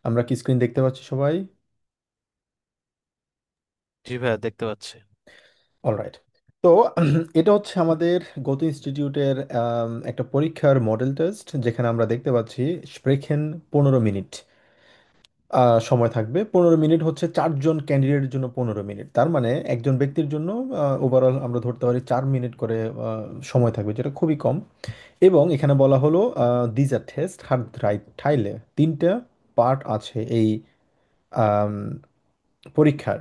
আমরা কি স্ক্রিন দেখতে পাচ্ছি সবাই? জি ভাইয়া, দেখতে পাচ্ছি। অলরাইট। তো এটা হচ্ছে আমাদের গত ইনস্টিটিউটের একটা পরীক্ষার মডেল টেস্ট, যেখানে আমরা দেখতে পাচ্ছি স্প্রেখেন 15 মিনিট সময় থাকবে। 15 মিনিট হচ্ছে 4জন ক্যান্ডিডেটের জন্য 15 মিনিট, তার মানে একজন ব্যক্তির জন্য ওভারঅল আমরা ধরতে পারি 4 মিনিট করে সময় থাকবে, যেটা খুবই কম। এবং এখানে বলা হলো দিজ আর টেস্ট হার রাইট টাইলে, তিনটা পার্ট আছে এই আম, পরীক্ষার।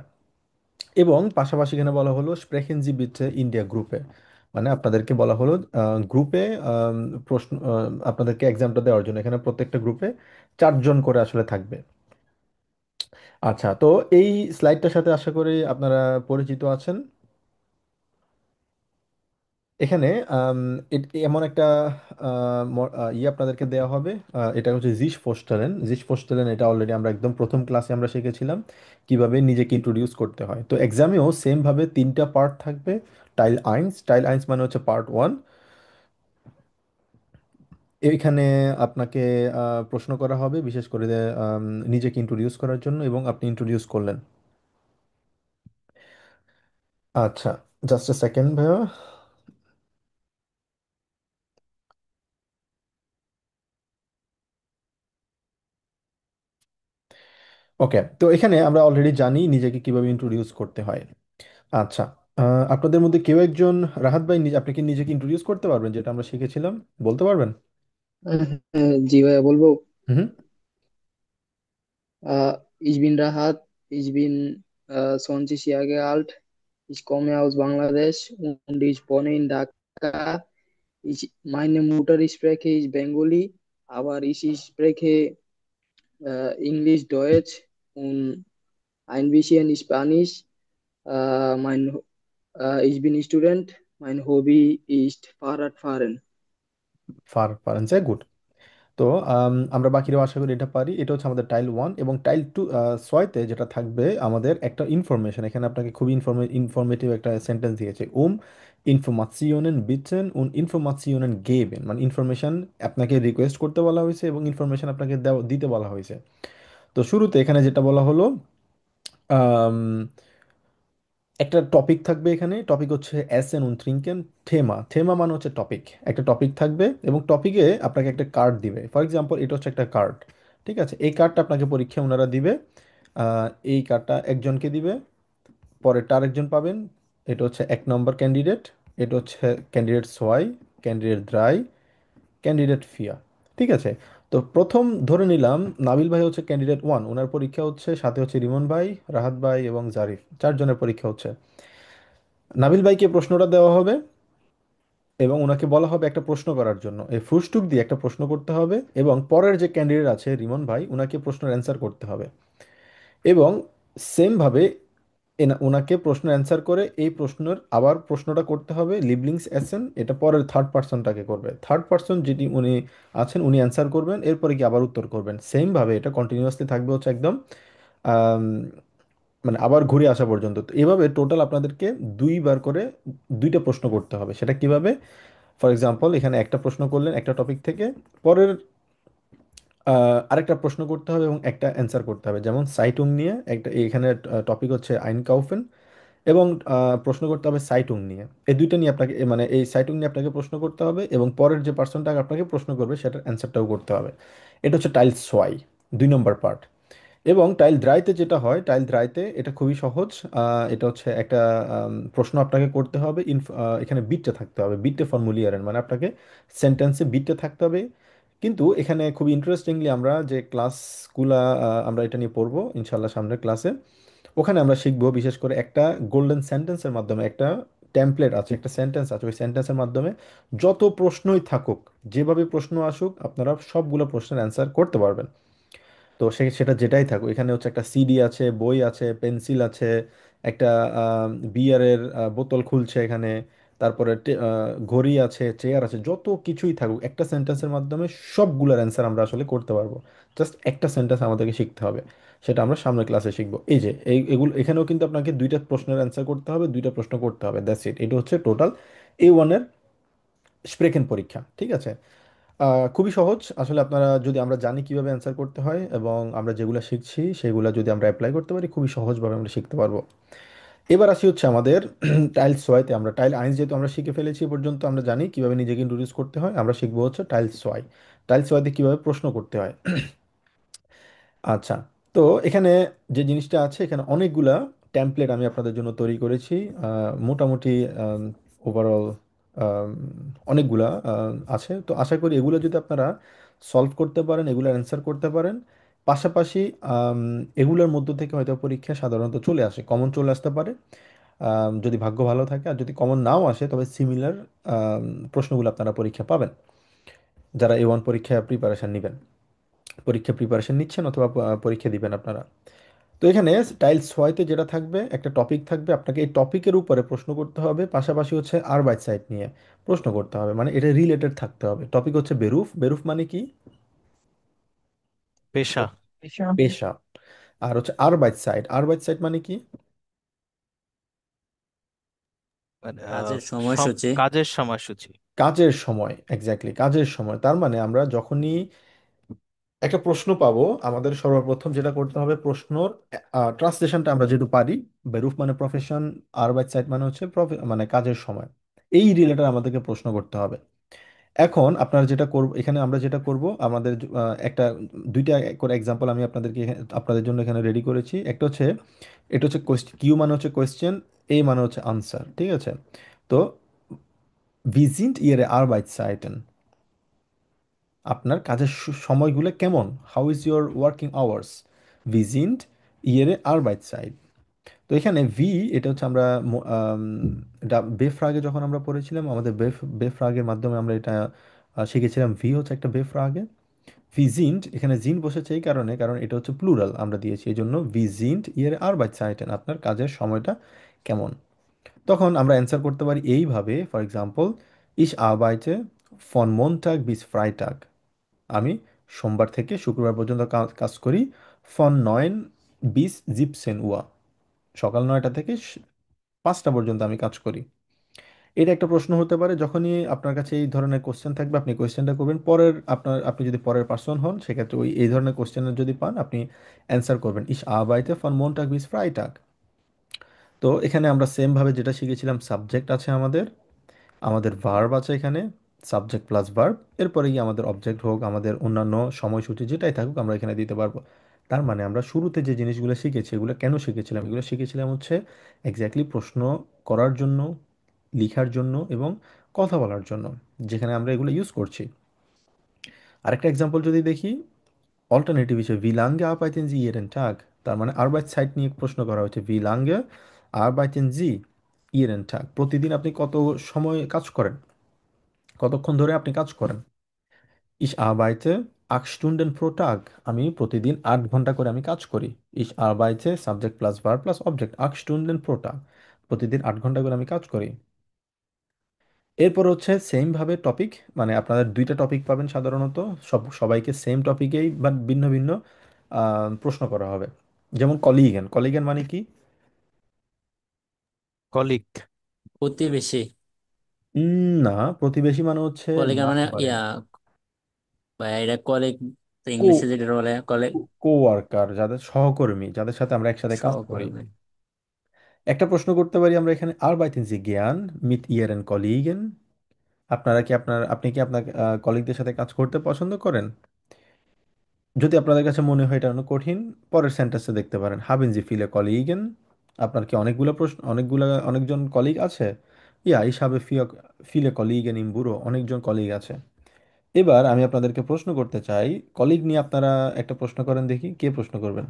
এবং পাশাপাশি এখানে বলা হলো স্প্রেখেন জি বিটে ইন্ডিয়া গ্রুপে, মানে আপনাদেরকে বলা হলো গ্রুপে প্রশ্ন আপনাদেরকে এক্সামটা দেওয়ার জন্য এখানে প্রত্যেকটা গ্রুপে 4জন করে আসলে থাকবে। আচ্ছা, তো এই স্লাইডটার সাথে আশা করি আপনারা পরিচিত আছেন। এখানে আম, এমন একটা ইয়ে আপনাদেরকে দেওয়া হবে। এটা হচ্ছে জিস ফোস্টারেন। এটা অলরেডি আমরা একদম প্রথম ক্লাসে আমরা শিখেছিলাম কিভাবে নিজেকে ইন্ট্রোডিউস করতে হয়। তো এক্সামেও সেম ভাবে তিনটা পার্ট থাকবে। টাইল আইন্স মানে হচ্ছে পার্ট 1। এইখানে আপনাকে প্রশ্ন করা হবে বিশেষ করে নিজেকে ইন্ট্রোডিউস করার জন্য, এবং আপনি ইন্ট্রোডিউস করলেন। আচ্ছা, জাস্ট এ সেকেন্ড ভাইয়া। ওকে, তো এখানে আমরা অলরেডি জানি নিজেকে কিভাবে ইন্ট্রোডিউস করতে হয়। আচ্ছা, আপনাদের মধ্যে কেউ একজন, রাহাত ভাই, আপনি কি নিজেকে ইন্ট্রোডিউস করতে পারবেন যেটা আমরা শিখেছিলাম? বলতে পারবেন? জি ভাইয়া বলবো। হুম। Ich bin Rahat, ich bin 20 Jahre alt, ich komme aus Bangladesch und ich wohne in Dhaka. Meine Mutter spreche ich Bengali, aber ich spreche Englisch, Deutsch und ein bisschen Spanisch. Mein, ich bin Student, mein Hobby ist Fahrradfahren. পারেন, যে good. তো আমরা বাকিরাও আশা করি এটা পারি। এটা হচ্ছে আমাদের টাইল 1 এবং টাইল 2। 6তে যেটা থাকবে আমাদের একটা ইনফরমেশন, এখানে আপনাকে খুবই ইনফরমেটিভ একটা সেন্টেন্স দিয়েছে। ইনফরমাশিওনেন বিটেন উন ইনফরমাশিওনেন গেবেন, মানে ইনফরমেশন আপনাকে রিকোয়েস্ট করতে বলা হয়েছে এবং ইনফরমেশন আপনাকে দিতে বলা হয়েছে। তো শুরুতে এখানে যেটা বলা হলো, একটা টপিক থাকবে। এখানে টপিক হচ্ছে এসেন উন ট্রিঙ্কেন থেমা। থেমা মানে হচ্ছে টপিক। একটা টপিক থাকবে এবং টপিকে আপনাকে একটা কার্ড দিবে। ফর এক্সাম্পল, এটা হচ্ছে একটা কার্ড। ঠিক আছে, এই কার্ডটা আপনাকে পরীক্ষায় ওনারা দিবে। এই কার্ডটা একজনকে দিবে, পরেরটা আরেকজন পাবেন। এটা হচ্ছে 1 নম্বর ক্যান্ডিডেট, এটা হচ্ছে ক্যান্ডিডেট সোয়াই, ক্যান্ডিডেট দ্রাই, ক্যান্ডিডেট ফিয়া। ঠিক আছে, তো প্রথম ধরে নিলাম নাবিল ভাই হচ্ছে ক্যান্ডিডেট 1, ওনার পরীক্ষা হচ্ছে, সাথে হচ্ছে রিমন ভাই, রাহাত ভাই এবং জারিফ, 4জনের পরীক্ষা হচ্ছে। নাবিল ভাইকে প্রশ্নটা দেওয়া হবে এবং ওনাকে বলা হবে একটা প্রশ্ন করার জন্য, এই ফুসটুক দিয়ে একটা প্রশ্ন করতে হবে, এবং পরের যে ক্যান্ডিডেট আছে রিমন ভাই, ওনাকে প্রশ্নের অ্যান্সার করতে হবে। এবং সেমভাবে ওনাকে প্রশ্ন অ্যান্সার করে এই প্রশ্নের আবার প্রশ্নটা করতে হবে লিবলিংস এসেন, এটা পরের থার্ড পার্সনটাকে করবে। থার্ড পার্সন যেটি উনি আছেন উনি অ্যান্সার করবেন, এরপরে কি আবার উত্তর করবেন। সেমভাবে এটা কন্টিনিউয়াসলি থাকবে হচ্ছে একদম আম, মানে আবার ঘুরে আসা পর্যন্ত। তো এভাবে টোটাল আপনাদেরকে 2বার করে 2টা প্রশ্ন করতে হবে। সেটা কিভাবে? ফর এক্সাম্পল, এখানে একটা প্রশ্ন করলেন একটা টপিক থেকে, পরের আরেকটা প্রশ্ন করতে হবে এবং একটা অ্যান্সার করতে হবে। যেমন সাইটুং নিয়ে একটা, এখানে টপিক হচ্ছে আইন কাউফেন, এবং প্রশ্ন করতে হবে সাইটুং নিয়ে। এই দুইটা নিয়ে আপনাকে মানে এই সাইটুং নিয়ে আপনাকে প্রশ্ন করতে হবে, এবং পরের যে পার্সনটা আপনাকে প্রশ্ন করবে সেটার অ্যান্সারটাও করতে হবে। এটা হচ্ছে টাইল সোয়াই, 2 নম্বর পার্ট। এবং টাইল দ্রাইতে যেটা হয়, টাইল দ্রাইতে এটা খুবই সহজ। এটা হচ্ছে একটা প্রশ্ন আপনাকে করতে হবে। এখানে বিটটা থাকতে হবে, বিটে ফর্মুলিয়ারের, মানে আপনাকে সেন্টেন্সে বিটটা থাকতে হবে। কিন্তু এখানে খুবই ইন্টারেস্টিংলি আমরা যে ক্লাসগুলা আমরা এটা নিয়ে পড়বো ইনশাল্লাহ সামনের ক্লাসে, ওখানে আমরা শিখবো বিশেষ করে একটা গোল্ডেন সেন্টেন্সের মাধ্যমে, একটা টেমপ্লেট আছে, একটা সেন্টেন্স আছে, ওই সেন্টেন্সের মাধ্যমে যত প্রশ্নই থাকুক, যেভাবে প্রশ্ন আসুক, আপনারা সবগুলো প্রশ্নের অ্যান্সার করতে পারবেন। তো সেটা যেটাই থাকুক, এখানে হচ্ছে একটা সিডি আছে, বই আছে, পেন্সিল আছে, একটা বিয়ারের বোতল খুলছে এখানে, তারপরে ঘড়ি আছে, চেয়ার আছে, যত কিছুই থাকুক একটা সেন্টেন্সের মাধ্যমে সবগুলোর অ্যান্সার আমরা আসলে করতে পারবো। জাস্ট একটা সেন্টেন্স আমাদেরকে শিখতে হবে, সেটা আমরা সামনের ক্লাসে শিখবো। এই যে এগুলো এখানেও কিন্তু আপনাকে 2টা প্রশ্নের অ্যান্সার করতে হবে, 2টা প্রশ্ন করতে হবে, দ্যাটস ইট। এটা হচ্ছে টোটাল A1-এর স্প্রেকেন পরীক্ষা। ঠিক আছে। খুবই সহজ আসলে। আপনারা যদি আমরা জানি কিভাবে অ্যান্সার করতে হয় এবং আমরা যেগুলো শিখছি সেগুলো যদি আমরা অ্যাপ্লাই করতে পারি, খুবই সহজভাবে আমরা শিখতে পারবো। এবার আসি হচ্ছে আমাদের টাইলস সোয়াইতে। আমরা টাইল আইন্স যেহেতু আমরা শিখে ফেলেছি এ পর্যন্ত, আমরা জানি কিভাবে নিজেকে ইন্ট্রোডিউস করতে হয়। আমরা শিখবো হচ্ছে টাইলস সোয়াই। টাইলস সোয়াইতে কিভাবে প্রশ্ন করতে হয়। আচ্ছা, তো এখানে যে জিনিসটা আছে, এখানে অনেকগুলা টেমপ্লেট আমি আপনাদের জন্য তৈরি করেছি। মোটামুটি ওভারঅল অনেকগুলা আছে। তো আশা করি এগুলো যদি আপনারা সলভ করতে পারেন, এগুলোর অ্যান্সার করতে পারেন, পাশাপাশি আম, এগুলোর মধ্য থেকে হয়তো পরীক্ষা সাধারণত চলে আসে, কমন চলে আসতে পারে যদি ভাগ্য ভালো থাকে। আর যদি কমন নাও আসে তবে সিমিলার প্রশ্নগুলো আপনারা পরীক্ষা পাবেন, যারা A1 পরীক্ষা প্রিপারেশন নেবেন, পরীক্ষা প্রিপারেশন নিচ্ছেন অথবা পরীক্ষা দিবেন আপনারা। তো এখানে টাইলস ছয়তে যেটা থাকবে, একটা টপিক থাকবে, আপনাকে এই টপিকের উপরে প্রশ্ন করতে হবে, পাশাপাশি হচ্ছে আর বাইট সাইড নিয়ে প্রশ্ন করতে হবে, মানে এটা রিলেটেড থাকতে হবে। টপিক হচ্ছে বেরুফ। বেরুফ মানে কি? পেশা। পেশা। আর হচ্ছে আর বাইট সাইড। আর বাইট সাইড মানে কি? মানে কাজের সময়সূচি। কাজের সময়সূচি। কাজের সময়, এক্স্যাক্টলি কাজের সময়। তার মানে আমরা যখনই একটা প্রশ্ন পাবো, আমাদের সর্বপ্রথম যেটা করতে হবে, প্রশ্নর ট্রান্সলেশনটা আমরা যেহেতু পারি, বেরুফ মানে প্রফেশন, আরবাইট মানে হচ্ছে মানে কাজের সময়, এই রিলেটেড আমাদেরকে প্রশ্ন করতে হবে। এখন আপনারা যেটা করব, এখানে আমরা যেটা করব, আমাদের একটা দুইটা করে এক্সাম্পল আমি আপনাদেরকে আপনাদের জন্য এখানে রেডি করেছি। একটা হচ্ছে, এটা হচ্ছে কোয়েশ্চেন, কিউ মানে হচ্ছে কোয়েশ্চেন, এ মানে হচ্ছে আনসার, ঠিক আছে? তো ভিজিন্ট ইয়েরে আরবাইটসাইটেন, আপনার কাজের সময়গুলো কেমন? How is your working hours? ভিজিন্ট ইয়েরে আরবাইটসাইট। তো এখানে ভি, এটা হচ্ছে আমরা বেফ্রাগে যখন আমরা পড়েছিলাম, আমাদের বেফ্রাগের মাধ্যমে আমরা এটা শিখেছিলাম। ভি হচ্ছে একটা বেফ্রাগে। ভিজিন্ট, এখানে জিন বসেছে এই কারণে, কারণ এটা হচ্ছে প্লুরাল আমরা দিয়েছি, এই জন্য ভিজিন্ট ইয়ের আরবাইটসাইটেন, আপনার কাজের সময়টা কেমন। তখন আমরা অ্যান্সার করতে পারি এইভাবে, ফর এক্সাম্পল, ইস আরবাইটে ফন মন্টাগ বিস ফ্রাইটাগ, আমি সোমবার থেকে শুক্রবার পর্যন্ত কাজ করি। ফন নয়ন বিস জিপসেন উয়া, সকাল 9টা থেকে 5টা পর্যন্ত আমি কাজ করি। এটা একটা প্রশ্ন হতে পারে। যখনই আপনার কাছে এই ধরনের কোশ্চেন থাকবে, আপনি কোশ্চেনটা করবেন। আপনি যদি পরের পার্সন হন, সেক্ষেত্রে এই ধরনের কোশ্চেনের যদি পান, আপনি অ্যান্সার করবেন ইস আবাইতে ফন মন্টাগ বিস ফ্রাইটাগ। তো এখানে আমরা সেম ভাবে যেটা শিখেছিলাম, সাবজেক্ট আছে আমাদের, আমাদের ভার্ব আছে এখানে, সাবজেক্ট প্লাস ভার্ব, এরপরে গিয়ে আমাদের অবজেক্ট হোক, আমাদের অন্যান্য সময়সূচি যেটাই থাকুক আমরা এখানে দিতে পারবো। তার মানে আমরা শুরুতে যে জিনিসগুলো শিখেছি, এগুলো কেন শিখেছিলাম? এগুলো শিখেছিলাম হচ্ছে এক্স্যাক্টলি প্রশ্ন করার জন্য, লিখার জন্য এবং কথা বলার জন্য, যেখানে আমরা এগুলো ইউজ করছি। আরেকটা এক্সাম্পল যদি দেখি, অল্টারনেটিভ হিসেবে ভিলাঙ্গে আরবাইতেন জি ইয়েরেন টাগ, তার মানে আরবাইট সাইট নিয়ে প্রশ্ন করা হচ্ছে। ভিলাঙ্গে আরবাইতেন জি ইয়েরেন টাগ, প্রতিদিন আপনি কত সময় কাজ করেন, কতক্ষণ ধরে আপনি কাজ করেন। ইস আরবাইতে 8 Stunden pro Tag, আমি প্রতিদিন 8 ঘন্টা করে আমি কাজ করি। ইস আরবাইতে subject plus verb plus object 8 Stunden pro Tag, প্রতিদিন 8 ঘন্টা করে আমি কাজ করি। এরপর হচ্ছে সেম ভাবে টপিক, মানে আপনারা দুইটা টপিক পাবেন সাধারণত, সবাইকে সেম টপিকেই বাট ভিন্ন ভিন্ন প্রশ্ন করা হবে। যেমন কলিগেন, কলিগেন মানে কি? কলিগ। প্রতিবেশী। না, প্রতিবেশী মানে হচ্ছে কলিগের মানে নাতে পারে ইয়া, বা এটা কলিগ, কো ইংলিশে যেটা বলে কলিগ। কোয়ার্কার, যাদের সহকর্মী, যাদের সাথে আমরা একসাথে কাজ করি। সহকর্মী। একটা প্রশ্ন করতে পারি আমরা এখানে, আরবাইটেন Sie gern mit Ihren Kollegen? আপনি কি আপনার কলিগদের সাথে কাজ করতে পছন্দ করেন? যদি আপনাদের কাছে মনে হয় এটা অনেক কঠিন, পরের সেন্টেন্সে দেখতে পারেন, হাবেন জি ফিলে কলিগেন, আপনার কি অনেকজন কলিগ আছে? ইয়া, ich habe viele Kollegen im Büro, অনেকজন কলিগ আছে। এবার আমি আপনাদেরকে প্রশ্ন করতে চাই, কলিগ নিয়ে আপনারা একটা প্রশ্ন করেন দেখি, কে প্রশ্ন করবেন?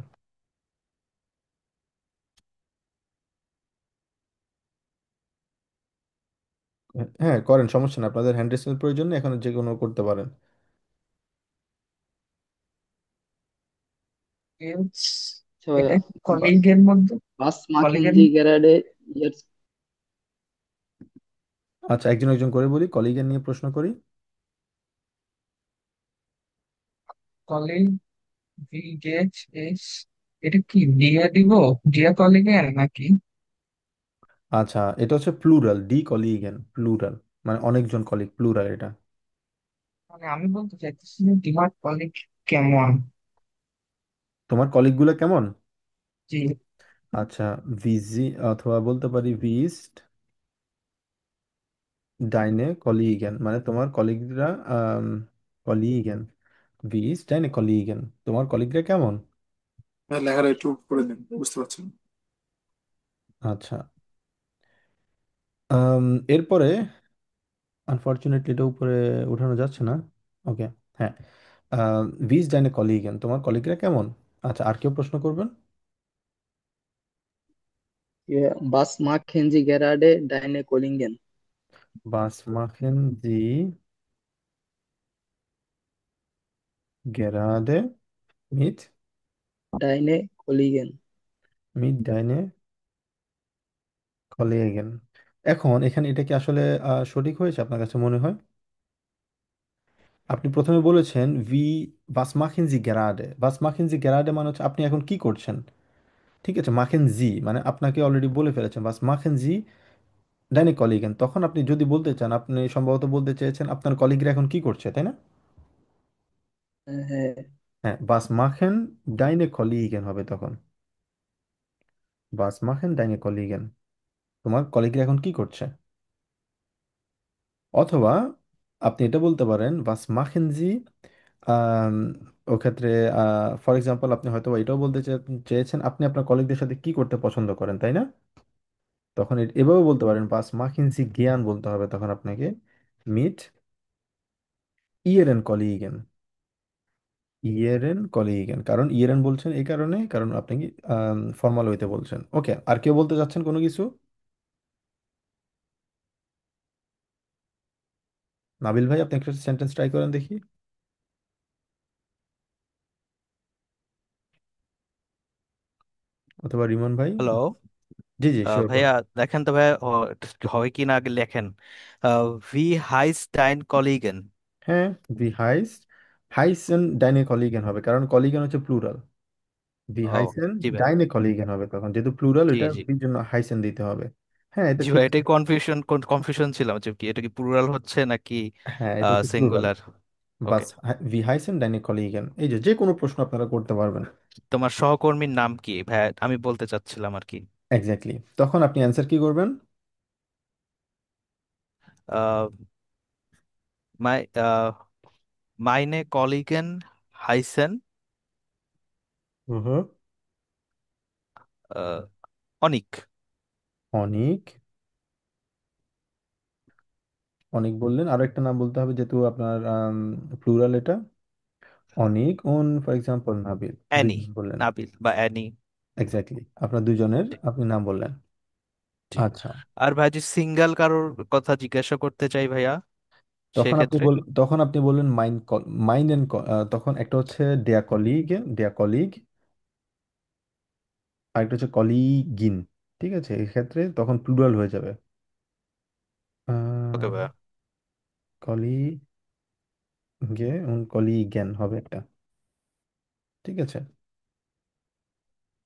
হ্যাঁ করেন, সমস্যা না, আপনাদের হ্যান্ড রেসের প্রয়োজন নেই, এখন যে কোনো করতে পারেন। So, এটা wa- কলিগের মধ্যে, was machen কলিগের Sie gerade jetzt? আচ্ছা, একজন একজন করে বলি, কলিগের নিয়ে প্রশ্ন করি। কলিগ, ভি গেট এস, এটা কি দিয়া দিব, দিয়া কলিগের নাকি? আচ্ছা, এটা হচ্ছে প্লুরাল, ডি কলিগেন প্লুরাল, মানে অনেকজন কলিগ, প্লুরাল এটা। মানে আমি বলতে চাইতেছি যে তোমার কলিগ কেমন? তোমার কলিগগুলো কেমন? জি। আচ্ছা, ভিজি অথবা বলতে পারি ভিস্ট ডাইনে কলিগেন, মানে তোমার কলিগরা কলিগেন, ভিস্ট ডাইনে কলিগেন, তোমার কলিগরা কেমন? হ্যাঁ, লেখাটা একটু করে দিন, বুঝতে পারছেন। আচ্ছা, আম, এরপরে আনফরচুনেটলি এটা উপরে উঠানো যাচ্ছে না। ওকে, হ্যাঁ, ভিস্ট ডাইনে কলিগেন, তোমার কলিগরা কেমন? আচ্ছা, আর কেউ প্রশ্ন করবেন? Was machen Sie gerade deine Kollegen? Bus মাখেন G গেরাদে meet Deine Kollegen. Meet ডাইনে কলিগেন। এখন এখানে এটা কি আসলে সঠিক হয়েছে আপনার কাছে মনে হয়? আপনি প্রথমে বলেছেন বাস মাখেন জি গ্যারাডে, বাস মাখেন জি গ্যারাডে মানে হচ্ছে আপনি এখন কি করছেন। ঠিক আছে, মাখেন জি মানে আপনাকে অলরেডি বলে ফেলেছেন বাস মাখেন জি ডাইনে কলিগেন, তখন আপনি যদি বলতে চান আপনি সম্ভবত বলতে চেয়েছেন আপনার কলিগরা এখন কি করছে, তাই না? হ্যাঁ। হ্যাঁ, বাস মাখেন ডাইনে কলিগেন হবে তখন, বাস মাখেন ডাইনে কলিগেন, তোমার কলিগরা এখন কি করছে। অথবা আপনি এটা বলতে পারেন বাস মাখেন জি, আম, ও ক্ষেত্রে ফর এক্সাম্পল আপনি হয়তো এটাও বলতে চেয়েছেন আপনি আপনার কলিগদের সাথে কি করতে পছন্দ করেন, তাই না? তখন এভাবে বলতে পারেন বাস মাখেন জি জ্ঞান বলতে হবে তখন আপনাকে, মিট ইয়েরেন কলিগেন, ইয়েরেন কলিগেন, কারণ ইয়েরেন বলছেন এই কারণে কারণ আপনি কি ফর্মাল ওয়েতে বলছেন। ওকে, আর কেউ বলতে চাচ্ছেন কোনো কিছু? নাবিল ভাই, আপনি একটা সেন্টেন্স ট্রাই করেন দেখি, অথবা রিমন ভাই। হ্যালো। জি জি, শিওর। ভাইয়া, দেখেন তো ভাইয়া, হয় কি না আগে লেখেন। ভি হাইস্টাইন কলিগেন। হ্যাঁ, ভি হাইস্ট হাইসেন ডাইনে কলিগেন হবে কারণ কলিগেন হচ্ছে প্লুরাল, ভি ও, হাইসেন জি ভাই। ডাইনে কলিগেন হবে তখন, যেহেতু প্লুরাল জি এটা জি। ভির জন্য হাইসেন দিতে হবে। হ্যাঁ, এটা জি ঠিক ভাই, আছে। এটাই কনফিউশন ছিলাম যে কি এটা কি প্লুরাল হচ্ছে নাকি হ্যাঁ, এটা হচ্ছে প্লুরাল, সিঙ্গুলার। ওকে। বাস ভি হাইসেন ডাইনে কলিগেন, এই যে যে কোনো প্রশ্ন আপনারা করতে পারবেন। তোমার সহকর্মীর নাম কি ভাই, আমি বলতে চাচ্ছিলাম আর কি। এক্স্যাক্টলি, তখন আপনি অ্যান্সার কি করবেন? আহ, মাই মাইনে কলিগেন হাইসেন হুম, অনিক। অনিক, অনিক বললেন, আরো একটা নাম বলতে হবে যেহেতু আপনার প্লুরাল এটা, অনিক ওন ফর এক্সাম্পল নাবিল, অ্যানি, দুইজন বললেন। নাবিল বা অ্যানি। এক্স্যাক্টলি, আপনার দুজনের জি আপনি নাম বললেন। জি। আচ্ছা, আর ভাই, যে সিঙ্গেল কারোর কথা জিজ্ঞাসা করতে চাই ভাইয়া, সেক্ষেত্রে। তখন আপনি বললেন মাইন এন্ড, তখন একটা হচ্ছে দেয়া কলিগ, দেয়া কলিগ, আর একটা হচ্ছে কলিগিন। ঠিক আছে, এক্ষেত্রে তখন প্লুরাল হয়ে যাবে, ওকে ভাইয়া। কলিগে কলিগেন হবে একটা। ঠিক আছে,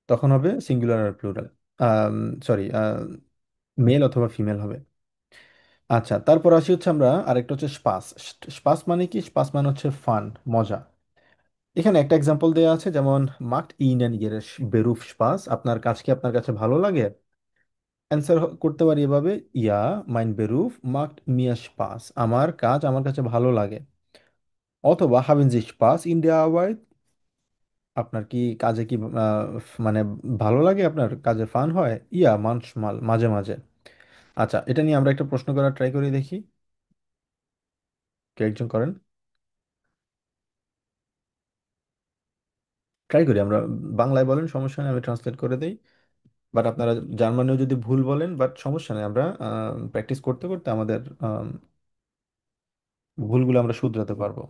তখন হবে সিঙ্গুলার আর প্লুরাল, সরি, মেল অথবা ফিমেল হবে। আচ্ছা, তারপর আসি হচ্ছে আমরা আরেকটা হচ্ছে স্পাস। স্পাস মানে কি? স্পাস মানে হচ্ছে ফান, মজা। এখানে একটা এক্সাম্পল দেওয়া আছে, যেমন মাক্ট ইনেন ইয়ের বেরুফ স্পাস, আপনার কাজ কি আপনার কাছে ভালো লাগে? অ্যান্সার করতে পারি এভাবে, ইয়া মাইন বেরুফ মাক্ট মিয়া স্পাস, আমার কাজ আমার কাছে ভালো লাগে। অথবা হাবেন জি স্পাস ইন der Arbeit, আপনার কি কাজে কি মানে ভালো লাগে, আপনার কাজে ফান হয়? ইয়া মানসমাল, মাঝে মাঝে। আচ্ছা, এটা নিয়ে আমরা একটা প্রশ্ন করার ট্রাই করে দেখি, কে একজন করেন, ট্রাই করি আমরা। বাংলায় বলেন, সমস্যা নেই, আমি ট্রান্সলেট করে দেই। বাট আপনারা জার্মানিও যদি ভুল বলেন, বাট সমস্যা নেই, আমরা প্র্যাকটিস করতে করতে আমাদের ভুলগুলো আমরা শুধরাতে পারবো।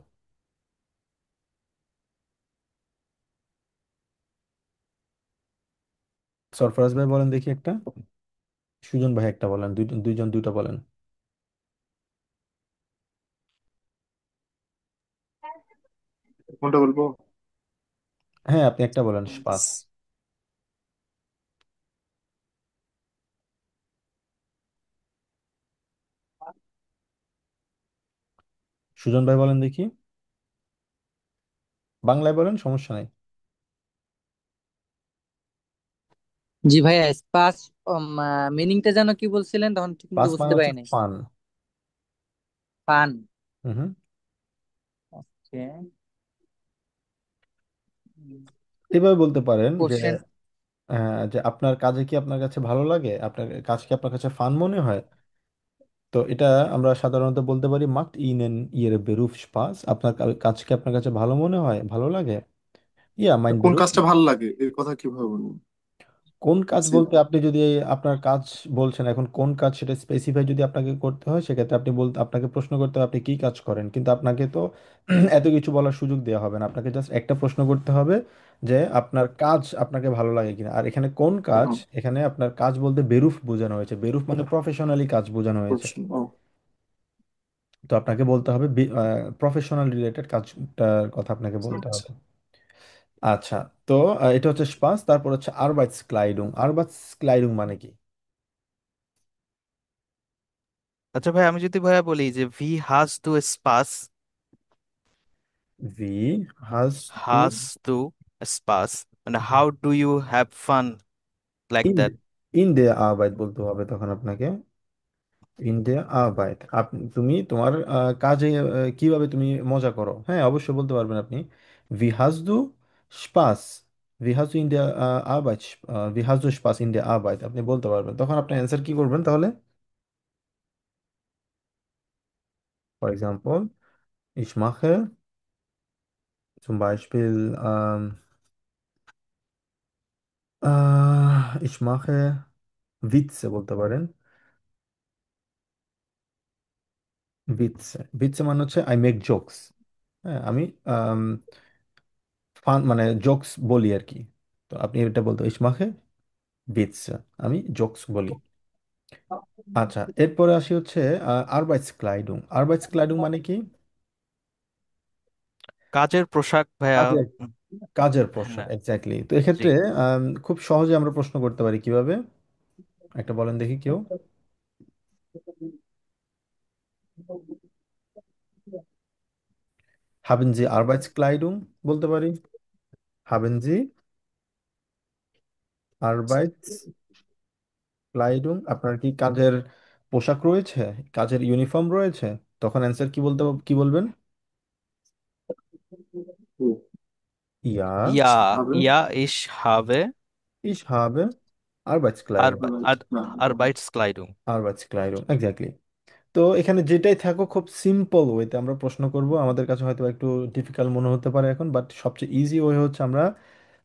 সরফরাজ ভাই বলেন দেখি একটা, সুজন ভাই একটা বলেন, দুইজন দুইটা বলেন। কোনটা বলবো? হ্যাঁ, আপনি একটা বলেন, স্পাস। সুজন ভাই বলেন দেখি। বাংলায় বলেন, সমস্যা নাই। জি ভাইয়া, স্পাস মিনিংটা যেন কি বলছিলেন, তখন ঠিক মতো পাস মানে বুঝতে হচ্ছে পারি নাই। ফান। পান। হুম। ওকে। এভাবে বলতে পারেন যে কোশ্চেন। যে আপনার কাজে কি আপনার কাছে ভালো লাগে, আপনার কাজ কি আপনার কাছে ফান মনে হয়। তো এটা আমরা সাধারণত বলতে পারি মাক্ট ইনেন ইয়ের বেরুফ স্পাস, আপনার কাজ কি আপনার কাছে ভালো মনে হয়, ভালো লাগে। ইয়া মাইন কোন বেরুফ। কাজটা ভালো লাগে এই কথা কিভাবে বলবো? কোন কাজ সে- বলতে আপনি যদি আপনার কাজ বলছেন, এখন কোন কাজ সেটা স্পেসিফাই যদি আপনাকে করতে হয়, সেক্ষেত্রে আপনি বলতে, আপনাকে প্রশ্ন করতে হবে আপনি কি কাজ করেন, কিন্তু আপনাকে তো এত কিছু বলার সুযোগ দেওয়া হবে না, আপনাকে জাস্ট একটা প্রশ্ন করতে হবে যে আপনার কাজ আপনাকে ভালো লাগে কিনা। আর এখানে কোন কাজ, ও, এখানে আপনার কাজ বলতে বেরুফ বোঝানো হয়েছে, বেরুফ মানে প্রফেশনালি কাজ বোঝানো হয়েছে। করছি। ও, তো আপনাকে বলতে হবে প্রফেশনাল রিলেটেড কাজটার কথা আপনাকে বলতে আচ্ছা। হবে। আচ্ছা। তো এটা হচ্ছে স্পাস, তারপর হচ্ছে আরবাইটসক্লাইডুং। আরবাইটসক্লাইডুং মানে কি? আচ্ছা ভাই, আমি যদি ভাইয়া বলি যে ভি হাজ টু স্পাস, ভি হ্যাজ টু হাজ টু স্পাস মানে how do you have fun, like in that. ইন দে আরবাইট বলতে হবে তখন আপনাকে। ইন দে আরবাইট, তুমি তোমার কাজে কিভাবে তুমি মজা করো, হ্যাঁ অবশ্যই বলতে পারবেন আপনি। ভি হ্যাজ দু স্পাস, ভি হ্যাজ দু ইন দে আরবাইট, ভি হ্যাজ দু স্পাস ইন দে আরবাইট, আপনি বলতে পারবেন। তখন আপনি অ্যান্সার কি করবেন তাহলে? For example, ich mache zum Beispiel ich mache Witze বলতে পারেন। Witze, Witze মানে হচ্ছে আই মেক জোকস। হ্যাঁ, আমি ফান মানে জোকস বলি আর কি। তো আপনি এটা বলতে ich mache Witze, আমি জোকস বলি। আচ্ছা, এরপরে আসি হচ্ছে আরবাইটসক্লাইডুং। আরবাইটসক্লাইডুং মানে কি? কাজের পোশাক ভাইয়া। কাজের, উম, কাজের পোশাক, হ্যাঁ। এক্স্যাক্টলি। তো জি। এক্ষেত্রে খুব সহজে আমরা প্রশ্ন করতে পারি কিভাবে, একটা বলেন দেখি কেউ। haben Sie Arbeitskleidung বলতে পারি। haben Sie Arbeitskleidung, আপনার কি কাজের পোশাক রয়েছে, কাজের ইউনিফর্ম রয়েছে। তখন অ্যান্সার কি বলতে, কি বলবেন? ও, ইয়া, ইয়া, হবে। ইয়া ইস হবে। ich habe আর Arbeitskleidung। আর না, আর বাইটস ক্লাইডিং। Arbeitskleidung, exactly. তো এখানে যেটাই থাকুক খুব সিম্পল ওয়েতে আমরা প্রশ্ন করব। আমাদের কাছে হয়তো একটু ডিফিকাল্ট মনে হতে পারে এখন, বাট সবচেয়ে ইজি ওয়ে হচ্ছে আমরা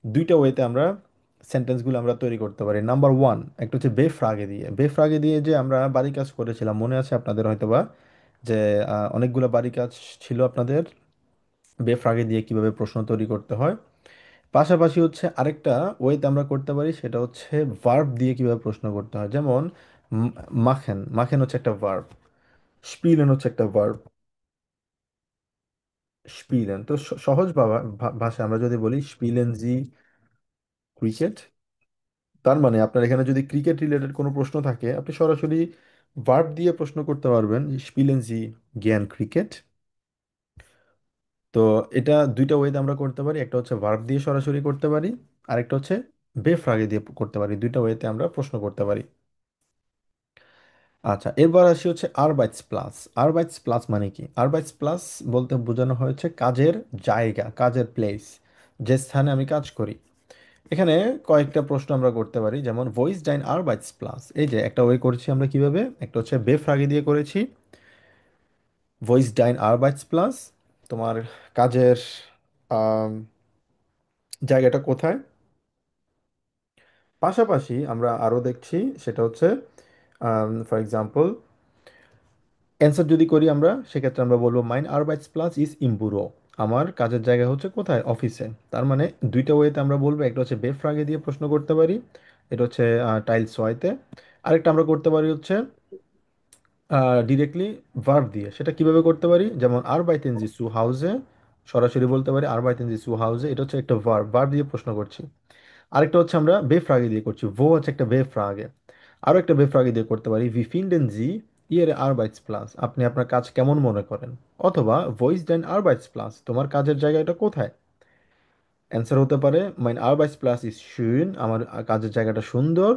দুইটা ওয়েতে আমরা সেন্টেন্সগুলো আমরা তৈরি করতে পারি। নাম্বার ওয়ান, একটা হচ্ছে বেফ্রাগে দিয়ে। বেফ্রাগে দিয়ে যে আমরা বাড়ি কাজ করেছিলাম মনে আছে আপনাদের হয়তোবা, যে অনেকগুলো বাড়ি কাজ ছিল আপনাদের, বেফ্রাগে দিয়ে কিভাবে প্রশ্ন তৈরি করতে হয়। পাশাপাশি হচ্ছে আরেকটা ওয়েতে আমরা করতে পারি, সেটা হচ্ছে ভার্ব দিয়ে কিভাবে প্রশ্ন করতে হয়। যেমন মাখেন, মাখেন হচ্ছে একটা ভার্ব, স্পিলেন হচ্ছে একটা ভার্ব, স্পিলেন। তো সহজ ভাষায় আমরা যদি বলি স্পিলেন জি ক্রিকেট, তার মানে আপনার এখানে যদি ক্রিকেট রিলেটেড কোনো প্রশ্ন থাকে আপনি সরাসরি ভার্ব দিয়ে প্রশ্ন করতে পারবেন, স্পিলেন জি জ্ঞান ক্রিকেট। তো এটা দুইটা ওয়েতে আমরা করতে পারি, একটা হচ্ছে ভার্ব দিয়ে সরাসরি করতে পারি, আরেকটা হচ্ছে বেফ্রাগে দিয়ে করতে পারি। দুইটা ওয়েতে আমরা প্রশ্ন করতে পারি। আচ্ছা, এরপর আসি হচ্ছে আরবাইটস প্লাস। আরবাইটস প্লাস মানে কি? আরবাইটস প্লাস বলতে বোঝানো হয়েছে কাজের জায়গা, কাজের প্লেস, যে স্থানে আমি কাজ করি। এখানে কয়েকটা প্রশ্ন আমরা করতে পারি, যেমন ভয়েস ডাইন আরবাইটস প্লাস। এই যে একটা ওয়ে করেছি আমরা কিভাবে, একটা হচ্ছে বেফ্রাগে দিয়ে করেছি, ভয়েস ডাইন আরবাইটস প্লাস, তোমার কাজের আম, জায়গাটা কোথায়। পাশাপাশি আমরা আরো দেখছি, সেটা হচ্ছে ফর এক্সাম্পল অ্যান্সার যদি করি আমরা, সেক্ষেত্রে আমরা বলবো মাইন আরবাইটস প্লাস ইজ ইম ব্যুরো, আমার কাজের জায়গা হচ্ছে কোথায়, অফিসে। তার মানে দুইটা ওয়েতে আমরা বলবো, একটা হচ্ছে বেফ্রাগে দিয়ে প্রশ্ন করতে পারি, এটা হচ্ছে টাইলস ওয়াইতে। আরেকটা আমরা করতে পারি হচ্ছে ডিরেক্টলি ভার্ব দিয়ে। সেটা কিভাবে করতে পারি, যেমন আরবাইতেন জি সু হাউজে, সরাসরি বলতে পারি আরবাইতেন জি সু হাউজে, এটা হচ্ছে একটা ভার্ব, ভার্ব দিয়ে প্রশ্ন করছি। আরেকটা হচ্ছে আমরা বেফ্রাগে দিয়ে করছি, ভো হচ্ছে একটা বেফ্রাগে। আরো একটা বেফ্রাগে দিয়ে করতে পারি, ভি ফিন্ডেন জি ইয়ের আরবাইটস প্লাস, আপনি আপনার কাজ কেমন মনে করেন? অথবা ভয়েস দেন আরবাইটস প্লাস, তোমার কাজের জায়গাটা কোথায়? অ্যান্সার হতে পারে মাইন আরবাইটস প্লাস ইজ schön, আমার কাজের জায়গাটা সুন্দর।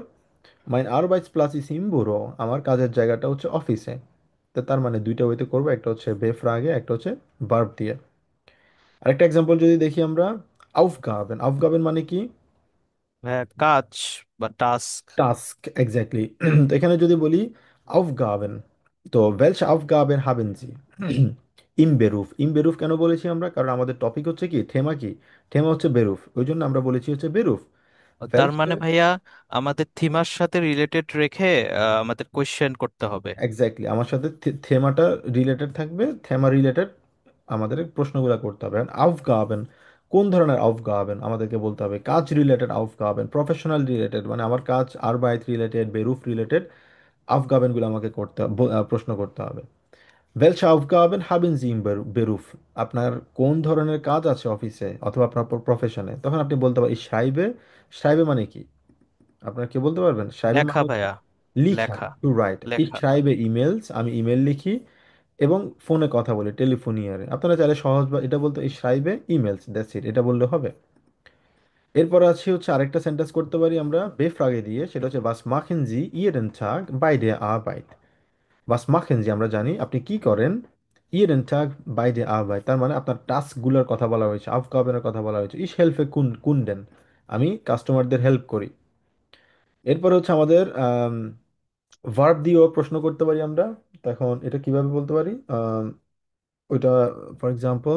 মাইন আরবাইটস প্লাস ইজ im Büro, আমার কাজের জায়গাটা হচ্ছে অফিসে। তো তার মানে দুইটা ওয়েতে করবো, একটা হচ্ছে বেফ্রাগে, একটা হচ্ছে ভার্ব দিয়ে। আরেকটা এক্সাম্পল যদি দেখি আমরা, আউফগাবেন। আউফগাবেন মানে কি? ভাইয়া কাজ বা টাস্ক। Task, exactly. তো এখানে যদি বলি আউফগাবেন, তো welche Aufgaben haben Sie im Beruf? im Beruf কেন বলেছি আমরা? কারণ আমাদের টপিক হচ্ছে কি, থেমা কি, থেমা হচ্ছে বেরুফ, ওই জন্য আমরা বলেছি হচ্ছে বেরুফ। তার welche, মানে ভাইয়া আমাদের থিমার সাথে রিলেটেড রেখে আমাদের কোয়েশ্চেন করতে হবে। এক্স্যাক্টলি আমার সাথে থেমাটা রিলেটেড থাকবে, থেমা রিলেটেড আমাদের প্রশ্নগুলো করতে হবে। আউফগাবেন, কোন ধরনের আউফগাবেন আমাদেরকে বলতে হবে, কাজ রিলেটেড আউফগাবেন, প্রফেশনাল রিলেটেড মানে আমার কাজ আরবাইট রিলেটেড, বেরুফ রিলেটেড আফগাবেনগুলো আমাকে প্রশ্ন করতে হবে। Welche Aufgaben haben Sie im Beruf? আপনার কোন ধরনের কাজ আছে অফিসে অথবা আপনার প্রফেশনে? তখন আপনি বলতে পারেন সাইবে। সাইবে মানে কি? আপনারা কি বলতে পারবেন? সাইবে লেখা মানে হচ্ছে ভাইয়া, লিখা, লেখা, টু রাইট। Ich লেখা। schreibe ইমেলস, আমি ইমেল লিখি এবং ফোনে কথা বলি, টেলিফোনিয়ারে। আপনারা চাইলে সহজ বা এটা বলতে ich schreibe emails, that's it, এটা বললে হবে। এরপর আছে হচ্ছে আরেকটা সেন্টেন্স করতে পারি আমরা বেফ্রাগে দিয়ে, সেটা হচ্ছে was machen Sie jeden Tag bei der Arbeit? was machen Sie, আমরা জানি আপনি কি করেন, Jeden Tag bei der Arbeit, তার মানে আপনার টাস্কগুলোর কথা বলা হয়েছে, আফগাবেনের কথা বলা হয়েছে। Ich helfe Kunden, আমি কাস্টমারদের হেল্প করি। এরপর হচ্ছে আমাদের ভার্ব দিয়েও প্রশ্ন করতে পারি আমরা। তখন এটা কিভাবে বলতে পারি? ওইটা for example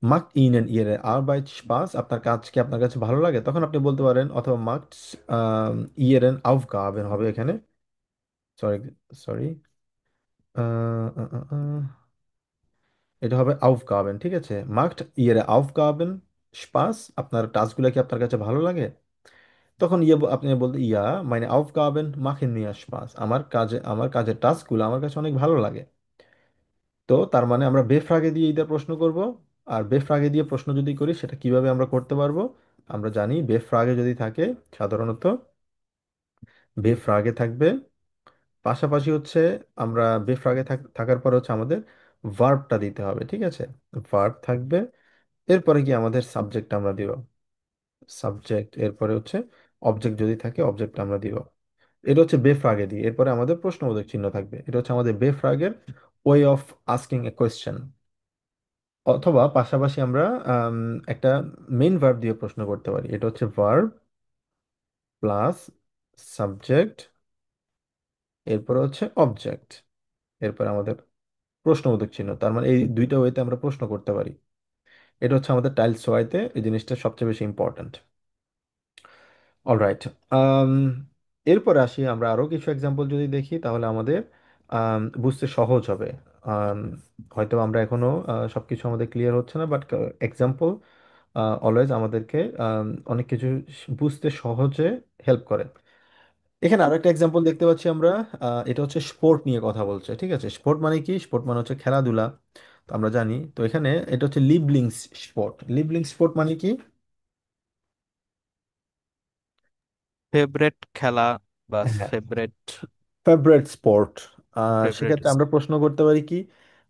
macht Ihnen Ihre Arbeit Spaß, আপনার কাজ কি আপনার কাছে ভালো লাগে? তখন আপনি বলতে পারেন, অথবা macht Ihren Aufgaben হবে এখানে, সরি সরি, এটা হবে আউফগাবেন, ঠিক আছে। মার্কড ইয়েরে আউফগাবেন স্পাস, আপনার টাস্কগুলো কি আপনার কাছে ভালো লাগে? তখন আপনি বলতে ইয়া মানে আউফগাবেন মাখেন মিয়া স্পাস, আমার কাজের টাস্কগুলো আমার কাছে অনেক ভালো লাগে। তো তার মানে আমরা বেফ্রাগে দিয়ে ঈদের প্রশ্ন করব। আর বেফ্রাগে দিয়ে প্রশ্ন যদি করি সেটা কিভাবে আমরা করতে পারবো? আমরা জানি বেফ্রাগে যদি থাকে সাধারণত বেফ্রাগে থাকবে, পাশাপাশি হচ্ছে আমরা বেফ্রাগে থাকার পর হচ্ছে আমাদের ভার্বটা দিতে হবে, ঠিক আছে। ভার্ব থাকবে, এরপরে কি আমাদের সাবজেক্ট আমরা দিব, সাবজেক্ট, এরপরে হচ্ছে অবজেক্ট যদি থাকে অবজেক্ট আমরা দিব। এটা হচ্ছে বেফ্রাগে দিয়ে, এরপরে আমাদের প্রশ্নবোধক চিহ্ন থাকবে। এটা হচ্ছে আমাদের বেফ্রাগের way of asking a question. অথবা পাশাপাশি আমরা আম, একটা মেইন ভার্ব দিয়ে প্রশ্ন করতে পারি। এটা হচ্ছে ভার্ব প্লাস সাবজেক্ট, এরপরে হচ্ছে অবজেক্ট, এরপরে আমাদের প্রশ্নবোধক চিহ্ন। তার মানে এই দুইটা ওয়েতে আমরা প্রশ্ন করতে পারি। এটা হচ্ছে আমাদের টাইলস ওয়াইতে এই জিনিসটা সবচেয়ে বেশি ইম্পর্ট্যান্ট। অলরাইট, এরপরে আসি আমরা আরও কিছু এক্সাম্পল যদি দেখি তাহলে আমাদের বুঝতে সহজ হবে। আম, হয়তো আমরা এখনো সবকিছু আমাদের ক্লিয়ার হচ্ছে না, বাট এক্সাম্পল অলওয়েজ আমাদেরকে অনেক কিছু বুঝতে সহজে হেল্প করে। এখানে আরো একটা এক্সাম্পল দেখতে পাচ্ছি আমরা, এটা হচ্ছে স্পোর্ট নিয়ে কথা বলছে, ঠিক আছে। স্পোর্ট মানে কি? স্পোর্ট মানে হচ্ছে খেলাধুলা, তো আমরা জানি। তো এখানে এটা হচ্ছে লিবলিংস স্পোর্ট। লিবলিং স্পোর্ট মানে কি? ফেভারেট খেলা বা হ্যাঁ, ফেভারেট। Favourite sport. ফেভারেট। সেক্ষেত্রে আমরা প্রশ্ন করতে পারি কি,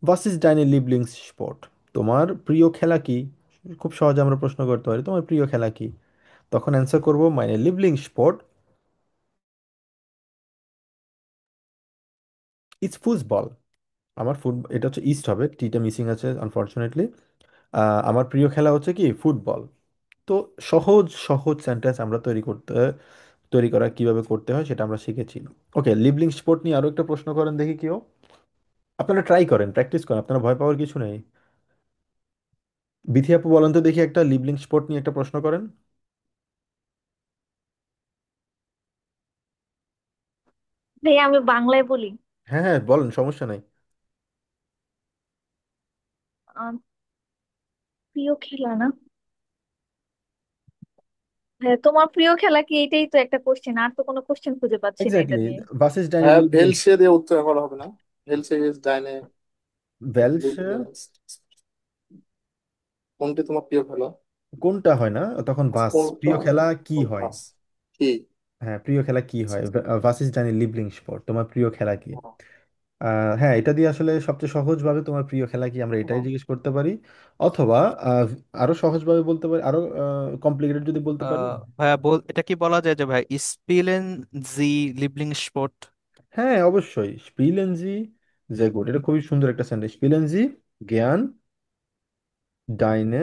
ভাস ইজ ডাইনে লিবলিংস স্পোর্ট, তোমার প্রিয় খেলা কি? খুব সহজে আমরা প্রশ্ন করতে পারি তোমার প্রিয় খেলা কি। তখন অ্যান্সার করব মাইনে লিবলিং স্পোর্ট ইজ ফুটবল। আমার এটা হচ্ছে ইস্ট হবে, টিটা মিসিং আছে আনফরচুনেটলি। আমার প্রিয় খেলা হচ্ছে কি, ফুটবল। তো সহজ সহজ সেন্টেন্স আমরা তৈরি করা কিভাবে করতে হয় সেটা আমরা শিখেছি। ওকে, লিবলিং স্পোর্ট নিয়ে আরো একটা প্রশ্ন করেন দেখি কেউ। আপনারা ট্রাই করেন, প্র্যাকটিস করেন, আপনারা ভয় পাওয়ার কিছু নেই। বিথি আপু বলেন তো দেখি, একটা লিবলিং স্পোর্ট নিয়ে একটা প্রশ্ন করেন। ভাইয়া আমি বাংলায় বলি। হ্যাঁ হ্যাঁ বলেন, সমস্যা নাই। আহ, প্রিয় খেলা না ভাইয়া, তোমার প্রিয় খেলা কি? এটাই তো একটা কোশ্চেন, আর তো কোনো কোশ্চেন খুঁজে পাচ্ছি না এটা এক্স্যাক্টলি, দিয়ে। ভার্সেস ডাইনি হ্যাঁ, লিবলিং। ভেলসে দিয়ে উত্তর করা হবে না? ভেলসে ইজ ডাইনে ভেলস, লিবলিংস। কোনটি তোমার প্রিয় খেলা? কোনটা হয় না, তখন ভাস, কোনটা? প্রিয় খেলা কি ও হয়। পাস। কি? হ্যাঁ, প্রিয় খেলা কি হয়, ভার্সেস ডাইনি লিবলিং স্পোর্ট, তোমার প্রিয় খেলা কি? হ্যাঁ, এটা দিয়ে আসলে সবচেয়ে সহজভাবে তোমার প্রিয় খেলা কি আমরা এটাই ও, জিজ্ঞেস করতে পারি। অথবা আহ, আরো সহজভাবে বলতে পারি, আরো কমপ্লিকেটেড যদি বলতে পারি। ভাইয়া এটা কি বলা যায় যে ভাই স্পিলেন জি লিবলিং স্পট? হ্যাঁ, অবশ্যই স্পিলেন জি sehr gut, এটা খুবই সুন্দর একটা সেন্টেন্স। স্পিলেন জি gern deine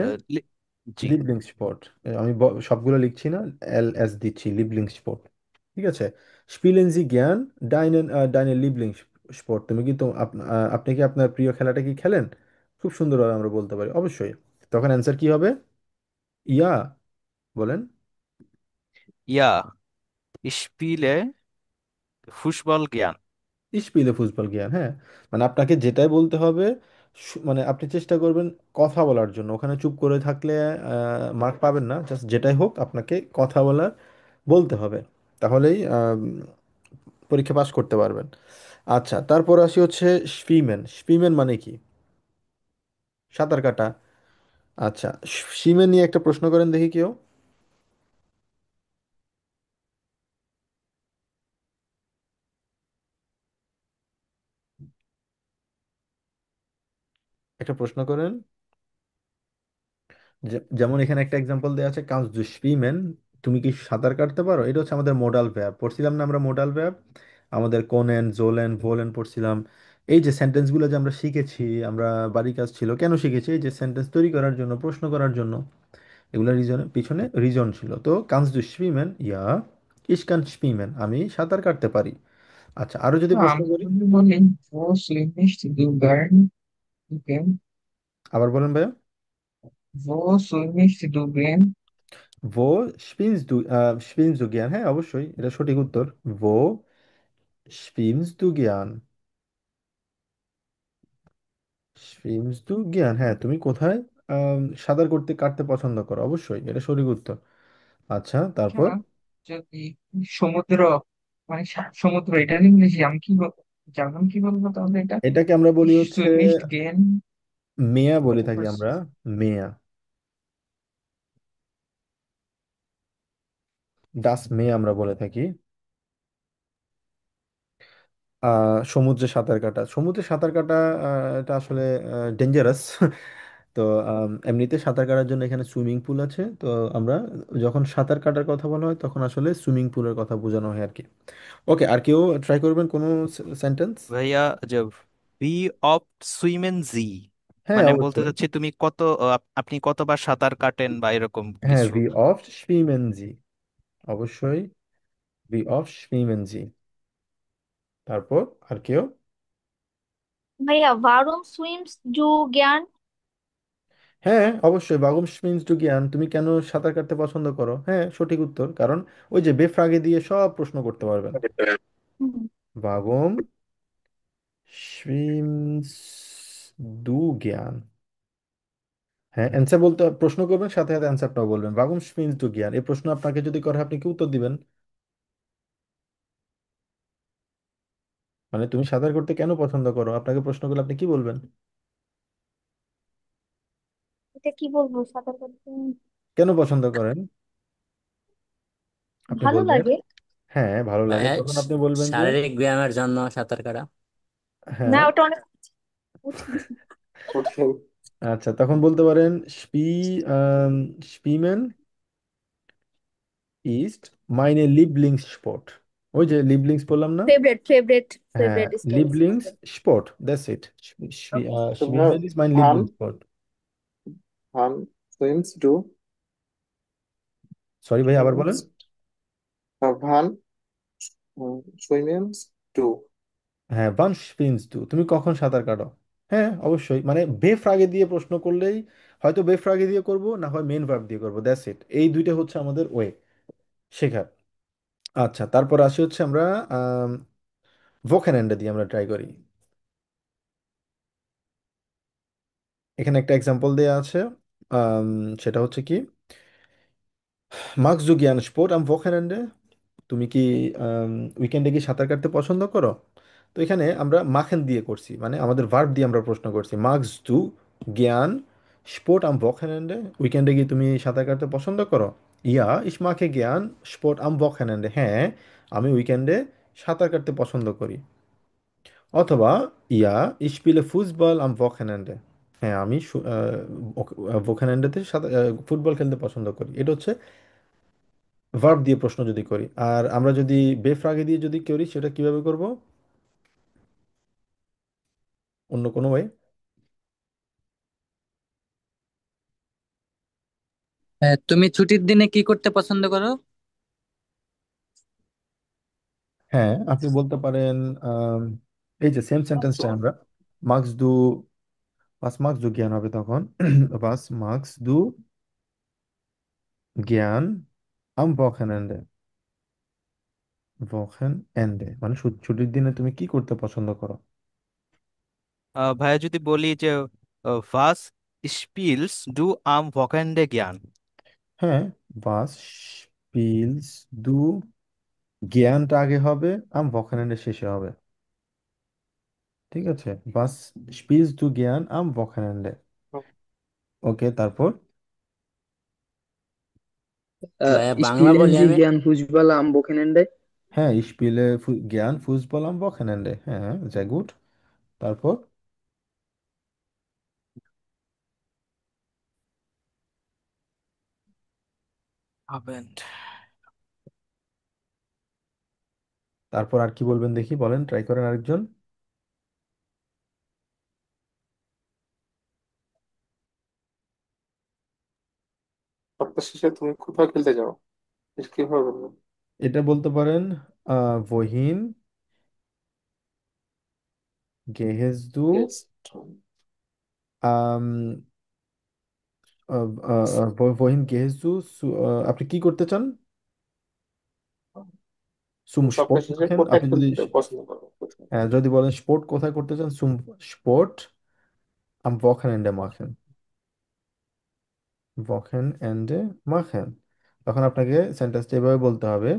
জি। লিবলিংসস্পর্ট। আমি সবগুলো লিখছি না, এল এস দিচ্ছি, লিবলিংসস্পর্ট। ঠিক আছে। স্পিলেন জি জ্ঞান ডাইনেন ডাইনে লিবলিংসস্পর্ট, তুমি কি তো আপনি কি আপনার প্রিয় খেলাটা কি খেলেন? খুব সুন্দরভাবে আমরা বলতে পারি অবশ্যই। তখন অ্যান্সার কি হবে? ইয়া, বলেন। ইয়া স্পিলে ফুসবল জ্ঞান। স্পিলে ফুটবল জ্ঞান, হ্যাঁ। মানে আপনাকে যেটাই বলতে হবে, মানে আপনি চেষ্টা করবেন কথা বলার জন্য। ওখানে চুপ করে থাকলে মার্ক পাবেন না। জাস্ট যেটাই হোক আপনাকে কথা বলার বলতে হবে, তাহলেই পরীক্ষা পাস করতে পারবেন। আচ্ছা, তারপর আসি হচ্ছে স্পিমেন। স্পিমেন মানে কি? সাঁতার কাটা। আচ্ছা, স্পিমেন নিয়ে একটা প্রশ্ন করেন দেখি কেউ। একটা প্রশ্ন করেন। যেমন এখানে একটা এক্সাম্পল দেওয়া আছে, কাউন্টস দু স্পিমেন, তুমি কি সাঁতার কাটতে পারো? এটা হচ্ছে আমাদের মোডাল ভ্যাব, পড়ছিলাম না আমরা মোডাল ভ্যাব, আমাদের কোনেন জোলেন ভোলেন পড়ছিলাম। এই যে সেন্টেন্সগুলো যে আমরা শিখেছি, আমরা বাড়ির কাজ ছিল, কেন শিখেছি? এই যে সেন্টেন্স তৈরি করার জন্য, প্রশ্ন করার জন্য। এগুলো রিজনের পিছনে রিজন ছিল। তো কান্স দু schwimmen? ইয়া, ich kann schwimmen, আমি সাঁতার কাটতে পারি। আচ্ছা, আরো যদি না, প্রশ্ন আমি করি। যদি বলি wo schwimmst du gern? Okay. আবার বলেন ভাইয়া। Wo schwimmst du gern? wo schwimmst du gern? হ্যাঁ, অবশ্যই এটা সঠিক উত্তর। wo schwimmst du gern? schwimmst du gern, হ্যাঁ, তুমি কোথায় সাঁতার কাটতে পছন্দ করো? অবশ্যই এটা সঠিক উত্তর। আচ্ছা, আচ্ছা, তারপর যদি সমুদ্র মানে সমুদ্র এটার ইংলিশে আমি কি জার্মান কি বলবো তাহলে এটা? এটাকে আমরা বলি Ich হচ্ছে schwimmst gern? মেয়া বলে থাকি আমরা। মেয়া, ডাস মেয়া আমরা বলে থাকি। সমুদ্রে সাঁতার কাটা, সমুদ্রে সাঁতার কাটা এটা আসলে ডেঞ্জারাস। তো এমনিতে সাঁতার কাটার জন্য এখানে সুইমিং পুল আছে। তো আমরা যখন সাঁতার কাটার কথা বলা হয় তখন আসলে সুইমিং পুলের কথা বোঝানো হয় আর কি। ওকে, আর কেউ ট্রাই করবেন কোনো সেন্টেন্স? ভাইয়া যে ভি অফ সুইমেন জি হ্যাঁ, মানে বলতে অবশ্যই। চাচ্ছি তুমি আপনি কতবার সাঁতার কাটেন বা এরকম হ্যাঁ, কিছু। ভি অফ schwimmen Sie, অবশ্যই ভি অফ schwimmen Sie। তারপর আর কেউ? ভাইয়া warum swimmst du gern? হ্যাঁ, অবশ্যই বাগুম মিন্স টু জ্ঞান, তুমি কেন সাঁতার কাটতে পছন্দ করো? হ্যাঁ, সঠিক উত্তর, কারণ ওই যে বেফ্রাগে দিয়ে সব প্রশ্ন করতে পারবেন। হুম। বাগুম schwimmst du জ্ঞান। হ্যাঁ, অ্যান্সার বলতে প্রশ্ন করবেন, সাথে সাথে অ্যান্সারটাও বলবেন। বাগুম schwimmst du জ্ঞান, এই প্রশ্ন আপনাকে যদি করে আপনি কি উত্তর দিবেন? মানে তুমি সাঁতার করতে কেন পছন্দ করো, আপনাকে প্রশ্ন করলে আপনি কি বলবেন? এটা কি বলবো, সাঁতার কাটতে কেন পছন্দ করেন আপনি ভালো বলবেন। লাগে। হ্যাঁ, ভালো লাগে, ভাইয়া, তখন আপনি বলবেন যে শারীরিক ব্যায়ামের জন্য সাঁতার কাটা। না, হ্যাঁ। ওটা অনেক কঠিন। কঠিন। আচ্ছা, তখন বলতে পারেন স্পিমেন ইস্ট মাইনে লিবলিংস স্পট। ওই যে লিবলিংস বললাম না। ফেভারিট ফেভারিট হ্যাঁ, ফেভারিট লিবলিংস স্পট, দ্যাটস ইট। তোমার স্পিমেন ইজ মাইন ভান, লিবলিংস স্পট। ভান সুইমস ডু, সরি ভাই, আবার বলেন। সুইমস ভান সুইমস ডু। হ্যাঁ, বান স্পিনস টু, তুমি কখন সাঁতার কাটো? হ্যাঁ, অবশ্যই, মানে বেফ্রাগে দিয়ে প্রশ্ন করলেই হয়তো বেফ্রাগে দিয়ে করব, না হয় মেন ভার্ব দিয়ে করব, দ্যাটস ইট। এই দুইটা হচ্ছে আমাদের ওয়ে শেখার। আচ্ছা, তারপর আসি হচ্ছে আমরা ভোকেনান্ডা দিয়ে আমরা ট্রাই করি। এখানে একটা এক্সাম্পল দেয়া আছে। আম, সেটা হচ্ছে কি, মার্কস দু গিয়ান স্পোর্ট আম ভোকেনান্ডে, তুমি কি উইকেন্ডে কি সাঁতার কাটতে পছন্দ করো? তো এখানে আমরা মাখেন দিয়ে করছি, মানে আমাদের ভার্ব দিয়ে আমরা প্রশ্ন করছি। মার্কস দু জ্ঞান স্পোর্ট আম ভোকেনান্ডে, উইকেন্ডে কি তুমি সাঁতার কাটতে পছন্দ করো? ইয়া, ইস মাখে জ্ঞান স্পোর্ট আম ভোকেনান্ডে, হ্যাঁ, আমি উইকেন্ডে সাঁতার কাটতে পছন্দ করি। অথবা ইয়া ich spiele Fußball am Wochenende। হ্যাঁ আমি ভোকেনএন্ডেতে সাথে ফুটবল খেলতে পছন্দ করি। এটা হচ্ছে ভার্ব দিয়ে প্রশ্ন যদি করি। আর আমরা যদি বেফ্রাগে দিয়ে যদি করি সেটা কিভাবে করব? অন্য কোনো ওয়ে? তুমি ছুটির দিনে কি করতে পছন্দ করো? হ্যাঁ আপনি বলতে পারেন আম, এই যে সেম সেন্টেন্সটা আমরা মার্কস দু was magst du gern হবে তখন was magst du gern am Wochenende। Wochenende মানে ছুটির দিনে তুমি কি করতে পছন্দ করো? ভাইয়া যদি বলি যে was spielst du am Wochenende gern? হ্যাঁ was spielst du জ্ঞানটা আগে হবে am Wochenende শেষে হবে। ঠিক আছে, was spielst du gern am Wochenende। ওকে তারপর ভাইয়া বাংলা Spielen বলি Sie আমি। gern Fußball am Wochenende? হ্যাঁ ich spiele gern Fußball am Wochenende। হ্যাঁ sehr gut। তারপর Abend। তারপর আর কি বলবেন দেখি, বলেন, ট্রাই করেন আরেকজন। সপ্তাহ শেষে তুমি কোথাও খেলতে যাও, এটা কিভাবে বলবো? এটা বলতে পারেন wohin gehst du Yes. ähm, wohin gehst du আপনি কি করতে চান? zum তুমি সপ্তাহ Sport শেষে machen কোথায় আপনি যদি খেলতে পছন্দ করো, কোথায়? যদি বলেন স্পোর্ট কোথায় করতে চান, zum Sport am Wochenende machen। Wochenende machen, তখন আপনাকে সেন্টেন্সটা এভাবে বলতে হবে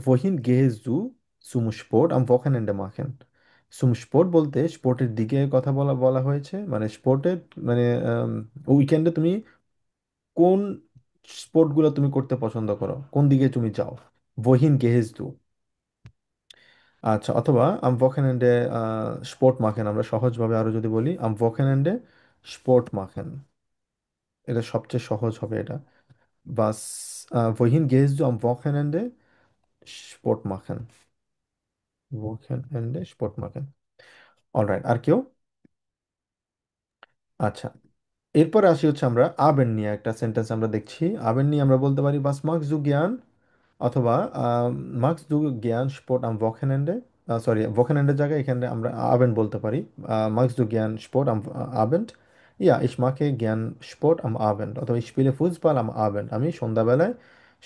wohin gehst du zum Sport am Wochenende machen। zum Sport বলতে স্পোর্টের দিকে কথা বলা বলা হয়েছে, মানে স্পোর্টের মানে উইকেন্ডে তুমি কোন স্পোর্টগুলো তুমি করতে পছন্দ করো, কোন দিকে তুমি যাও, wohin gehst du। আচ্ছা, অথবা am Wochenende স্পোর্ট মাখেন, আমরা সহজভাবে আরো যদি বলি am Wochenende স্পোর্ট মাখেন, এটা সবচেয়ে সহজ হবে এটা। Was wohin gehst du am Wochenende স্পোর্ট মাখেন, Wochenende স্পোর্ট মাখেন। অলরাইট, আর কেউ? আচ্ছা, এরপরে আসি হচ্ছে আমরা আবেন নিয়ে একটা সেন্টেন্স আমরা দেখছি। আবেন নিয়ে আমরা বলতে পারি was magst du gern, অথবা magst du gern Sport am Wochenende। Sorry, Wochenende জায়গায় এখানে আমরা আবেন বলতে পারি। magst du gern Sport am Abend? Ja, ich mag gern Sport am Abend, অথবা ich spiele Fußball am Abend। আমি সন্ধ্যাবেলায়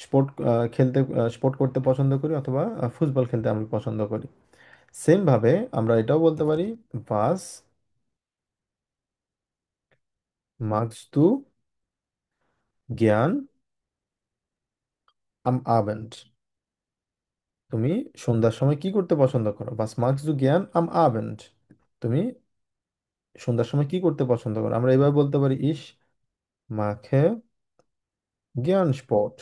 স্পোর্ট খেলতে স্পোর্ট করতে পছন্দ করি, অথবা ফুটবল খেলতে আমি পছন্দ করি। সেম ভাবে আমরা এটাও বলতে পারি was magst du gern am Abend। তুমি সন্ধ্যার সময় কি করতে পছন্দ করো, was magst du gern am Abend। তুমি সন্ধ্যার সময় কি করতে পছন্দ করো, আমরা এভাবে বলতে পারি ich mache gern Sport।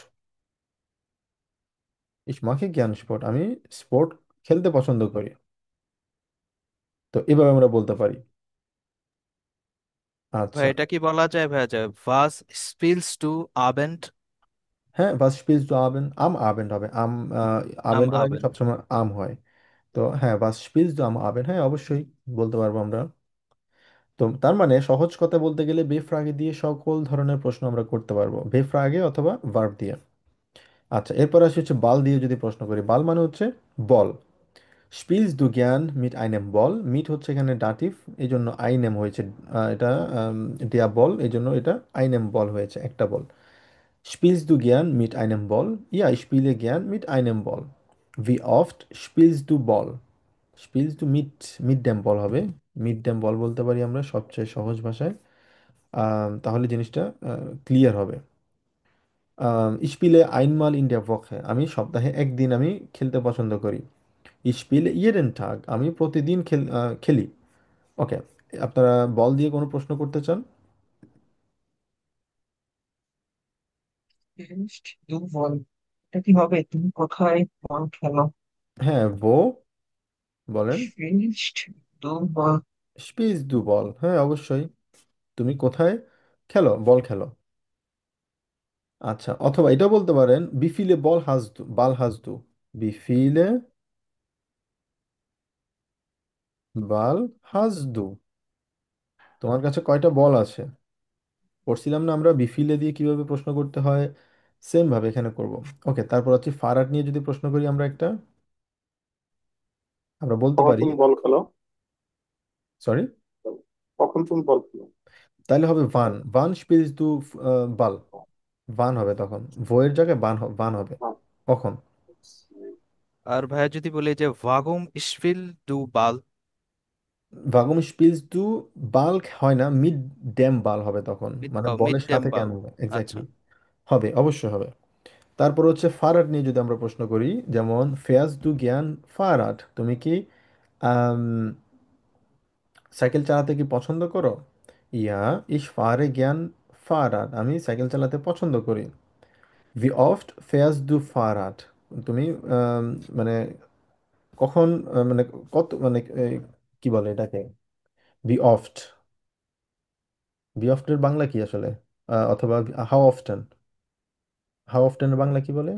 ich mache gern Sport, আমি স্পোর্ট খেলতে পছন্দ করি। তো এভাবে আমরা বলতে পারি। ভাই আচ্ছা, এটা কি বলা যায় ভাইয়া যে was spielst du Abend হ্যাঁ was spielst du Abend am Abend হবে, am আবেন্ডের আগে Abend? সবসময় আম হয়। তো হ্যাঁ was spielst du am Abend, হ্যাঁ অবশ্যই বলতে পারবো আমরা। তো তার মানে সহজ কথা বলতে গেলে বেফ্রাগে দিয়ে সকল ধরনের প্রশ্ন আমরা করতে পারবো, বেফ্রাগে অথবা ভার্ব দিয়ে। আচ্ছা, এরপর আসি হচ্ছে বাল দিয়ে যদি প্রশ্ন করি। বাল মানে হচ্ছে বল। স্পিলস দু জ্ঞান মিট আইনেম বল, মিট হচ্ছে এখানে ডাটিভ, এই জন্য আইনেম হয়েছে। এটা দেয়া বল, এই জন্য এটা আইনেম বল হয়েছে, একটা বল। স্পিলস দু জ্ঞান মিট আইনেম বল? ইয়া স্পিলে জ্ঞান মিট আইনেম বল। ভি অফট স্পিলস দু বল? স্পিলস দু মিট, মিড ড্যাম বল হবে। মিড ড্যাম বল বলতে পারি আমরা সবচেয়ে সহজ ভাষায়। তাহলে জিনিসটা ক্লিয়ার হবে। ich spiele einmal in der Woche, আমি সপ্তাহে একদিন আমি খেলতে পছন্দ করি। ich spiele jeden Tag, আমি প্রতিদিন খেলি। ওকে, আপনারা বল দিয়ে কোনো প্রশ্ন করতে চান? বল, এটা কি হবে? তুমি কোথায় বল খেলো? হ্যাঁ, wo বলেন। ফিনিশড দু বল। স্পিস দু বল, হ্যাঁ অবশ্যই। তুমি কোথায় খেলো, বল খেলো। আচ্ছা, অথবা এটাও বলতে পারেন বিফিলে বল হাজদু, বাল হাজদু। বিফিলে বাল হাজদু, তোমার কাছে কয়টা বল আছে? পড়ছিলাম না আমরা বিফিলে দিয়ে কিভাবে প্রশ্ন করতে হয়, সেম ভাবে এখানে করব। ওকে, তারপর হচ্ছে ফারাট নিয়ে যদি প্রশ্ন করি আমরা একটা, আমরা বলতে কখন পারি। তুমি বল খেলো? সরি, কখন তুমি বল খেলো? তাহলে হবে ভান ভান স্পিলস দু বাল। ভান হবে তখন, ভোয়ের জায়গায় ভান হবে। হ্যাঁ। কখন? আর ভাইয়া যদি বলি যে ওয়াগুম ইশফিল দু বাল। ভাগম স্পিলস দু বাল হয় না, মিড ড্যাম বাল হবে তখন, মানে মিড বলের ডেম সাথে বাল। কেন হবে আচ্ছা। এক্স্যাক্টলি। হবে, অবশ্যই হবে। তারপর হচ্ছে ফারাট নিয়ে যদি আমরা প্রশ্ন করি, যেমন ফেয়াজ দু জ্ঞান ফারাট, তুমি কি আম, সাইকেল চালাতে কি পছন্দ করো? ইয়া, ইস ফারে জ্ঞান ফারাট, আমি সাইকেল চালাতে পছন্দ করি। ভি অফট ফেয়াজ দু ফারাট, তুমি আম, মানে কখন, মানে কত, মানে কি বলে এটাকে? ভি অফট, ভি অফটের বাংলা কি আসলে? অথবা হাউ অফটেন, হাউ অফটেনের বাংলা কি বলে?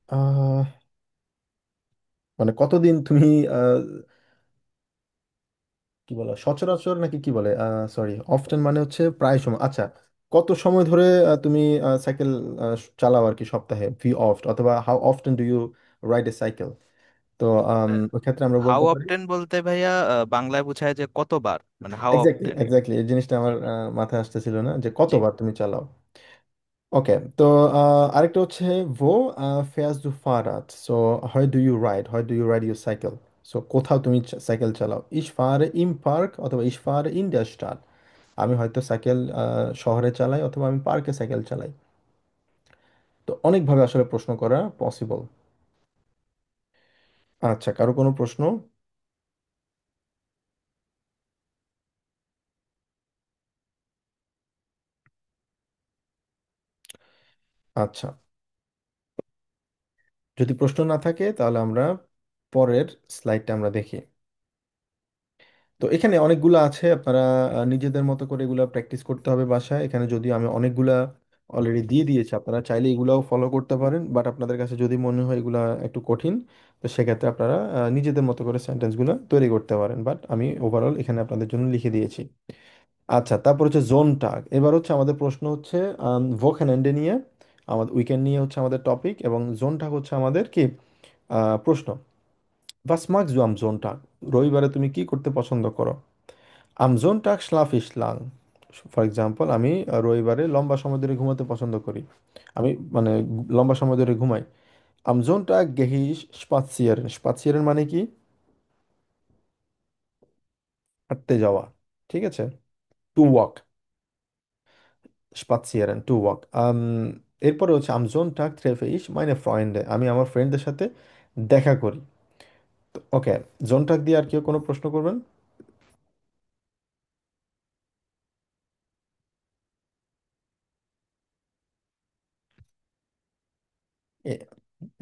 আহ, মানে কতদিন তুমি কি বলে সচরাচর নাকি কি বলে, সরি, অফটেন মানে হচ্ছে প্রায় সময়। আচ্ছা, কত সময় ধরে তুমি সাইকেল চালাও আর কি সপ্তাহে, ভি অফট, অথবা how often do you ride a cycle. তো ওই ক্ষেত্রে আমরা হাউ বলতে পারি। অফটেন বলতে ভাইয়া বাংলায় বোঝায় যে কতবার, মানে হাউ এক্স্যাক্টলি, অফটেন। এক্স্যাক্টলি, এই জিনিসটা জি। আমার মাথায় আসতেছিল না, যে জি। কতবার তুমি চালাও। ওকে, তো আরেকটা হচ্ছে ভো ফেয়াজ দু ফারাত, সো হয় ডু ইউ রাইড, হয় do you ride your cycle. So কোথাও তুমি সাইকেল চালাও, ইশ ফারে ইম পার্ক, অথবা ইশ ফারে ইন ডার স্টাড। আমি হয়তো সাইকেল শহরে চালাই, অথবা আমি পার্কে সাইকেল চালাই। তো অনেকভাবে আসলে প্রশ্ন করা পসিবল। আচ্ছা, কারো কোনো প্রশ্ন? আচ্ছা, যদি প্রশ্ন না থাকে তাহলে আমরা পরের স্লাইডটা আমরা দেখি। তো এখানে অনেকগুলো আছে, আপনারা নিজেদের মতো করে এগুলো প্র্যাকটিস করতে হবে বাসায়। এখানে যদিও আমি অনেকগুলা অলরেডি দিয়ে দিয়েছি, আপনারা চাইলে এগুলাও ফলো করতে পারেন, বাট আপনাদের কাছে যদি মনে হয় এগুলা একটু কঠিন, তো সেক্ষেত্রে আপনারা নিজেদের মতো করে সেন্টেন্সগুলো তৈরি করতে পারেন, বাট আমি ওভারঅল এখানে আপনাদের জন্য লিখে দিয়েছি। আচ্ছা, তারপর হচ্ছে জোন টাগ। এবার হচ্ছে আমাদের প্রশ্ন হচ্ছে ভোকেনএন্ডে নিয়ে, আমাদের উইকেন্ড নিয়ে হচ্ছে আমাদের টপিক, এবং জোন টাগ হচ্ছে আমাদের কি প্রশ্ন। Was magst du am Sonntag? রবিবারে তুমি কি করতে পছন্দ করো? Am Sonntag schlafe ich lang. For example, আমি রবিবারে লম্বা সময় ধরে ঘুমাতে পছন্দ করি। আমি মানে লম্বা সময় ধরে ঘুমাই। Am Sonntag gehe ich spazieren. Spazieren মানে কি? হাঁটতে যাওয়া। ঠিক আছে? To walk. Spazieren, to walk. এরপরে হচ্ছে am Sonntag treffe ich meine Freunde. আমি আমার ফ্রেন্ডদের সাথে দেখা করি। ওকে, জোনটাক দিয়ে আর কেউ কোনো প্রশ্ন করবেন?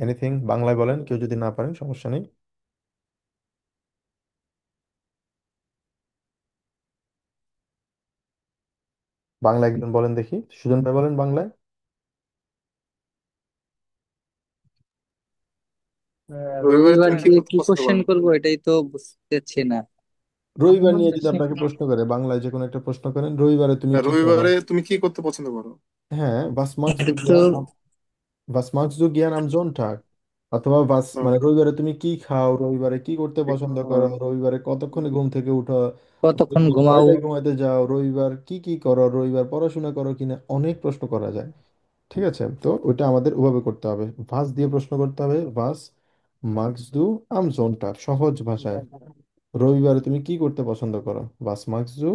এনিথিং বাংলায় বলেন, কেউ যদি না পারেন সমস্যা নেই। বাংলা একজন বলেন দেখি, সুজন ভাই বলেন বাংলায়। রবিবারে রবিবার তুমি কি দিয়ে করতে কি পছন্দ কোশ্চেন করো? করবো এটাই তো বুঝতেছি না। রবিবার নিয়ে যদি বাংলাদেশে আপনাকে প্রশ্ন করে, বাংলায় যে কোনো একটা প্রশ্ন করেন, রবিবারে তুমি হ্যাঁ, কি করো? রবিবারে তুমি কি করতে পছন্দ করো? হ্যাঁ, was magst এটা du তো gern was magst du gern am Sonntag? অথবা হুম। মানে রবিবারে তুমি কি খাও, রবিবারে কি করতে পছন্দ করো, রবিবারে কতক্ষণে ঘুম থেকে উঠো, কতক্ষণ রবিবার ঘুমাও? কয়টায় ঘুমাইতে যাও, রবিবার কি কি করো, রবিবার পড়াশোনা করো কিনা, অনেক প্রশ্ন করা যায়। ঠিক আছে, তো ওইটা আমাদের ওভাবে করতে হবে, ভাস দিয়ে প্রশ্ন করতে হবে। ভাস মার্কস দু আম জোনটাক, সহজ ভাষায়, রবিবারে তুমি কি করতে পছন্দ করো, ভাস মার্কস দু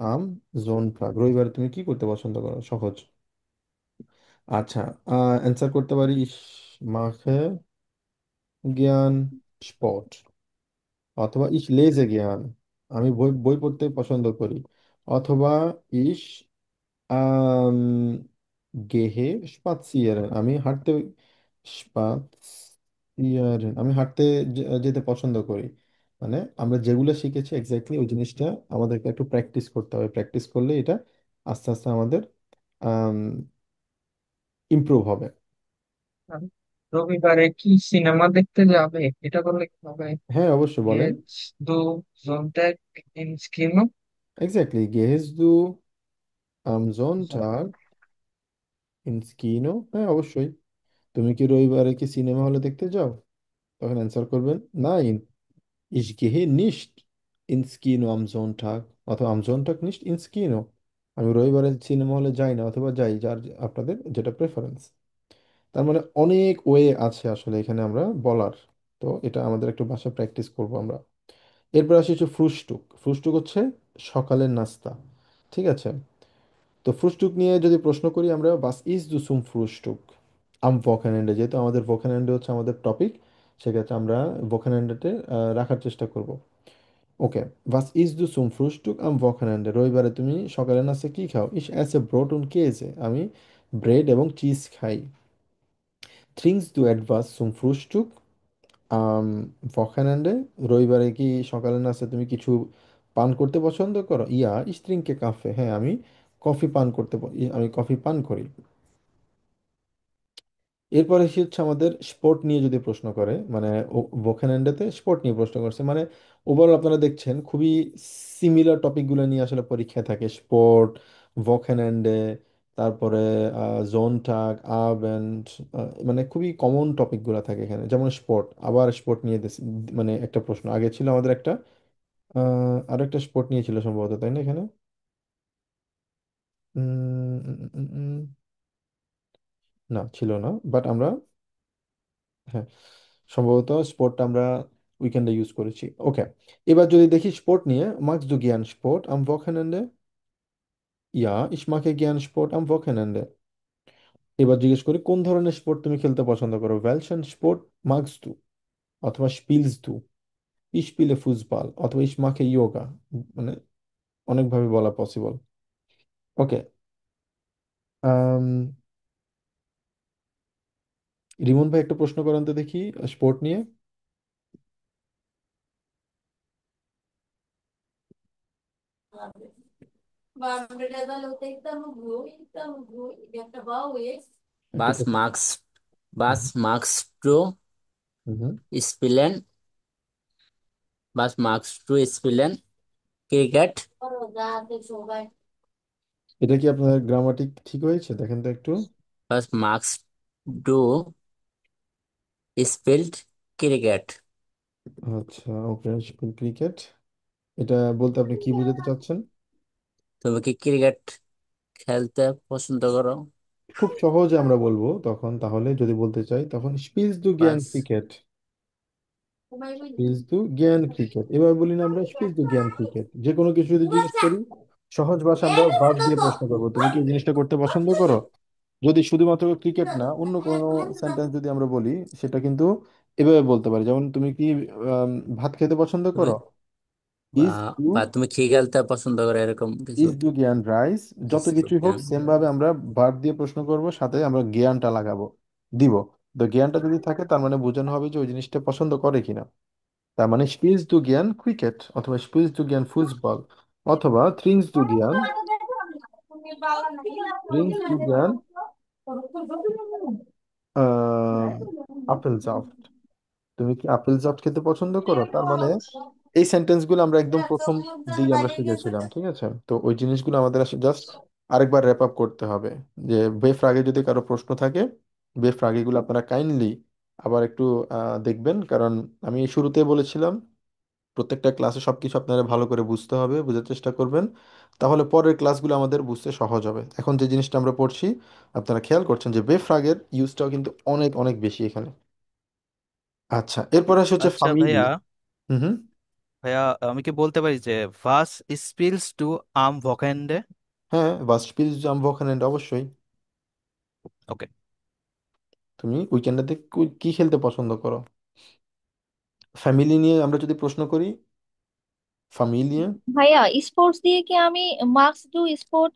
আম জোনটাক, রবিবারে তুমি কি করতে পছন্দ করো, সহজ। আচ্ছা, অ্যান্সার করতে পারি, ইস মাখে জ্ঞান স্পট, অথবা ইস লেজে জ্ঞান, আমি বই বই পড়তে পছন্দ করি, অথবা ইস আম গেহে স্পাৎসিয়ারেন, আমি হাঁটতে, স্পাৎ ইয়ার আমি হাঁটতে যেতে পছন্দ করি। মানে আমরা যেগুলো শিখেছি এক্স্যাক্টলি ওই জিনিসটা আমাদেরকে একটু প্র্যাকটিস করতে হবে, প্র্যাকটিস করলে এটা আস্তে আস্তে আমাদের ইমপ্রুভ হবে। রবিবারে কি সিনেমা দেখতে যাবে? এটা বললে কি হবে? হ্যাঁ অবশ্যই, বলেন। Jetzt du Sonntag ins Kino? Exactly, গেহেজ দু আমজন ইনস কিনো, হ্যাঁ অবশ্যই। তুমি কি রবিবারে কি সিনেমা হলে দেখতে যাও? তখন অ্যান্সার করবেন, nine, ich gehe nicht ins Kino am Sonntag, অথবা am Sonntag nicht ins Kino। আমি রবিবারে সিনেমা হলে যাই না, অথবা যাই, যার আপনাদের যেটা প্রেফারেন্স। তার মানে অনেক ওয়ে আছে আসলে এখানে আমরা বলার। তো এটা আমাদের একটু ভাষা প্র্যাকটিস করব আমরা। এরপর আসি হচ্ছে ফ্রুস্টুক। ফ্রুস্টুক হচ্ছে সকালের নাস্তা, ঠিক আছে? তো ফ্রুস্টুক নিয়ে যদি প্রশ্ন করি আমরা, বাস ইজ দু সুম ফ্রুস্টুক আম ভোকানেন্ডে, যেহেতু আমাদের ভোকানেন্ডে হচ্ছে আমাদের টপিক, সেক্ষেত্রে আমরা ভোকানেন্ডেতে রাখার চেষ্টা করব। ওকে, was isst du zum Frühstück am Wochenende? রবিবারে তুমি সকালে নাস্তা কি খাও? Ich esse Brot und Käse, আমি ব্রেড এবং চিজ খাই। Trinkst du etwas zum Frühstück am Wochenende? রবিবারে কি সকালে নাস্তা তুমি কিছু পান করতে পছন্দ করো? ইয়া, ich trinke Kaffee, হ্যাঁ আমি কফি পান আমি কফি পান করি। এরপরে এসে হচ্ছে আমাদের স্পোর্ট নিয়ে যদি প্রশ্ন করে, মানে ভোকেনান্ডাতে স্পোর্ট নিয়ে প্রশ্ন করছে, মানে ওভারঅল আপনারা দেখছেন খুবই সিমিলার টপিকগুলো নিয়ে আসলে পরীক্ষায় থাকে। স্পোর্ট, ভোকেনান্ডে, তারপরে জোনটাগ, আবেন্ড, মানে খুবই কমন টপিকগুলো থাকে এখানে। যেমন স্পোর্ট, আবার স্পোর্ট নিয়ে মানে একটা প্রশ্ন আগে ছিল আমাদের একটা, আরো একটা স্পোর্ট নিয়ে ছিল সম্ভবত, তাই না এখানে? উম, উম, উম, উম, উম, না ছিল না, বাট আমরা, হ্যাঁ সম্ভবত স্পোর্টটা আমরা উইকেন্ডে ইউজ করেছি। ওকে, এবার যদি দেখি স্পোর্ট নিয়ে, magst du gern Sport am Wochenende? Ja, ich mag gern Sport am Wochenende। এবার জিজ্ঞেস করি কোন ধরনের স্পোর্ট তুমি খেলতে পছন্দ করো? welchen Sport magst du, অথবা spielst du? ich spiele Fußball, অথবা ich mache Yoga। মানে অনেকভাবে বলা পসিবল। ওকে, রিমন ভাই একটা প্রশ্ন করেন তো দেখি স্পোর্ট নিয়ে। একটা Was magst, was magst du hmm, spielen? Was magst du spielen? Cricket? এটা কি আপনার গ্রামাটিক ঠিক হয়েছে দেখেন তো একটু। Was magst du spielt Cricket? আচ্ছা, ওকে, ক্রিকেট, এটা বলতে আপনি কি বোঝাতে চাচ্ছেন? তুমি কি ক্রিকেট খেলতে পছন্দ করো? খুব সহজে আমরা বলবো তখন, তাহলে যদি বলতে চাই তখন স্পিলস দু জ্ঞান বাস ক্রিকেট। স্পিলস দু জ্ঞান ক্রিকেট, এবার বলি না আমরা স্পিলস দু জ্ঞান ক্রিকেট। যে কোনো কিছু যদি জিজ্ঞেস করি সহজ ভাষা আমরা ভার্ব দিয়ে প্রশ্ন করবো, তুমি কি এই জিনিসটা করতে পছন্দ করো? যদি শুধুমাত্র ক্রিকেট না অন্য কোনো সেন্টেন্স যদি আমরা বলি, সেটা কিন্তু এভাবে বলতে পারি, যেমন তুমি কি আম, ভাত খেতে পছন্দ তুমি করো? বা ইজ টু, বা তুমি কি খেলতে পছন্দ করো এরকম কিছু? ইজ দু জ্ঞান রাইস, যত কিছুই হোক সেম ভাবে আমরা ভার্ব দিয়ে প্রশ্ন করব, সাথে আমরা জ্ঞানটা লাগাবো, দিব। তো জ্ঞানটা যদি থাকে তার মানে বোঝানো হবে যে ওই জিনিসটা পছন্দ করে কিনা। তার মানে স্পিলস দু জ্ঞান ক্রিকেট, অথবা স্পিলস দু জ্ঞান ফুটবল, অথবা থ্রিংস দু জ্ঞান, থ্রিংস দু জ্ঞান আপেল জাফট। তুমি কি আপেল জাফট খেতে পছন্দ করো? তার মানে এই সেন্টেন্সগুলো আমরা একদম প্রথম দিকে আমরা শিখেছিলাম, ঠিক আছে? তো ওই জিনিসগুলো আমাদের জাস্ট আরেকবার র্যাপ আপ করতে হবে। যে বেফ রাগে যদি কারো প্রশ্ন থাকে, বেফ রাগেগুলো আপনারা কাইন্ডলি আবার একটু দেখবেন, কারণ আমি শুরুতে বলেছিলাম প্রত্যেকটা ক্লাসে সবকিছু আপনারা ভালো করে বুঝতে হবে, বোঝার চেষ্টা করবেন, তাহলে পরের ক্লাসগুলো আমাদের বুঝতে সহজ হবে। এখন যে জিনিসটা আমরা পড়ছি, আপনারা খেয়াল করছেন যে বেফ রাগের ইউজটাও কিন্তু অনেক অনেক বেশি এখানে। আচ্ছা, এরপরে আসে হচ্ছে আচ্ছা ফামিলি। ভাইয়া, হুম হুম। ভাইয়া আমি কি বলতে পারি যে ভাস স্পিলস টু আম ভকেন্ডে? হ্যাঁ, বাস স্পিল জাম্প ওখানে অবশ্যই। ওকে। তুমি উইকেন্ডে কি খেলতে পছন্দ করো? ফ্যামিলি নিয়ে আমরা যদি প্রশ্ন করি, ফ্যামিলি, ভাইয়া, স্পোর্টস দিয়ে কি আমি মার্কস ডু স্পোর্ট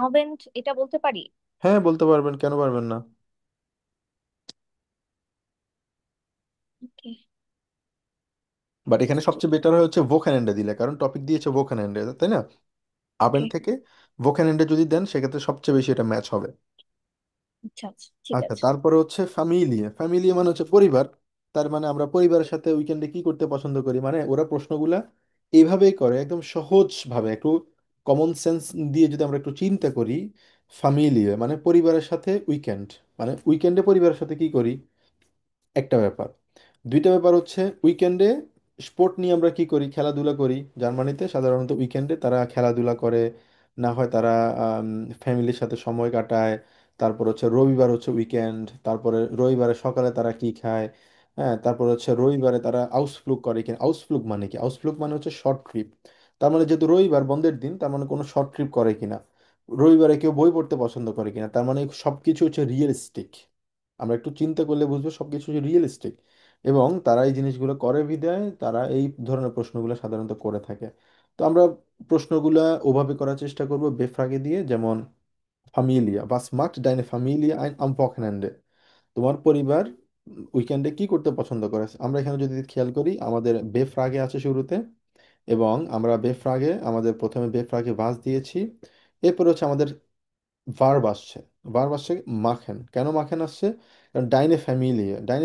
আভেন্ট এটা বলতে পারি? হ্যাঁ বলতে পারবেন, কেন পারবেন না? ওকে। বাট এখানে সবচেয়ে বেটার হয় হচ্ছে ভোকানেন্ডে দিলে, কারণ টপিক দিয়েছে ভোকানেন্ডে, তাই না? আবেন ওকে। থেকে ভোকানেন্ডে যদি দেন সেক্ষেত্রে সবচেয়ে বেশি এটা ম্যাচ হবে। আচ্ছা আচ্ছা, ঠিক আচ্ছা, আছে। তারপরে হচ্ছে ফ্যামিলিয়া। ফ্যামিলিয়া মানে হচ্ছে পরিবার। তার মানে আমরা পরিবারের সাথে উইকেন্ডে কি করতে পছন্দ করি, মানে ওরা প্রশ্নগুলা এইভাবেই করে, একদম সহজ ভাবে, একটু কমন সেন্স দিয়ে যদি আমরা একটু চিন্তা করি। ফ্যামিলিয়া মানে পরিবারের সাথে উইকেন্ড, মানে উইকেন্ডে পরিবারের সাথে কি করি, একটা ব্যাপার। দুইটা ব্যাপার হচ্ছে উইকেন্ডে স্পোর্ট নিয়ে আমরা কি করি, খেলাধুলা করি। জার্মানিতে সাধারণত উইকেন্ডে তারা খেলাধুলা করে, না হয় তারা ফ্যামিলির সাথে সময় কাটায়। তারপর হচ্ছে রবিবার হচ্ছে উইকেন্ড, তারপরে রবিবারে সকালে তারা কি খায়। হ্যাঁ, তারপর হচ্ছে রবিবারে তারা আউসফ্লুগ করে কিনা। আউসফ্লুগ মানে কি? আউসফ্লুগ মানে হচ্ছে শর্ট ট্রিপ। তার মানে যেহেতু রবিবার বন্ধের দিন, তার মানে কোনো শর্ট ট্রিপ করে কিনা। রবিবারে কেউ বই পড়তে পছন্দ করে কিনা, তার মানে সবকিছু হচ্ছে রিয়েলিস্টিক। আমরা একটু চিন্তা করলে বুঝবো সবকিছু রিয়েলিস্টিক। এবং তারা এই জিনিসগুলো করে বিধায় তারা এই ধরনের প্রশ্নগুলো সাধারণত করে থাকে। তো আমরা প্রশ্নগুলা ওভাবে করার চেষ্টা করব বেফ্রাগে দিয়ে, যেমন Familia, was macht deine Familie am Wochenende? তোমার পরিবার উইকেন্ডে কি করতে পছন্দ করে? আমরা এখানে যদি খেয়াল করি, আমাদের বেফ্রাগে আছে শুরুতে, এবং আমরা বেফ্রাগে আমাদের প্রথমে বেফ্রাগে ভাস দিয়েছি। এরপর হচ্ছে আমাদের ভার্ব আসছে। ভার্ব আসছে মাখেন। কেন মাখেন আসছে? কারণ ডাইনে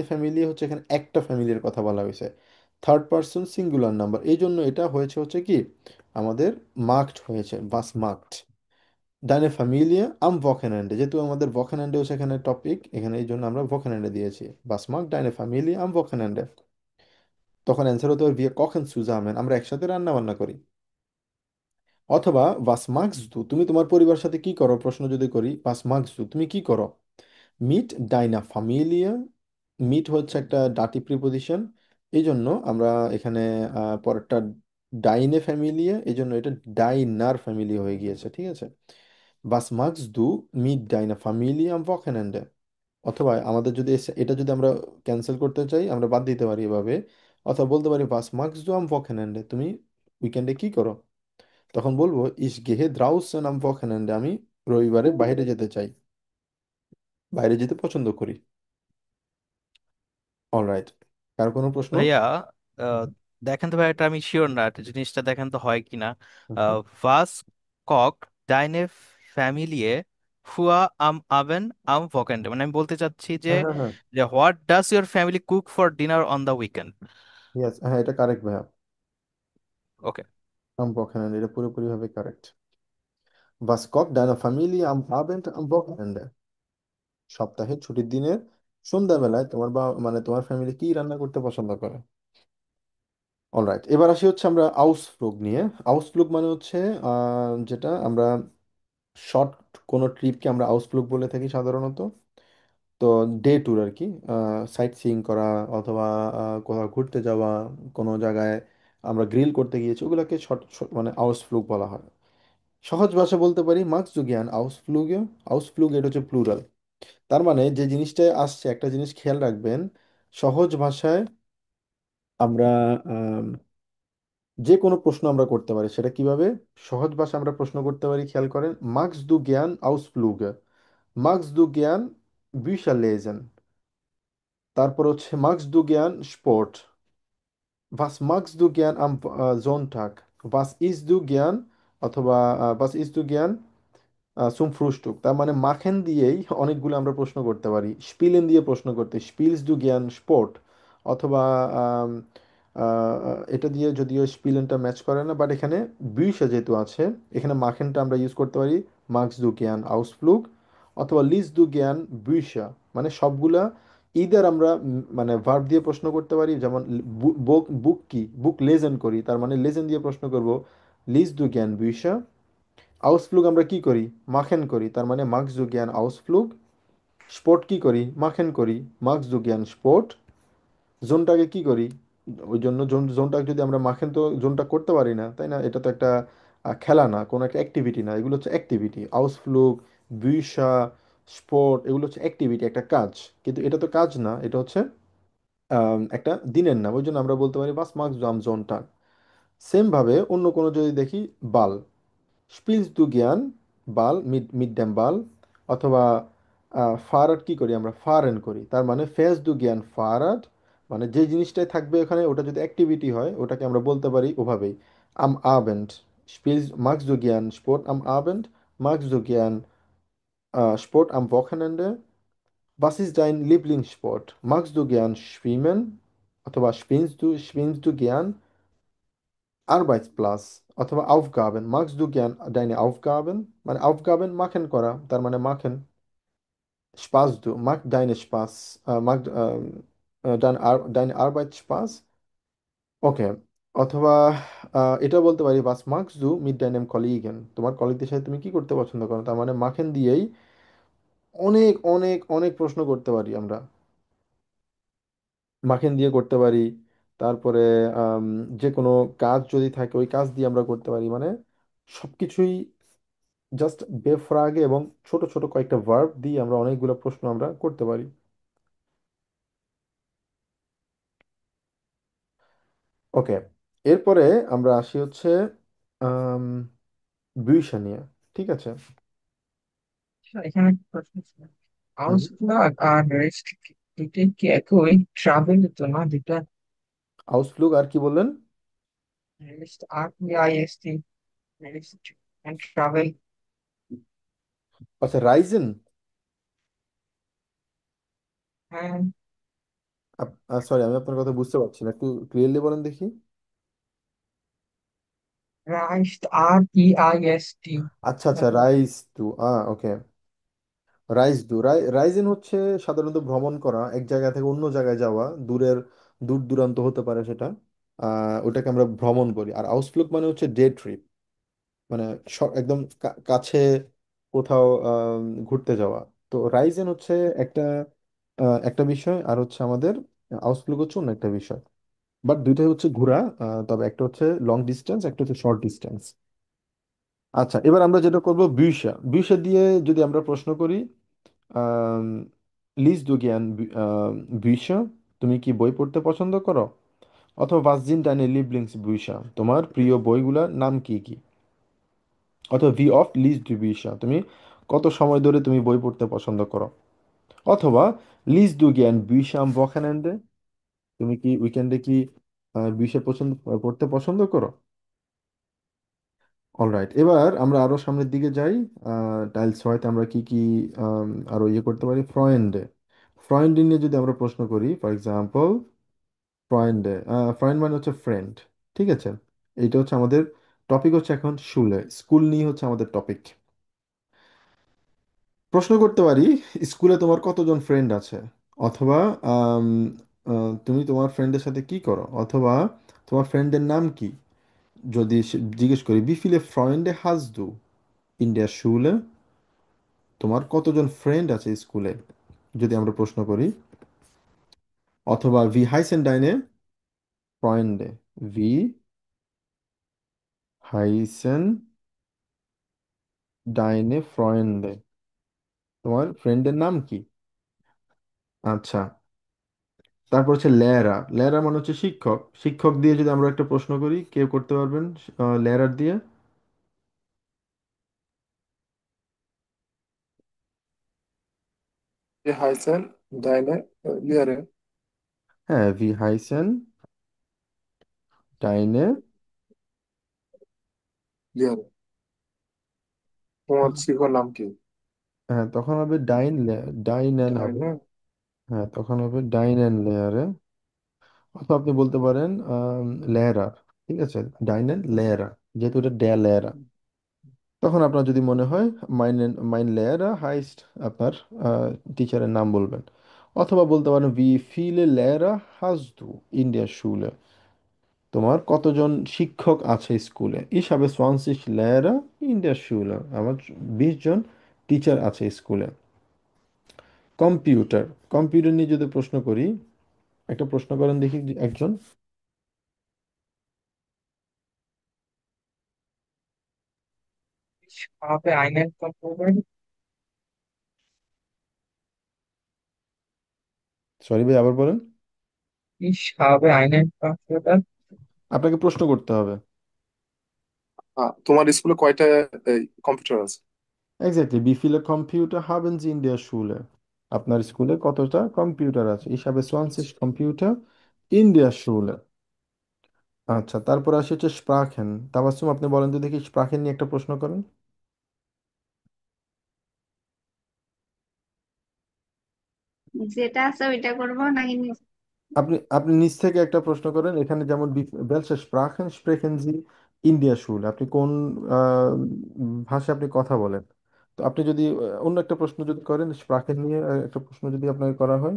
ফ্যামিলি হচ্ছে এখানে একটা ফ্যামিলির কথা বলা হয়েছে, থার্ড পার্সন সিঙ্গুলার নাম্বার, এই জন্য এটা হয়েছে হচ্ছে কি আমাদের মার্কড হয়েছে, বাস মার্কড। ডাইনে ফ্যামিলিয়া আম ভকেনান্ডে, যেহেতু আমাদের ভকেনান্ডেও সেখানে টপিক, এখানে এই জন্য আমরা ভকেনান্ডে দিয়েছি বাস মার্ক ডাইনে ফ্যামিলি আম ভকেনান্ডে। তখন অ্যান্সার হতে হবে বিয়ে কখন সুজামেন, আমরা একসাথে রান্না বান্না করি। অথবা বাস মার্কস দু, তুমি তোমার পরিবারের সাথে কি করো, প্রশ্ন যদি করি বাস মার্কস দু, তুমি কি করো। মিট ডাইনা ফামিলিয়া, মিট হচ্ছে একটা ডাটি প্রিপোজিশন, এই জন্য আমরা এখানে পরেরটা ডাইনে ফ্যামিলিয়া, এই জন্য এটা ডাইনার ফ্যামিলি হয়ে গিয়েছে, ঠিক আছে। বাস মার্কস দু মিট ডাইনা ফামিলিয়া আম ভকেনেন্ডে। অথবা আমাদের যদি এটা যদি আমরা ক্যান্সেল করতে চাই, আমরা বাদ দিতে পারি এভাবে। অথবা বলতে পারি বাস মার্কস দু আম ভকেনেন্ডে, তুমি উইকেন্ডে কি করো। তখন বলবো ইস গেহে দ্রাউসেন আম ভকেনেন্ডে, আমি রবিবারে বাইরে যেতে চাই, বাইরে যেতে পছন্দ করি। অলরাইট, কার কোনো প্রশ্ন? ভাইয়া, আহ, দেখেন তো ভাই, এটা আমি শিওর না, এটা জিনিসটা দেখেন তো হয় কিনা। আচ্ছা। ভাস কক ডাইনে ফ্যামিলিয়ে ফুয়া আম আবেন আম ভকেন্ডে, মানে আমি বলতে চাচ্ছি যে হ্যাঁ, হ্যাঁ, হ্যাঁ। যে what does your family cook for dinner on the weekend. Yes, হ্যাঁ, এটা কারেক্ট ভাইয়া। ওকে। আম বকেনেন্ডে, এটা পুরোপুরিভাবে correct. Was kocht deine Familie am Abend am Wochenende? সপ্তাহে ছুটির দিনের সন্ধ্যাবেলায় তোমার মানে তোমার ফ্যামিলি কি রান্না করতে পছন্দ করে। অলরাইট, এবার আসি হচ্ছে আমরা আউসফ্লুগ নিয়ে। আউসফ্লুগ মানে হচ্ছে যেটা আমরা শর্ট কোনো ট্রিপকে আমরা আউসফ্লুগ বলে থাকি সাধারণত। তো ডে ট্যুর আর কি, সাইট সিইং করা, অথবা কোথাও ঘুরতে যাওয়া, কোনো জায়গায় আমরা গ্রিল করতে গিয়েছি, ওগুলোকে শর্ট মানে আউসফ্লুগ বলা হয়। সহজ ভাষা বলতে পারি মার্কস জুগিয়ান আউসফ্লুগে। আউসফ্লুগ এটা হচ্ছে প্লুরাল। তার মানে যে জিনিসটা আসছে, একটা জিনিস খেয়াল রাখবেন, সহজ ভাষায় আমরা যে কোনো প্রশ্ন আমরা করতে পারি, সেটা কিভাবে সহজ ভাষায় আমরা প্রশ্ন করতে পারি, খেয়াল করেন। মার্কস দু জ্ঞান আউসফ্লুগে, মার্কস দু জ্ঞান bücher lesen, তারপর হচ্ছে মার্কস দু জ্ঞান sport, was magst du gern am Sonntag, was isst du gern, অথবা was isst du gern সুম ফ্রুস্টুক। তার মানে মাখেন দিয়েই অনেকগুলো আমরা প্রশ্ন করতে পারি, স্পিলেন দিয়ে প্রশ্ন করতে স্পিলস ডু জ্ঞান স্পোর্ট, অথবা আম, এটা দিয়ে যদিও স্পিলেনটা ম্যাচ করে না, বাট এখানে বুইসা যেহেতু আছে, এখানে মাখেনটা আমরা ইউজ করতে পারি মার্কস দু জ্ঞান আউসফ্লুগ, অথবা লিস দু জ্ঞান বুইসা। মানে সবগুলা ইদার আমরা মানে ভার্ব দিয়ে প্রশ্ন করতে পারি, যেমন বুক বুক কি বুক লেজেন করি, তার মানে লেজেন দিয়ে প্রশ্ন করব লিস দু জ্ঞান বুইসা। আউসফ্লুগ আমরা কি করি, মাখেন করি, তার মানে মার্কস জু জ্ঞান আউসফ্লুগ। স্পোর্ট কি করি, মাখেন করি, মার্কস জু জ্ঞান স্পোর্ট। জোনটাকে কি করি, ওই জন্য জোনটাকে যদি আমরা মাখেন, তো জোনটা করতে পারি না, তাই না? এটা তো একটা খেলা না, কোনো একটা অ্যাক্টিভিটি না, এগুলো হচ্ছে অ্যাক্টিভিটি। আউসফ্লুগ, বুইসা, স্পোর্ট, এগুলো হচ্ছে অ্যাক্টিভিটি, একটা কাজ। কিন্তু এটা তো কাজ না, এটা হচ্ছে একটা দিনের নাম, ওই জন্য আমরা বলতে পারি বাস মার্কস জাম জোনটা। সেম ভাবে অন্য কোনো যদি দেখি, বাল, স্পিলস দু জ্ঞান বাল মিড ড্যাম বাল, অথবা ফারাড কি করি আমরা, ফারেন করি, তার মানে ফেস দু জ্ঞান ফারাড, মানে যে জিনিসটাই থাকবে ওখানে ওটা যদি অ্যাক্টিভিটি হয় ওটাকে আমরা বলতে পারি ওভাবেই। আম আবেন্ড স্পিলস magst du gern Sport am Abend? Magst du gern Sport am Wochenende? Was ist dein Lieblingssport? Magst du gern schwimmen? অথবা schwimmst du gern Arbeitsplatz অথবা Aufgaben? Magst du gern deine Aufgaben? মানে Aufgaben machen করা তার মানে machen Spaß du mag deine Spaß deine Arbeit Spaß? ওকে। অথবা এটা বলতে পারি was magst du mit deinem Kollegen? তোমার কলিগদের সাথে তুমি কি করতে পছন্দ করো? তার মানে মাখন দিয়েই অনেক অনেক অনেক প্রশ্ন করতে পারি আমরা। মাখন দিয়ে করতে পারি। তারপরে আম, যে কোনো কাজ যদি থাকে ওই কাজ দিয়ে আমরা করতে পারি। মানে সবকিছুই জাস্ট বেফ্রাগে এবং ছোট ছোট কয়েকটা ভার্ব দিয়ে আমরা অনেকগুলো প্রশ্ন আমরা করতে পারি। ওকে। এরপরে আমরা আসি হচ্ছে আম, বুইসা নিয়ে। ঠিক আছে। আচ্ছা, এখানে একটা প্রশ্ন ছিল, হুম। আউসফ্লাগ আর রেস্ট দুইটাই কি একই ট্রাভেল তো না দুইটা? আউসফ্লুগ আর কি বললেন? Rest REIST, rest and travel. আচ্ছা, রাইজেন। হ্যাঁ, সরি, আমি আপনার কথা বুঝতে পারছি না, একটু ক্লিয়ারলি বলেন দেখি। রাইস্ট REIST। আচ্ছা আচ্ছা, রাইজ টু ওকে। রাইজেন হচ্ছে সাধারণত ভ্রমণ করা, এক জায়গা থেকে অন্য জায়গায় যাওয়া, দূর দূরান্ত হতে পারে সেটা। ওটাকে আমরা ভ্রমণ বলি। আর আউসফ্লুগ মানে হচ্ছে ডে ট্রিপ, মানে একদম কাছে কোথাও ঘুরতে যাওয়া। তো রাইজেন হচ্ছে একটা একটা বিষয়, আর হচ্ছে আমাদের আউসফ্লুগ হচ্ছে অন্য একটা বিষয়। বাট দুইটাই হচ্ছে ঘোরা। তবে একটা হচ্ছে লং ডিস্টেন্স, একটা হচ্ছে শর্ট ডিস্টেন্স। আচ্ছা, এবার আমরা যেটা করব বুইসা বুইসা দিয়ে যদি আমরা প্রশ্ন করি, আম, লিজ দু জ্ঞান বুইসা, তুমি কি বই পড়তে পছন্দ করো? অথবা ভাসজিন ডাইনে লিবলিংস বুইসা, তোমার প্রিয় বইগুলোর নাম কি কি? অথবা ভি অফ লিজ ডু বুইসা, তুমি কত সময় ধরে তুমি বই পড়তে পছন্দ করো? অথবা লিজ দু জ্ঞান বুইসা আম ভখানেন্দে, তুমি কি উইকেন্ডে কি বুইসা পড়তে পছন্দ করো? অলরাইট, এবার আমরা আরো সামনের দিকে যাই। টাইলস ছয়তে আমরা কি কি আরো ইয়ে করতে পারি? ফ্রয়েন্ডে। ফ্রয়েন্ডে নিয়ে যদি আমরা প্রশ্ন করি, ফর এক্সাম্পল ফ্রয়েন্ডে, ফ্রয়েন্ড মানে হচ্ছে ফ্রেন্ড। ঠিক আছে। এইটা হচ্ছে আমাদের টপিক, হচ্ছে এখন স্কুল নিয়ে হচ্ছে আমাদের টপিক। প্রশ্ন করতে পারি, স্কুলে তোমার কতজন ফ্রেন্ড আছে? অথবা আম, তুমি তোমার ফ্রেন্ডের সাথে কি করো? অথবা তোমার ফ্রেন্ডের নাম কি? যদি জিজ্ঞেস করি বি ফিলে ফ্রয়েন্ডে হাজ দু ইন্ডিয়া শুলে, তোমার কতজন ফ্রেন্ড আছে স্কুলে, যদি আমরা প্রশ্ন করি। অথবা ভি হাইসেন ডাইনে ফ্রয়েন্ডে, ভি হাইসেন ডাইনে ফ্রয়েন্ডে, তোমার ফ্রেন্ডের নাম কি? আচ্ছা। তারপর হচ্ছে লেরা। লেরা মানে হচ্ছে শিক্ষক। শিক্ষক দিয়ে যদি আমরা একটা প্রশ্ন করি, কেউ করতে পারবেন লেরার দিয়ে? Wie heißen deine Lehrer? হ্যাঁ, ভি হাইসেন ডাইনে। Lehrer. তোমার শিক্ষক নাম কি? হ্যাঁ, তখন হবে ডাইনেন তাই হবে। না? হ্যাঁ, তখন হবে ডাইনেন লেয়ারে। অথবা আপনি বলতে পারেন লেয়ারার। ঠিক আছে, ডাইনেন লেয়ারা, যেহেতু এটা ডে লেয়ারা। তখন আপনার যদি মনে হয় মাইন মাইন লেয়ারা হাইস্ট, আপনার টিচারের নাম বলবেন। অথবা বলতে পারেন ভি ফিলে লেয়ারা হাজদু ইন্ডিয়া শুলে, তোমার কতজন শিক্ষক আছে স্কুলে? হিসাবে সোয়ানসিস লেয়ারা ইন্ডিয়া শুলে, আমার 20 জন টিচার আছে স্কুলে। কম্পিউটার। কম্পিউটার নিয়ে যদি প্রশ্ন করি, একটা প্রশ্ন করেন দেখি একজন। Ich habe einen Computer. Sorry ভাই, আবার বলেন। Ich habe einen Computer. আপনাকে প্রশ্ন করতে হবে। তোমার স্কুলে কয়টা কম্পিউটার আছে? এক্স্যাক্টলি, বি viele Computer haben Sie in der Schule? আপনার স্কুলে কতটা কম্পিউটার আছে? হিসাবে 20 কম্পিউটার ইন্ডিয়া শুলে। আচ্ছা, তারপর আসি হচ্ছে স্প্রাখেন। তাবাসসুম, আপনি বলেন তো দেখি, স্প্রাখেন নিয়ে একটা প্রশ্ন করেন। যেটা আছে ওইটা করবো নাকি আপনি আপনি নিজ থেকে একটা প্রশ্ন করেন, এখানে যেমন welche Sprachen sprechen Sie India শুল, আপনি কোন ভাষায় আপনি কথা বলেন। তো আপনি যদি অন্য একটা প্রশ্ন যদি করেন স্প্রাখেন নিয়ে, একটা প্রশ্ন যদি আপনাকে করা হয়,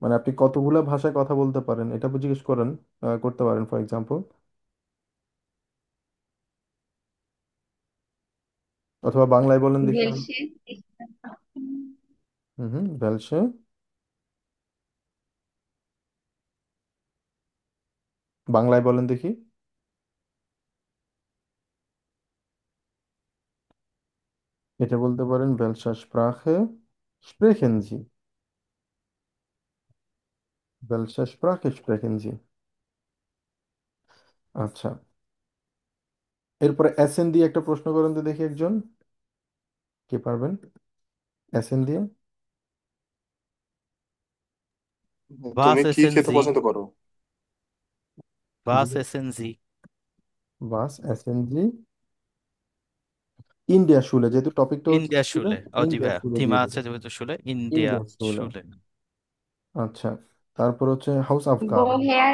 মানে আপনি কতগুলা ভাষায় কথা বলতে পারেন এটা জিজ্ঞেস করেন, করতে পারেন ফর এক্সাম্পল। অথবা বাংলায় বলেন দেখি বেলসে? হুম হুম, welche, বাংলায় বলেন দেখি। এটা বলতে পারেন welche Sprache sprechen Sie, welche Sprache sprechen Sie। আচ্ছা, এরপরে এসএন দিয়ে একটা প্রশ্ন করেন তো দেখি একজন, কে পারবেন এসএন দিয়ে। ভাস তুমি কি খেতে এসএনজি। পছন্দ করো? ভাস জি, এসএনজি। বাস এসএনজি ইন্ডিয়া শুলে, যেহেতু টপিকটা হচ্ছে ইন্ডিয়া শুলে, শুলে, ও জি ইন্ডিয়া ভাইয়া, শুলে থিমা দিয়ে আছে দেবেন। যেহেতু শুলে, ইন্ডিয়া ইন্ডিয়া শুলে। শুলে। আচ্ছা, তারপর হচ্ছে house of card. woher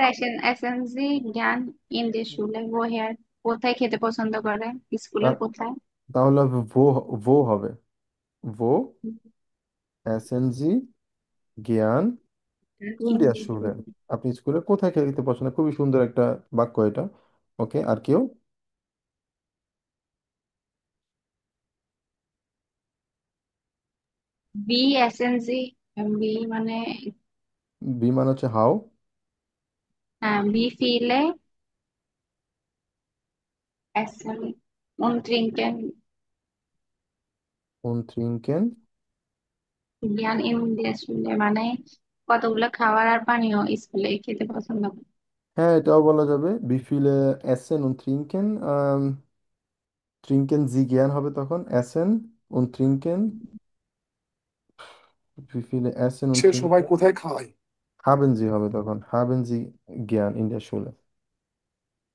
essen Sie gern in der Schule? woher কোথায় খেতে পছন্দ করে? স্কুলে কোথায়? তাহলে হবে ভো, ভো হবে, ভো এসএনজি জ্ঞান in ইন্ডিয়া der শুলে। Schule. আপনি স্কুলে কোথায় খেতে পছন্দ, খুবই সুন্দর একটা বাক্য এটা। ওকে, আর কেউ? Wie essen Sie? Wie মানে বিমান হচ্ছে হাও। wie viele essen und trinken und trinken। gern in der Schule? মানে কতগুলো খাবার আর পানীয় স্কুলে খেতে পছন্দ করে? হ্যাঁ, এটাও বলা যাবে, বিফিলে এসেন und trinken, trinken sie gern হবে তখন এসেন und trinken, বিফিলে এসেন und সে সবাই trinken কোথায় খায়? haben sie হবে তখন haben sie gern in der Schule।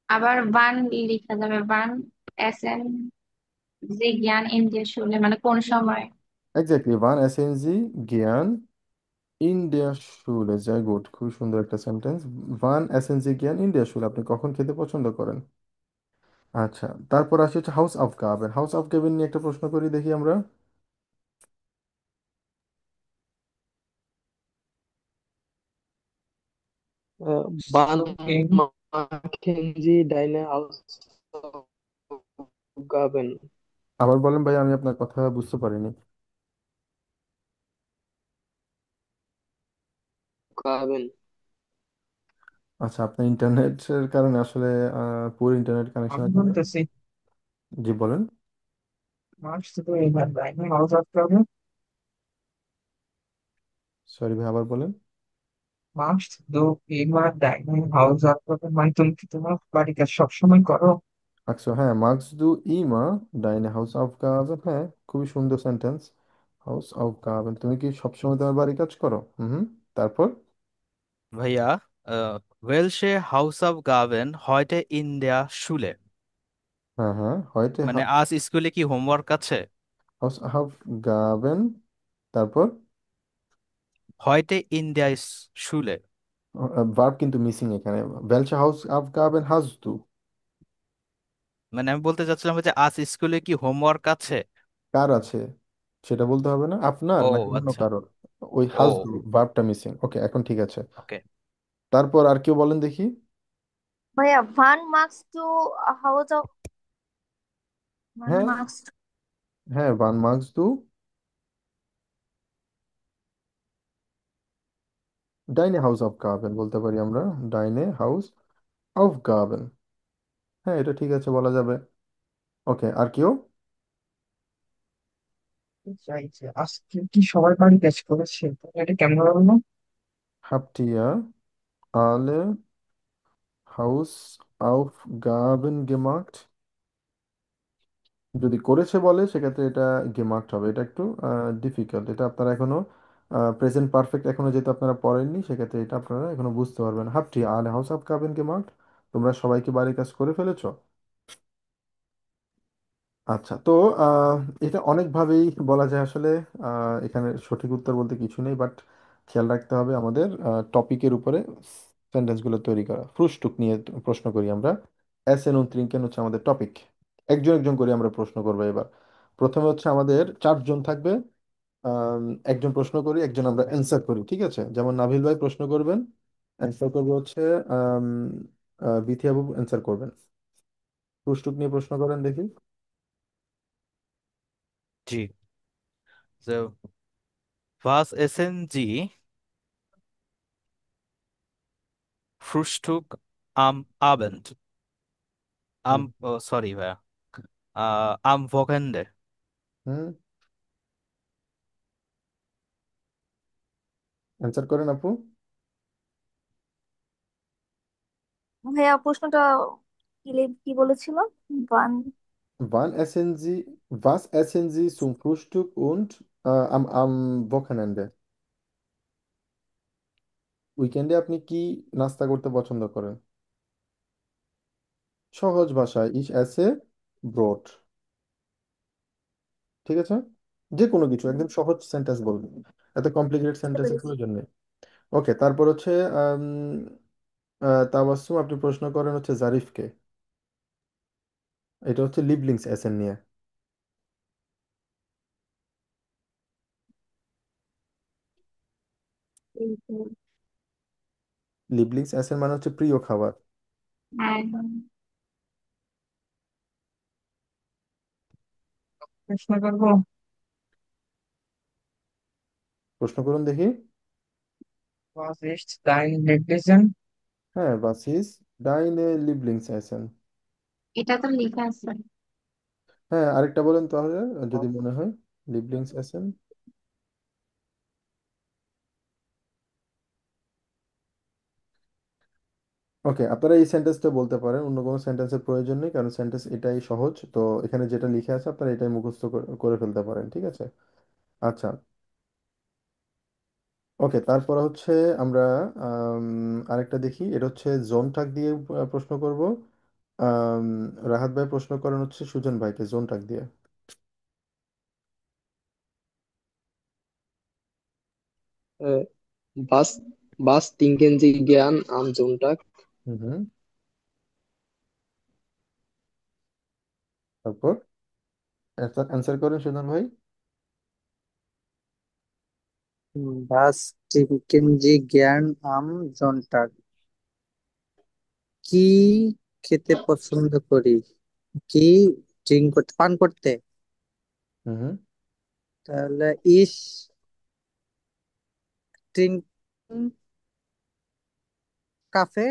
আবার বান লেখা যাবে, বান essen Sie gern in der Schule মানে কোন সময়? Exactly, wann essen sie gern in der Schule, sehr gut, খুব সুন্দর একটা sentence. wann essen sie gern in der Schule, আপনি কখন খেতে পছন্দ করেন। আচ্ছা, তারপর আসি হচ্ছে হাউস অফ গার্বেন। হাউস অফ গার্বেন নিয়ে একটা প্রশ্ন করি দেখি আমরা। তো Wann এই machen Sie deine Hausaufgaben? আবার বলেন ভাই, আমি আপনার কথা বুঝতে পারিনি। Aufgaben. আচ্ছা, আপনার ইন্টারনেটের কারণে আসলে পুরো ইন্টারনেট আমি কানেকশনের জন্য। বলতেছি, জি বলেন। মার্কস তো এবার লাইনে হাউস আসতে হবে। সরি ভাই, আবার বলেন। মার্কস তো এবার লাইনে হাউস আসতে হবে মানে তুমি কি তোমার বাড়ির কাজ সবসময় করো? আচ্ছা, হ্যাঁ, মার্কস দু ইমা ডাইনে হাউস অফ গার্বেন, হ্যাঁ, খুবই সুন্দর সেন্টেন্স। হাউস অফ গার্বেন, তুমি কি সবসময় তোমার বাড়ি কাজ করো? হুম হুম, তারপর? ভাইয়া, ওয়েলসে হাউস অফ গার্বেন হয়টে ইন্ডিয়া শুলে, হ্যাঁ হ্যাঁ, হয়তো মানে আজ স্কুলে কি হোমওয়ার্ক আছে? হাউস অফ গার্বেন, তারপর? হয়টে ইন্ডিয়া শুলে, ভার্ব কিন্তু মিসিং এখানে। welche হাউস অফ গার্বেন hast du? মানে আমি বলতে চাচ্ছিলাম যে আজ স্কুলে কি হোমওয়ার্ক আছে। কার আছে সেটা বলতে হবে না, আপনার ও নাকি অন্য আচ্ছা। কারোর। ওই ও, hast du ভার্বটা মিসিং, ওকে, এখন ঠিক আছে। ওকে। তারপর আর কেউ বলেন দেখি। ভাইয়া ভান মার্কস টু হাউস অফ ভান হ্যাঁ মার্কস হ্যাঁ, wann magst du deine Hausaufgaben বলতে পারি আমরা, deine Hausaufgaben। হ্যাঁ, এটা ঠিক আছে, বলা যাবে। ওকে, আর কেউ? চাইছে আজকে কি সবাই বাড়ি কাজ করেছে? তাহলে এটা কেমন হলো? habt ihr alle Hausaufgaben gemacht? যদি করেছে বলে সেক্ষেত্রে এটা গেমার্কড হবে, এটা একটু ডিফিকাল্ট, এটা আপনারা এখনো প্রেজেন্ট পারফেক্ট এখনো যেহেতু আপনারা পড়েননি, সেক্ষেত্রে এটা আপনারা এখনো বুঝতে পারবেন। habt ihr alle Hausaufgaben gemacht? তোমরা সবাইকে বাড়ির কাজ করে ফেলেছো? আচ্ছা, তো আহ, এটা অনেকভাবেই বলা যায় আসলে। এখানে সঠিক উত্তর বলতে কিছু নেই, বাট খেয়াল রাখতে হবে আমাদের টপিকের উপরে সেন্টেন্সগুলো তৈরি করা। ফ্রুস্টুক নিয়ে প্রশ্ন করি আমরা। এসেন und trinken হচ্ছে আমাদের টপিক। একজন একজন করে আমরা প্রশ্ন করবো এবার। প্রথমে হচ্ছে আমাদের চারজন থাকবে। আম, একজন প্রশ্ন করি, একজন আমরা অ্যান্সার করি, ঠিক আছে? যেমন নাভিল ভাই প্রশ্ন করবেন, অ্যান্সার করবে হচ্ছে আম, বিথি বাবু অ্যান্সার করবেন। ফ্রুস্টুক নিয়ে প্রশ্ন করেন দেখি। জি। So, was essen Sie Frühstück am Abend? Hmm. Oh, sorry, ভাইয়া। am Wochenende. হুম, অ্যান্সার করেন আপু। ভাইয়া প্রশ্নটা কি বলেছিল? বান Was essen Sie zum Frühstück und am Wochenende? উইকেন্ডে আপনি কি নাস্তা করতে পছন্দ করেন? সহজ ভাষায় ich esse Brot। ঠিক আছে? যে কোনো কিছু একদম সহজ সেন্টেন্স বলবেন, এত কমপ্লিকেটেড বুঝতে সেন্টেন্সের পেরেছি। প্রয়োজন নেই। ওকে, তারপর হচ্ছে আম, তাবাস্সুম আপনি প্রশ্ন করেন হচ্ছে জারিফকে। এটা হচ্ছে লিবলিংস এসেন নিয়ে। এই তো। লিবলিংস এসেন মানে হচ্ছে প্রিয় খাবার। হ্যাঁ, প্রশ্ন করবো। প্রশ্ন করুন দেখি। Was ist dein Lieblings? হ্যাঁ, বাসিস ডাইনে লিবলিংস এসেন। এটা তো লেখা আছে। হ্যাঁ, আরেকটা বলেন তাহলে, যদি মনে হয়। লিবলিংস এসেন। ওকে, আপনারা এই সেন্টেন্সটা বলতে পারেন, অন্য কোনো সেন্টেন্সের প্রয়োজন নেই, কারণ সেন্টেন্স এটাই সহজ। তো এখানে যেটা লিখে আছে আপনারা এটাই মুখস্থ করে ফেলতে পারেন, ঠিক আছে? আচ্ছা। ওকে, তারপর হচ্ছে আমরা আরেকটা দেখি। এটা হচ্ছে জোন টাক দিয়ে প্রশ্ন করব। আম, রাহাত ভাই প্রশ্ন করেন হচ্ছে সুজন ভাইকে জোন টাক দিয়ে। Äh, was trinken Sie gern am Sonntag? হুম হুম। তারপর অ্যান্সার করেন সুজন ভাই। বাস টিমকেনজি জ্ঞান আম জন্টার কি খেতে পছন্দ করি? কি ড্রিঙ্ক করতে, পান করতে? হুম হুম। তাহলে ইস ড্রিঙ্ক কাফে,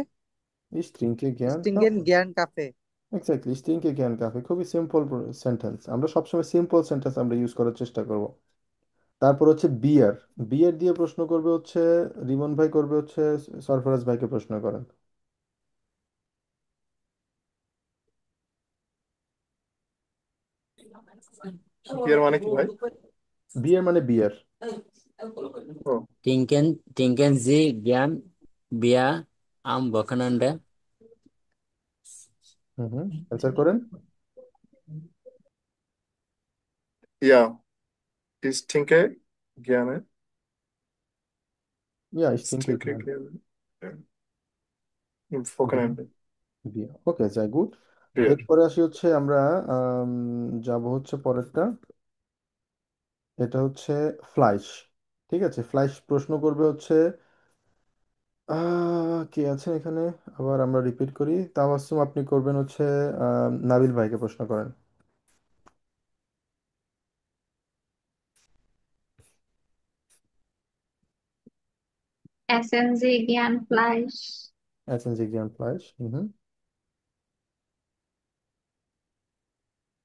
স্ত্রীকে জ্ঞান, হ্যাঁ। স্টিঙ্গেন জ্ঞান কাফে। এক্স্যাক্টলি, স্ত্রীকে জ্ঞান কাফে, খুবই সিম্পল সেন্টেন্স। আমরা সবসময় সিম্পল সেন্টেন্স আমরা ইউজ করার চেষ্টা করব। তারপর হচ্ছে বিয়ার। বিয়ার দিয়ে প্রশ্ন করবে হচ্ছে রিমন ভাই, করবে হচ্ছে সরফরাজ ভাইকে প্রশ্ন করেন। বিয়ের মানে কি ভাই? বিয়ার মানে বিয়ার। ও, Trinken Sie gern Bier am Wochenende? Hmm hmm, answer করেন। ইয়া, ich trinke gerne, ইয়া ich ich trinke trinke gern gerne im Wochenende বিয়ার। ওকে, যাই গুড। Bier. এরপরে আসি হচ্ছে আমরা যাব হচ্ছে পরেরটা। এটা হচ্ছে ফ্লাইশ। ঠিক আছে, ফ্লাইশ প্রশ্ন করবে হচ্ছে কে আছে এখানে? আবার আমরা রিপিট করি। তাবাসসুম আপনি করবেন হচ্ছে নাবিল ভাইকে প্রশ্ন করেন। এসএন জি জ্ঞান ফ্লাইশ। আছেন জিজ্ঞান ফ্লাইশ। হুম হুম,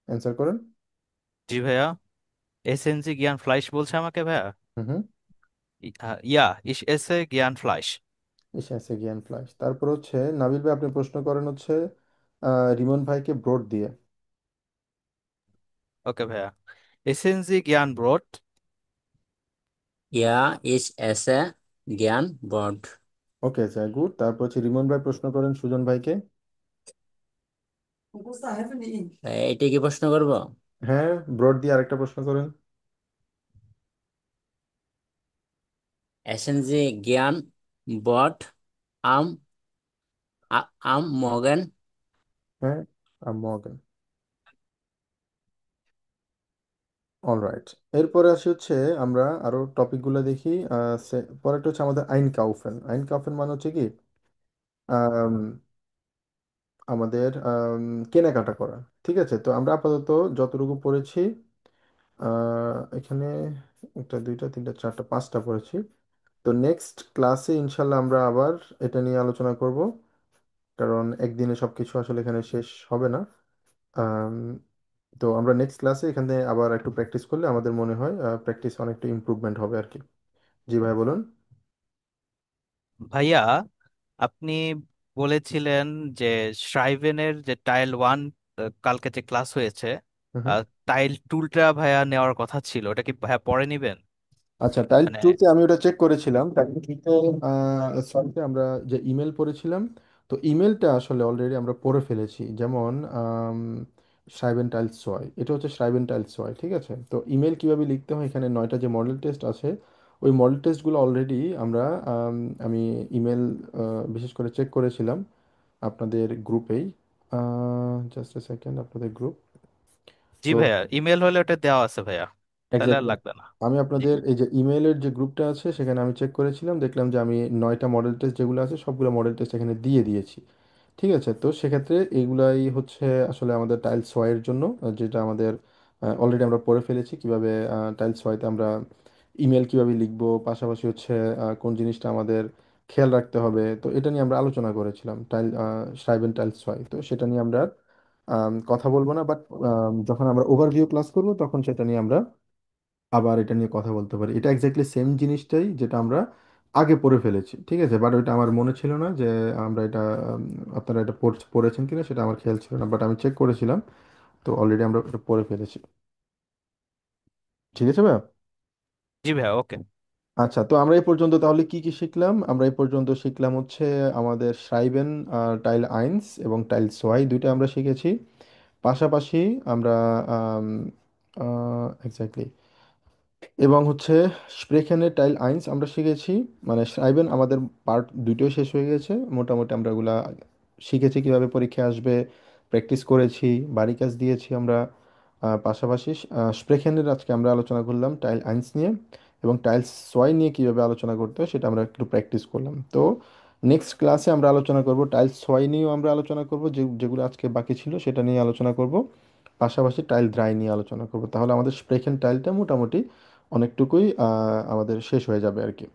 অ্যান্সার করেন। জি ভাইয়া। এসএনজি জ্ঞান ফ্লাইশ বলছে আমাকে ভাইয়া। হুম হুম। ইয়া, ইস এসে জ্ঞান ফ্লাইশ। এসে আছে জ্ঞান ফ্লাইশ। তারপর হচ্ছে নাবিল ভাই আপনি প্রশ্ন করেন হচ্ছে রিমন ভাইকে ব্রড দিয়ে। ওকে ভাইয়া। এসএনজি জ্ঞান ব্রট ইয়া ইস এসে জ্ঞান বড। Okay sir, good. তারপর হচ্ছে রিমন ভাই প্রশ্ন করেন সুজন ভাইকে। এটা কি প্রশ্ন করব? হ্যাঁ, ব্রড দিয়ে আরেকটা প্রশ্ন করেন। এসেন জি জ্ঞান বড আম আম মগেন। হ্যাঁ, মর্গান। অলরাইট। এরপরে আসি হচ্ছে আমরা আরো টপিকগুলো দেখি। পরেরটা হচ্ছে আমাদের আইন কাউফেন। আইন কাউফেন মানে হচ্ছে কি আম, আমাদের কেনাকাটা করা। ঠিক আছে, তো আমরা আপাতত যতটুকু পড়েছি এখানে একটা দুইটা তিনটা চারটা পাঁচটা পড়েছি। তো নেক্সট ক্লাসে ইনশাল্লাহ আমরা আবার এটা নিয়ে আলোচনা করব, কারণ একদিনে সবকিছু আসলে এখানে শেষ হবে না। আম, তো আমরা নেক্সট ক্লাসে এখানে আবার একটু প্র্যাকটিস করলে আমাদের মনে হয় প্র্যাকটিস অনেকটা ইমপ্রুভমেন্ট হবে আর কি। জি ভাই বলুন। ভাইয়া, আপনি বলেছিলেন যে শ্রাইভেনের যে টাইল 1 কালকে যে ক্লাস হয়েছে, হুম হুম। টাইল 2টা ভাইয়া নেওয়ার কথা ছিল, ওটা কি ভাইয়া পরে নিবেন? আচ্ছা, টাইল মানে টুতে আমি ওটা চেক করেছিলাম। টাইল টুতে সরিতে আমরা যে ইমেল পড়েছিলাম, তো ইমেলটা আসলে অলরেডি আমরা পড়ে ফেলেছি। যেমন শ্রাইবেন টাইলস ছয়, এটা হচ্ছে শ্রাইবেন টাইলস ছয়। ঠিক আছে, তো ইমেল কিভাবে লিখতে হয়, এখানে 9টা যে মডেল টেস্ট আছে, ওই মডেল টেস্টগুলো অলরেডি আমরা আমি ইমেল বিশেষ করে চেক করেছিলাম আপনাদের গ্রুপেই। জাস্ট এ সেকেন্ড, আপনাদের গ্রুপ। জি তো ভাইয়া, ইমেল হলে ওটা দেওয়া আছে ভাইয়া, তাহলে আর এক্স্যাক্টলি, লাগবে না। আমি জি আপনাদের এই যে ইমেইলের যে গ্রুপটা আছে সেখানে আমি চেক করেছিলাম, দেখলাম যে আমি 9টা মডেল টেস্ট যেগুলো আছে সবগুলো মডেল টেস্ট এখানে দিয়ে দিয়েছি। ঠিক আছে, তো সেক্ষেত্রে এইগুলাই হচ্ছে আসলে আমাদের টাইলস ওয়াইয়ের জন্য, যেটা আমাদের অলরেডি আমরা পড়ে ফেলেছি কিভাবে টাইলস ওয়াইতে আমরা ইমেল কিভাবে লিখবো, পাশাপাশি হচ্ছে কোন জিনিসটা আমাদের খেয়াল রাখতে হবে। তো এটা নিয়ে আমরা আলোচনা করেছিলাম শ্রাইবেন টাইলস ওয়াই। তো সেটা নিয়ে আমরা আর, কথা বলবো না, বাট যখন আমরা ওভারভিউ ক্লাস করবো তখন সেটা নিয়ে আমরা আবার এটা নিয়ে কথা বলতে পারি। এটা এক্স্যাক্টলি সেম জিনিসটাই যেটা আমরা আগে পড়ে ফেলেছি। ঠিক আছে, বাট ওইটা আমার মনে ছিল না যে আমরা এটা আপনারা এটা পড়েছেন কিনা সেটা আমার খেয়াল ছিল না, বাট আমি চেক করেছিলাম। তো অলরেডি আমরা এটা পড়ে ফেলেছি। ঠিক আছে ভাইয়া। জি ভাইয়া, ওকে। আচ্ছা, তো আমরা এই পর্যন্ত তাহলে কি কি শিখলাম? আমরা এই পর্যন্ত শিখলাম হচ্ছে আমাদের শ্রাইবেন টাইল আইন্স এবং টাইল সোয়াই দুইটা আমরা শিখেছি। পাশাপাশি আমরা এক্স্যাক্টলি এবং হচ্ছে স্প্রেখানের টাইল আইন্স আমরা শিখেছি। মানে শ্রাইবেন আমাদের পার্ট দুটোই শেষ হয়ে গেছে মোটামুটি। আমরা ওগুলা শিখেছি কিভাবে পরীক্ষা আসবে, প্র্যাকটিস করেছি, বাড়ি কাজ দিয়েছি আমরা। পাশাপাশি স্প্রেখানের আজকে আমরা আলোচনা করলাম টাইল আইন্স নিয়ে, এবং টাইলস সোয়াই নিয়ে কিভাবে আলোচনা করতে হয় সেটা আমরা একটু প্র্যাকটিস করলাম। তো নেক্সট ক্লাসে আমরা আলোচনা করব টাইলস সোয়াই নিয়েও আমরা আলোচনা করব, যেগুলো আজকে বাকি ছিল সেটা নিয়ে আলোচনা করব। পাশাপাশি টাইল ড্রাই নিয়ে আলোচনা করব। তাহলে আমাদের স্প্রেখেন টাইলটা মোটামুটি অনেকটুকুই আমাদের শেষ হয়ে যাবে আর কি।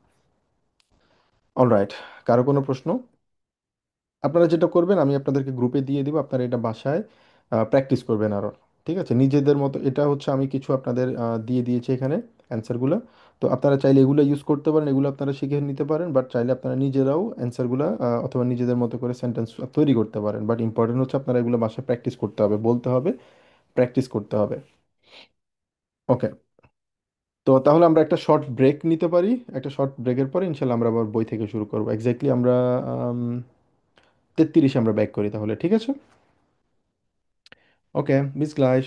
অলরাইট, কারো কোনো প্রশ্ন? আপনারা যেটা করবেন আমি আপনাদেরকে গ্রুপে দিয়ে দিব, আপনারা এটা বাসায় প্র্যাকটিস করবেন আরও। ঠিক আছে, নিজেদের মতো। এটা হচ্ছে আমি কিছু আপনাদের দিয়ে দিয়েছি এখানে অ্যান্সারগুলো। তো আপনারা চাইলে এগুলো ইউজ করতে পারেন, এগুলো আপনারা শিখে নিতে পারেন, বাট চাইলে আপনারা নিজেরাও অ্যান্সারগুলো অথবা নিজেদের মতো করে সেন্টেন্স তৈরি করতে পারেন। বাট ইম্পর্টেন্ট হচ্ছে আপনারা এগুলো বাসায় প্র্যাকটিস করতে হবে, বলতে হবে, প্র্যাকটিস করতে হবে। ওকে, তো তাহলে আমরা একটা শর্ট ব্রেক নিতে পারি। একটা শর্ট ব্রেকের পরে ইনশাল্লাহ আমরা আবার বই থেকে শুরু করবো। এক্স্যাক্টলি আমরা 33 আমরা ব্যাক করি তাহলে, ঠিক আছে? ওকে, bis gleich.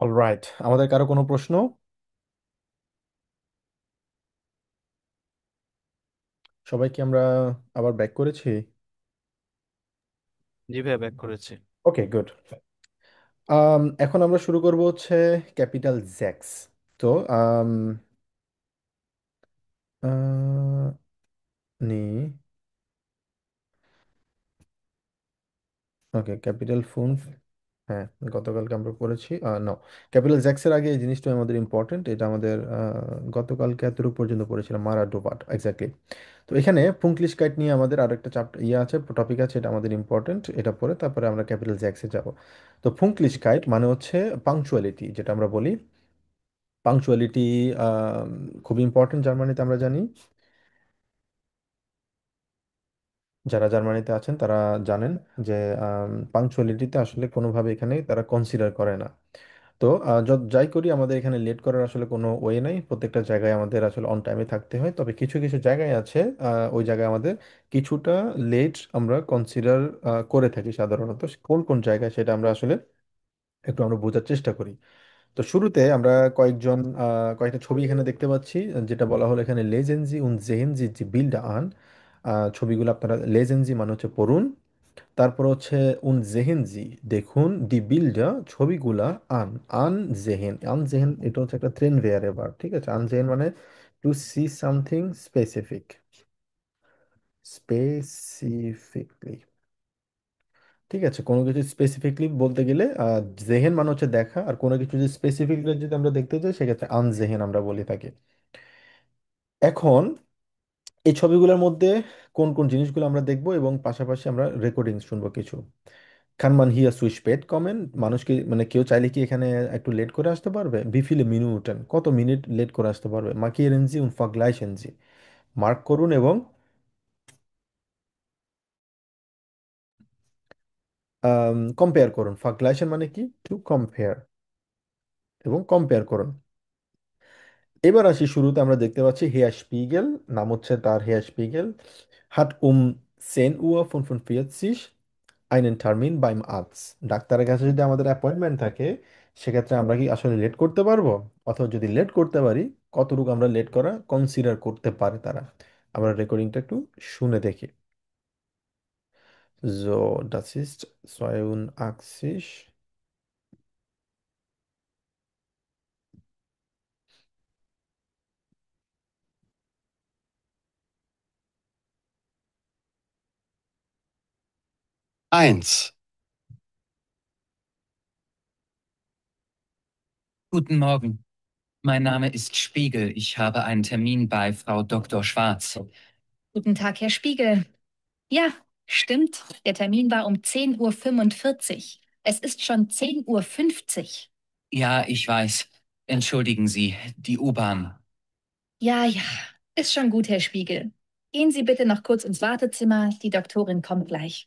অলরাইট, আমাদের কারো কোনো প্রশ্ন? সবাই কি আমরা আবার ব্যাক করেছি? জি ভাইয়া, ব্যাক করেছি। ওকে, গুড। এখন আমরা শুরু করব হচ্ছে ক্যাপিটাল জ্যাক্স। তো আম, আহ, নি ওকে, ক্যাপিটাল ফোন। হ্যাঁ, গতকালকে আমরা পড়েছি। নো, ক্যাপিটাল জ্যাক্সের আগে এই জিনিসটা আমাদের ইম্পর্টেন্ট, এটা আমাদের গতকালকে এতটুকু পর্যন্ত পড়েছিলাম, মারা ডোবাট এক্স্যাক্টলি। তো এখানে পুংলিশকাইট নিয়ে আমাদের আরেকটা ইয়ে আছে, টপিক আছে, এটা আমাদের ইম্পর্টেন্ট, এটা পরে তারপরে আমরা ক্যাপিটাল জ্যাক্সে যাব। তো পুংলিশকাইট মানে হচ্ছে পাংচুয়ালিটি, যেটা আমরা বলি পাংচুয়ালিটি। খুব ইম্পর্টেন্ট জার্মানিতে, আমরা জানি। যারা জার্মানিতে আছেন তারা জানেন যে পাংচুয়ালিটিতে আসলে কোনোভাবে এখানে তারা কনসিডার করে না। তো যাই করি, আমাদের এখানে লেট করার আসলে কোনো ওয়ে নাই, প্রত্যেকটা জায়গায় আমাদের আসলে অন টাইমে থাকতে হয়। তবে কিছু কিছু জায়গায় আছে, ওই জায়গায় আমাদের কিছুটা লেট আমরা কনসিডার করে থাকি সাধারণত। কোন কোন জায়গায় সেটা আমরা আসলে একটু আমরা বোঝার চেষ্টা করি। তো শুরুতে আমরা কয়েকটা ছবি এখানে দেখতে পাচ্ছি, যেটা বলা হলো এখানে লেজেন্সি উন জেহেন জি জি বিল্ড আন। ছবিগুলো আপনারা, লেজেন্সি মানে হচ্ছে পড়ুন, তারপর হচ্ছে উন জেহেন জি দেখুন, ডি বিল্ডা ছবিগুলা, আন আন জেহেন, আন জেহেন এটা হচ্ছে একটা ট্রেন ভেয়ারেবার, ঠিক আছে। আন জেহেন মানে to see something specific, specifically, ঠিক আছে। কোনো কিছু স্পেসিফিকলি বলতে গেলে জেহেন মানে হচ্ছে দেখা, আর কোনো কিছু যদি স্পেসিফিকলি যদি আমরা দেখতে চাই সেক্ষেত্রে আনজেহেন আমরা বলে থাকি। এখন এই ছবিগুলোর মধ্যে কোন কোন জিনিসগুলো আমরা দেখব, এবং পাশাপাশি আমরা রেকর্ডিং শুনবো কিছু। খান মান হিয়া সুইচ পেট কমেন্ট, মানুষকে মানে কেউ চাইলে কি এখানে একটু লেট করে আসতে পারবে? বিফিলে মিনুটেন, কত মিনিট লেট করে আসতে পারবে? মাকিয়েরেনজি উন ফাগলাইশেনজি, মার্ক করুন এবং কম্পেয়ার করুন। ফাগলাইশেন মানে কি? টু কম্পেয়ার, এবং কম্পেয়ার করুন। এবার আসি শুরুতে, আমরা দেখতে পাচ্ছি হেয়ার স্পিগেল, নাম হচ্ছে তার হেয়ার স্পিগেল। হাট 10 Uhr 45 einen Termin beim Arzt। ডাক্তারের কাছে যদি আমাদের অ্যাপয়েন্টমেন্ট থাকে, সেক্ষেত্রে আমরা কি আসলে লেট করতে পারবো? অথবা যদি লেট করতে পারি, কতটুকু আমরা লেট করা কনসিডার করতে পারে তারা? আমরা রেকর্ডিংটা একটু শুনে দেখি। So, das ist 82. Eins. Guten Morgen. Mein Name ist Spiegel. Ich habe einen Termin bei Frau Dr. Schwarz. Guten Tag, Herr Spiegel. Ja, stimmt. Der Termin war um 10:45 Uhr. Es ist schon 10:50 Uhr. Ja, ich weiß. Entschuldigen Sie, die U-Bahn. Ja, ja, ist schon gut, Herr Spiegel. Gehen Sie bitte noch kurz ins Wartezimmer. Die Doktorin kommt gleich.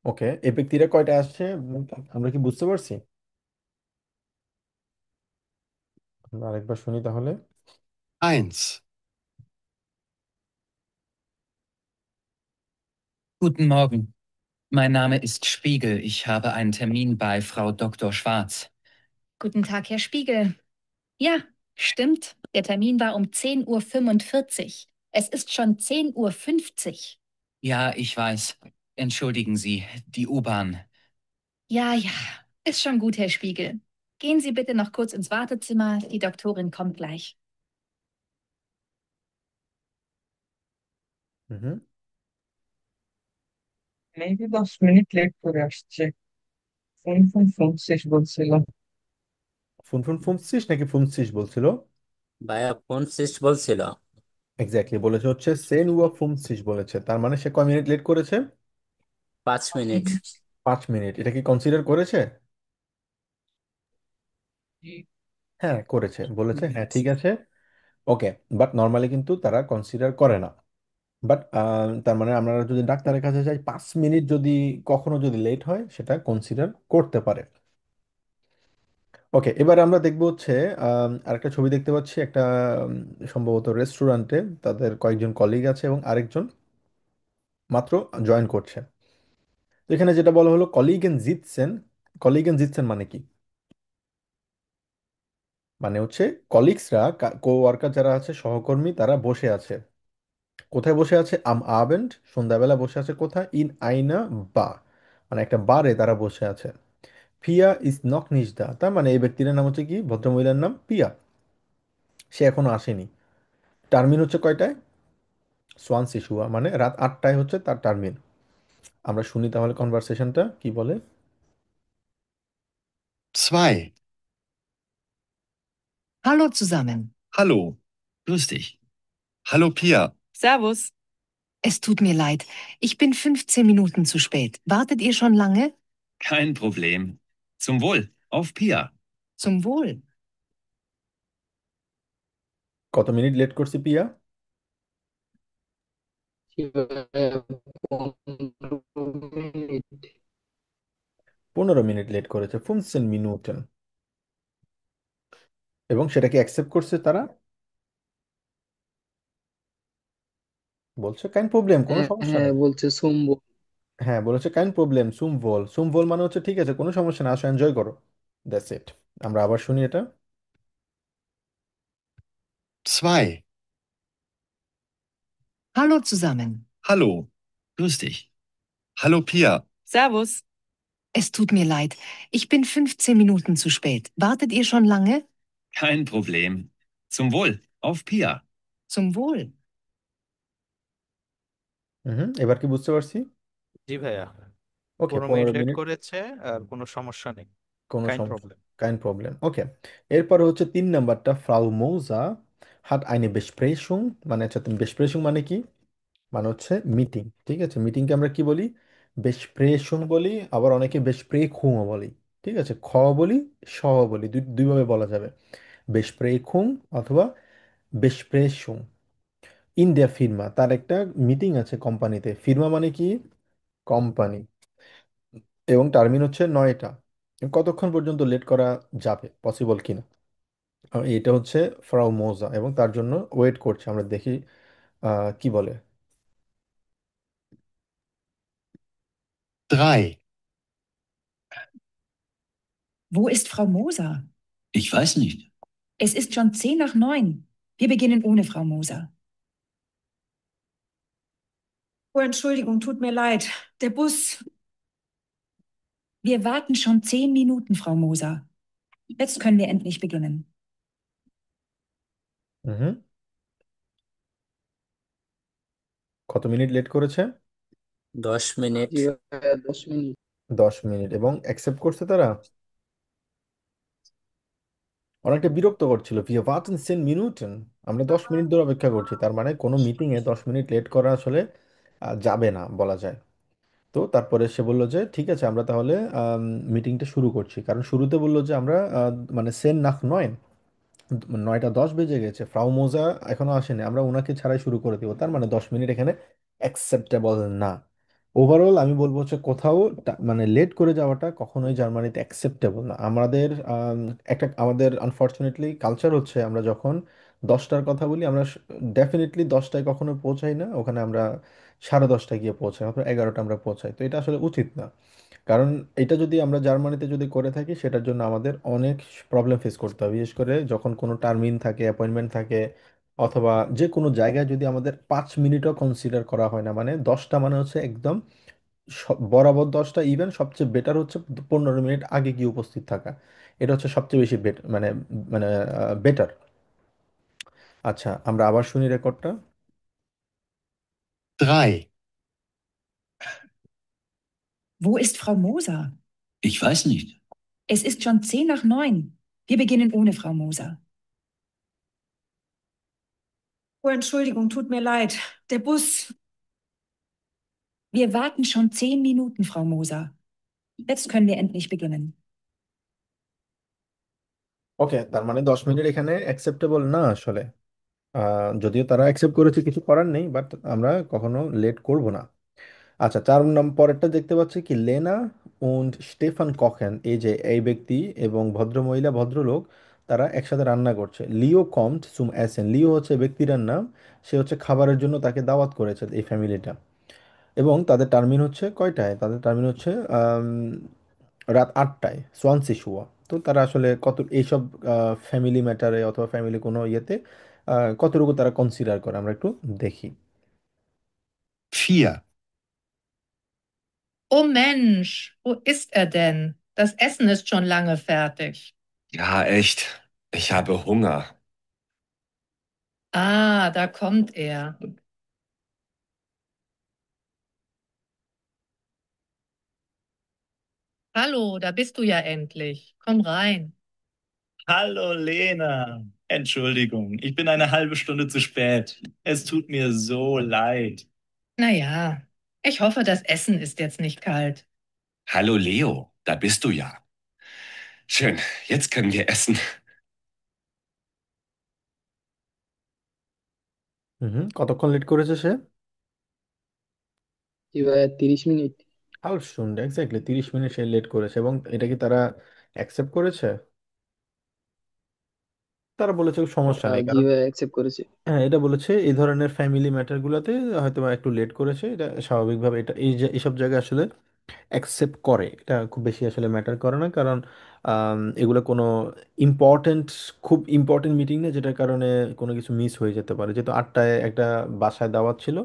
ওকে, এই ব্যক্তিরা কয়টা আসছে আমরা কি বুঝতে পারছি? আমরা আরেকবার শুনি তাহলে। Eins. Guten Morgen. Mein Name ist Spiegel. Ich habe einen Termin bei Frau Dr. Schwarz. Guten Tag, Herr Spiegel. Ja, stimmt. Der Termin war um 10:45 Uhr. Es ist schon 10:50 Uhr. Ja, ich weiß. Entschuldigen Sie, die U-Bahn. Ja, ja, ist schon gut, Herr Spiegel. Gehen Sie bitte noch kurz ins Wartezimmer. Die Doktorin kommt gleich. হুম। Maybe 10 minute late করে আসছে। Phone phone phone শেষ বলছিল। ফুন ফুন ফুমসিস নাকি ফুমসিস বলছিল? ভাইয়া phone শেষ বলছিল। Exactly, বলেছে হচ্ছে সেন উয়া ফুমসিস বলেছে, তার মানে সে কয় মিনিট লেট করেছে? 5 মিনিট। 5 মিনিট। এটা কি কনসিডার করেছে? হ্যাঁ করেছে, বলেছে হ্যাঁ ঠিক আছে। ওকে, বাট নর্মালি কিন্তু তারা কনসিডার করে না। বাট তার মানে আমরা যদি ডাক্তারের কাছে যাই, 5 মিনিট যদি কখনো যদি লেট হয়, সেটা কনসিডার করতে পারে। ওকে, এবার আমরা দেখবো হচ্ছে আরেকটা ছবি দেখতে পাচ্ছি, একটা সম্ভবত রেস্টুরেন্টে তাদের কয়েকজন কলিগ আছে এবং আরেকজন মাত্র জয়েন করছে। তো এখানে যেটা বলা হলো কলিগেন জিতছেন, কলিগেন জিতছেন মানে কি? মানে হচ্ছে কলিগসরা, কো ওয়ার্কার যারা আছে, সহকর্মী, তারা বসে আছে। কোথায় বসে আছে? আম আবেন্ড, সন্ধ্যাবেলা বসে আছে কোথায়? ইন আইনা বা, মানে একটা বারে তারা বসে আছে। পিয়া ইজ নক নিজদা, তার মানে এই ব্যক্তির নাম হচ্ছে কি, ভদ্রমহিলার নাম পিয়া, সে এখনো আসেনি। টার্মিন হচ্ছে কয়টায়? সোয়ান শিশুয়া, মানে রাত 8টায় হচ্ছে তার টার্মিন। আমরা শুনি তাহলে কনভারসেশনটা কি বলে। 2. Hallo zusammen. Hallo. Grüß dich. Hallo, Pia. Servus. Es tut mir leid. Ich bin 15 Minuten zu spät. Wartet ihr schon lange? Kein Problem. Zum Wohl. Auf Pia. Zum Wohl. কত মিনিট লেট করছি পিয়া? জি ভাইয়া, 15 minute. 15 minute late করেছে, 15 মিনিটেন। এবং সেটাকে accept করছে তারা, বলছে কাইন প্রবলেম, কোনো হ্যাঁ সমস্যা হ্যাঁ, নেই। বলছে সোমবো। হ্যাঁ বলেছে কাইন প্রবলেম, সুমভোল। সুমভোল মানে হচ্ছে ঠিক আছে, কোনো সমস্যা না, আসো এনজয় করো। That's it. আমরা আবার শুনি এটা। 2. Hallo zusammen. Hallo. Grüß dich. Hallo, Pia. Servus. Es tut mir leid. Ich bin 15 Minuten zu spät. Wartet ihr schon lange? Kein Problem. Zum Wohl. Auf Pia. Zum Wohl. হুম, এবার কি বুঝতে পারছি? জি ভাইয়া, ওকে, 15 minute 15 late minute করেছে, আর কোনো সমস্যা নেই। কোনো কাইন্ড সমস্যা, প্রবলেম। কাইন প্রবলেম, ওকে। এরপর হচ্ছে 3 নাম্বারটা, ফ্রাউ মোজা হাট আইনে বেসপ্রেসুং, মানে হচ্ছে বেসপ্রেসুং মানে কি? মানে হচ্ছে মিটিং, ঠিক আছে। মিটিংকে আমরা কি বলি? বেসপ্রেসুং বলি, আবার অনেকে বেসপ্রেখুংও বলি, ঠিক আছে। খ বলি, স বলি, দুইভাবে বলা যাবে, বেসপ্রেখুং অথবা বেসপ্রেসুং। ইন্ডিয়া ফির্মা, তার একটা মিটিং আছে কোম্পানিতে। ফির্মা মানে কি? কোম্পানি। এবং টার্মিন হচ্ছে 9টা। কতক্ষণ পর্যন্ত লেট করা যাবে, পসিবল কিনা? এটা হচ্ছে ফ্রাউ মোজা, এবং তার জন্য ওয়েট করছে, আমরা দেখি কি বলে। 3. Wo ist Frau Moser? Ich weiß nicht. Es ist schon 10 nach 9. Wir beginnen ohne Frau Moser. Oh, Entschuldigung, tut mir leid. Der Bus. Wir warten schon 10 Minuten, Frau Moser. Jetzt können wir endlich beginnen. হুম, কত minute late করেছে? 10 minute. জি ভাইয়া, 10 minute. 10 minute, এবং accept করছে তারা। অনেকটা বিরক্ত করছিল, wir warten 10 Minuten, আমরা 10 মিনিট ধরে অপেক্ষা করছি। তার মানে কোনো মিটিংয়ে 10 মিনিট লেট করা আসলে যাবে না বলা যায়। তো তারপরে সে বলল যে ঠিক আছে, আমরা তাহলে মিটিংটা শুরু করছি। কারণ শুরুতে বললো যে আমরা মানে সেন নাখ নয়, 9টা 10 বেজে গেছে, ফ্রাউ মোজা এখনো আসেনি, আমরা ওনাকে ছাড়াই শুরু করে দিব। তার মানে 10 মিনিট এখানে অ্যাকসেপ্টেবল না। ওভারঅল আমি বলবো হচ্ছে কোথাও মানে লেট করে যাওয়াটা কখনোই জার্মানিতে অ্যাকসেপ্টেবল না। আমাদের আমাদের আনফর্চুনেটলি কালচার হচ্ছে, আমরা যখন 10টার কথা বলি, আমরা ডেফিনেটলি 10টায় কখনো পৌঁছাই না, ওখানে আমরা 10:30টায় গিয়ে পৌঁছাই, অথবা 11টা আমরা পৌঁছাই। তো এটা আসলে উচিত না। কারণ এটা যদি আমরা জার্মানিতে যদি করে থাকি, সেটার জন্য আমাদের অনেক প্রবলেম ফেস করতে হবে, বিশেষ করে যখন কোনো টার্মিন থাকে, অ্যাপয়েন্টমেন্ট থাকে, অথবা যে কোনো জায়গায় যদি আমাদের 5 মিনিটও কনসিডার করা হয় না, মানে 10টা মানে হচ্ছে একদম বরাবর 10টা, ইভেন সবচেয়ে বেটার হচ্ছে 15 মিনিট আগে গিয়ে উপস্থিত থাকা। এটা হচ্ছে সবচেয়ে বেশি মানে মানে বেটার। আচ্ছা, আমরা আবার শুনি রেকর্ডটা। 3. Wo ist Frau Moser? Ich weiß nicht. Es ist schon 10 nach 9. Wir beginnen ohne Frau Moser. Oh, Entschuldigung, tut mir leid. Der Bus. Wir warten schon 10 Minuten, Frau Moser. Jetzt können wir endlich beginnen. ওকে, তার মানে 10 minute এখানে acceptable না আসলে। যদিও তারা accept করেছে, কিছু করার নেই, বাট আমরা কখনো লেট করব না। আচ্ছা, 4 নম্বর পরেরটা দেখতে পাচ্ছি কি, লেনা উন্ড স্টেফান কখেন, এই যে এই ব্যক্তি এবং ভদ্রমহিলা, ভদ্রলোক, তারা একসাথে রান্না করছে। লিও কমট সুম অ্যাসেন, লিও হচ্ছে ব্যক্তিটার নাম, সে হচ্ছে খাবারের জন্য তাকে দাওয়াত করেছে এই ফ্যামিলিটা। এবং তাদের টার্মিন হচ্ছে কয়টায়, তাদের টার্মিন হচ্ছে রাত 8টায়, সোয়ানসি শুয়া। তো তারা আসলে কত এইসব ফ্যামিলি ম্যাটারে অথবা ফ্যামিলি কোনো ইয়েতে কতটুকু তারা কনসিডার করে আমরা একটু দেখি। 4. Oh Mensch, wo ist er denn? Das Essen ist schon lange fertig. Ja, echt. Ich habe Hunger. Ah, da kommt er. Hallo, da bist du ja endlich. Komm rein. Hallo Lena. Entschuldigung, ich bin eine halbe Stunde zu spät. Es tut mir so leid. Naja, ich hoffe, das Essen ist jetzt nicht kalt. Hallo Leo, da bist du ja. Schön, jetzt können wir essen. কতক্ষণ late করেছে সে? জি ভাইয়া 30 minute. Half শুনড exactly 30 minute সে late করেছে, এবং এটা কি তারা accept করেছে? তারা বলেছে সমস্যা নেই, জি কারণ ভাইয়া অ্যাকসেপ্ট করেছে। হ্যাঁ এটা বলেছে এই ধরনের ফ্যামিলি ম্যাটারগুলোতে হয়তো বা একটু লেট করেছে, এটা স্বাভাবিকভাবে, এটা এই যে এইসব জায়গায় আসলে অ্যাকসেপ্ট করে, এটা খুব বেশি আসলে ম্যাটার করে না, কারণ এগুলো কোনো ইম্পর্টেন্ট, খুব ইম্পর্টেন্ট মিটিং না যেটার কারণে কোনো কিছু মিস হয়ে যেতে পারে। যেহেতু 8টায় একটা বাসায় দাওয়াত ছিল,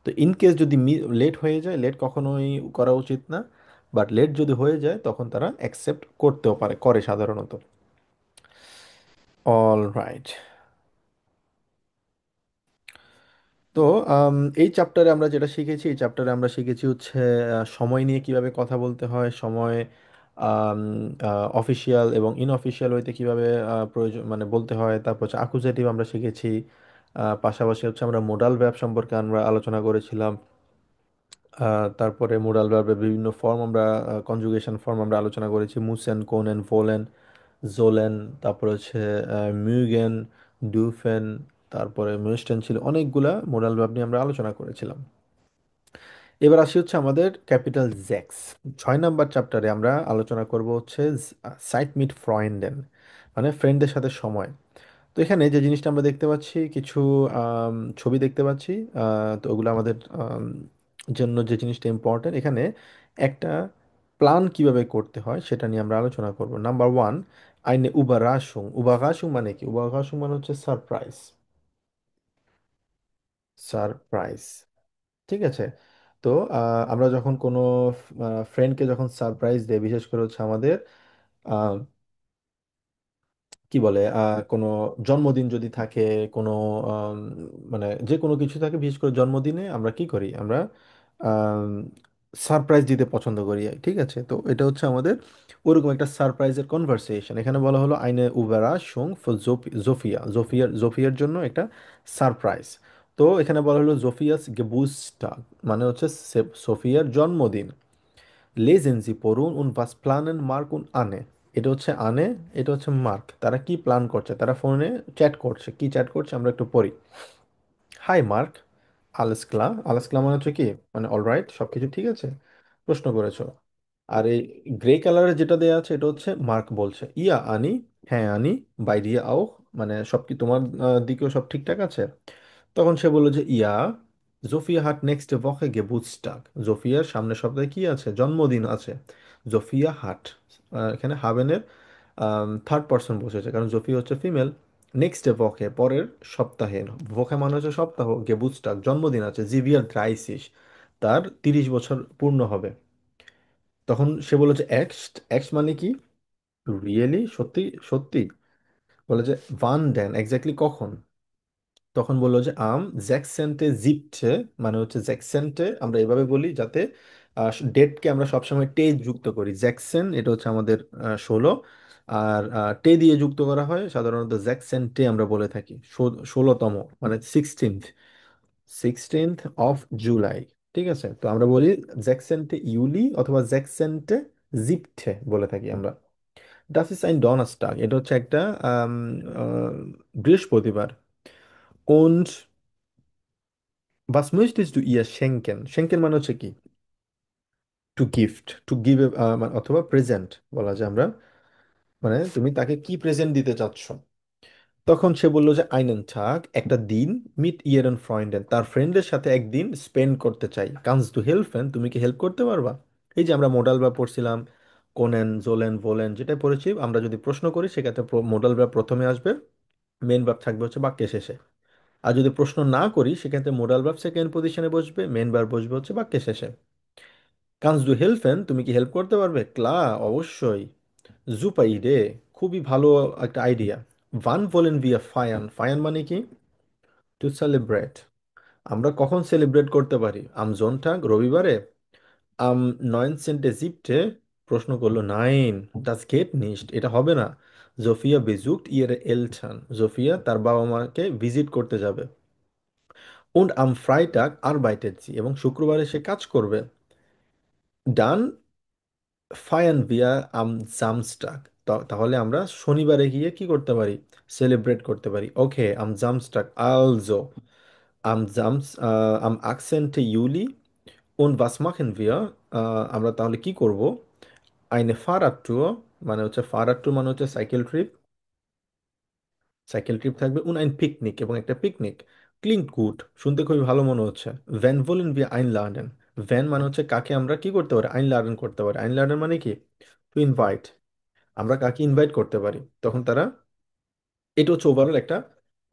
তো ইন কেস যদি লেট হয়ে যায়, লেট কখনোই করা উচিত না, বাট লেট যদি হয়ে যায় তখন তারা অ্যাকসেপ্ট করতেও পারে, করে সাধারণত। All right. তো এই চ্যাপ্টারে আমরা যেটা শিখেছি, এই চ্যাপ্টারে আমরা শিখেছি হচ্ছে সময় নিয়ে কিভাবে কথা বলতে হয়, সময় অফিসিয়াল এবং ইনঅফিসিয়াল ওইতে কিভাবে প্রয়োজন মানে বলতে হয়, তারপর হচ্ছে আকুজেটিভ আমরা শিখেছি। পাশাপাশি হচ্ছে আমরা মোডাল ভার্ব সম্পর্কে আমরা আলোচনা করেছিলাম। তারপরে মোডাল ভার্বের বিভিন্ন ফর্ম আমরা, কনজুগেশন ফর্ম আমরা আলোচনা করেছি, মুসেন, কোনেন, ভোলেন, জোলেন, তারপর হচ্ছে মিউগেন, ডুফেন, তারপরে মিউস্টেন, ছিল অনেকগুলা মোডাল ভার্ব নিয়ে আমরা আলোচনা করেছিলাম। এবার আসি হচ্ছে আমাদের ক্যাপিটাল জেক্স। 6 নাম্বার চ্যাপ্টারে আমরা আলোচনা করব হচ্ছে সাইট মিট ফ্রয়েন্ডেন, মানে ফ্রেন্ডদের সাথে সময়। তো এখানে যে জিনিসটা আমরা দেখতে পাচ্ছি, কিছু ছবি দেখতে পাচ্ছি, তো ওগুলো আমাদের জন্য যে জিনিসটা ইম্পর্টেন্ট এখানে, একটা প্ল্যান কিভাবে করতে হয় সেটা নিয়ে আমরা আলোচনা করব। নাম্বার 1, আইনে উবারাসুং। উবারাসুং মানে কি? উবারাসুং মানে হচ্ছে সারপ্রাইজ, সারপ্রাইজ। ঠিক আছে? তো আমরা যখন কোনো ফ্রেন্ডকে যখন সারপ্রাইজ দেয়, বিশেষ করে হচ্ছে আমাদের কি বলে কোনো জন্মদিন যদি থাকে, কোনো আম, মানে যে কোনো কিছু থাকে, বিশেষ করে জন্মদিনে আমরা কি করি, আমরা সারপ্রাইজ দিতে পছন্দ করি। ঠিক আছে? তো এটা হচ্ছে আমাদের ওরকম একটা সারপ্রাইজের কনভারসেশন। এখানে বলা হলো আইনে উবেরা সুং ফর জোফিয়া, জোফিয়ার জন্য একটা সারপ্রাইজ। তো এখানে বলা হলো জোফিয়াস গেবুস্টাগ, মানে হচ্ছে সোফিয়ার জন্মদিন। Lesen Sie পড়ুন উন was planen Mark und Anne। এটা হচ্ছে আনে, এটা হচ্ছে মার্ক। তারা কি প্ল্যান করছে? তারা ফোনে চ্যাট করছে। কি চ্যাট করছে আমরা একটু পড়ি। হাই মার্ক, আলেস ক্লা। আলেস ক্লা মানে হচ্ছে কি, মানে অলরাইট, সবকিছু ঠিক আছে, প্রশ্ন করেছো। আর এই গ্রে কালারের যেটা দেয়া আছে এটা হচ্ছে মার্ক বলছে, ইয়া আনি, হ্যাঁ আনি, বাই দিয়া আও, মানে সব কি তোমার দিকেও সব ঠিকঠাক আছে? তখন সে বললো যে ইয়া, জোফিয়া হাট নেক্সট ভকে গেবুটস্টাগ। জোফিয়ার সামনের সপ্তাহে কি আছে? জন্মদিন আছে। জোফিয়া হাট, এখানে হাবেনের থার্ড পার্সন বসেছে, কারণ জোফিয়া হচ্ছে ফিমেল। নেক্সট ভকে পরের সপ্তাহে, ভোকে মানে হচ্ছে সপ্তাহ, গেবুটস্টাগ জন্মদিন আছে। জিভিয়ার ড্রাইসিস, তার 30 বছর পূর্ণ হবে। তখন সে বললো যে এক্স, এক্স মানে কি? রিয়েলি, সত্যি সত্যি? বলে যে ভান ডেন, এক্স্যাক্টলি কখন? তখন বললো যে জ্যাকসেন্টে জিপছে, মানে হচ্ছে জ্যাকসেন্টে আমরা এভাবে বলি যাতে ডেটকে আমরা সবসময় টে যুক্ত করি। জ্যাকসেন এটা হচ্ছে আমাদের 16, আর টে দিয়ে যুক্ত করা হয় সাধারণত জ্যাকসেন্টে আমরা বলে থাকি। 16তম মানে 16th অফ জুলাই। ঠিক আছে? তো আমরা বলি জ্যাকসেন্টে ইউলি অথবা জ্যাকসেন্টে জিপথে বলে থাকি আমরা। ডাস ইস আইন ডনাস্টাগ, এটা হচ্ছে একটা আম, আহ, বৃহস্পতিবার। Und was möchtest du ihr schenken? Schenken মানে হচ্ছে কি? টু গিফট, টু গিভ, অথবা প্রেজেন্ট বলা যায় আমরা, মানে তুমি তাকে কি প্রেজেন্ট দিতে চাচ্ছ। তখন সে বলল যে আইনেন থাক একটা দিন মিট ইয়েরেন ফ্রেন্ডেন, তার ফ্রেন্ডের সাথে একদিন স্পেন্ড করতে চাই। কান্স টু হেল্পেন, তুমি কি হেল্প করতে পারবা? এই যে আমরা মোডাল ভার্ব পড়ছিলাম, কোনেন জোলেন ভোলেন, যেটা পড়েছি, আমরা যদি প্রশ্ন করি সেক্ষেত্রে মোডাল ভার্ব প্রথমে আসবে, মেন ভার্ব থাকবে হচ্ছে বাক্যের শেষে। আর যদি প্রশ্ন না করি সেক্ষেত্রে মোডাল ভার্ব সেকেন্ড পজিশনে বসবে, মেন ভার্ব বসবে হচ্ছে বাক্যের শেষে। কান্স ডু হেল্পেন, তুমি কি হেল্প করতে পারবে? ক্লা, অবশ্যই। জুপার ইডে, খুবই ভালো একটা আইডিয়া। ভান ভোলেন ভিয়া ফায়ান, ফায়ান মানে কি? To celebrate. আমরা কখন সেলিব্রেট করতে পারি? আম জোনটাগ, রবিবারে। আম নয়েনসেন্টে জিপটে, প্রশ্ন করলো নাইন। ডাস গেট নিস্ট, এটা হবে না। জোফিয়া বেজুকট ইয়ের এলটান, জোফিয়া তার বাবা মাকে ভিজিট করতে যাবে। উন্ড আম ফ্রাইটাগ আরবাইটেট জি, এবং শুক্রবারে সে কাজ করবে। ডান ফায়ান ভিয়া আম জামস্টাগ, তাহলে আমরা শনিবারে গিয়ে কি করতে পারি? সেলিব্রেট করতে পারি। ওকে, আম জামস্টাগ আলজো, আম জামস আম আকসেন্টে ইউলি und was machen wir? আমরা তাহলে কি করব? eine Fahrradtour, মানে হচ্ছে ফারাদ ট্যুর মানে হচ্ছে সাইকেল ট্রিপ, সাইকেল ট্রিপ থাকবে। und ein Picknick, এবং একটা পিকনিক। klingt gut, শুনতে খুবই ভালো মনে হচ্ছে। wen wollen wir einladen? wen মানে হচ্ছে কাকে আমরা কি করতে পারি? einladen করতে পারি। einladen মানে কি? to invite, আমরা কাকে ইনভাইট করতে পারি। তখন তারা, এটা হচ্ছে ওভারঅল একটা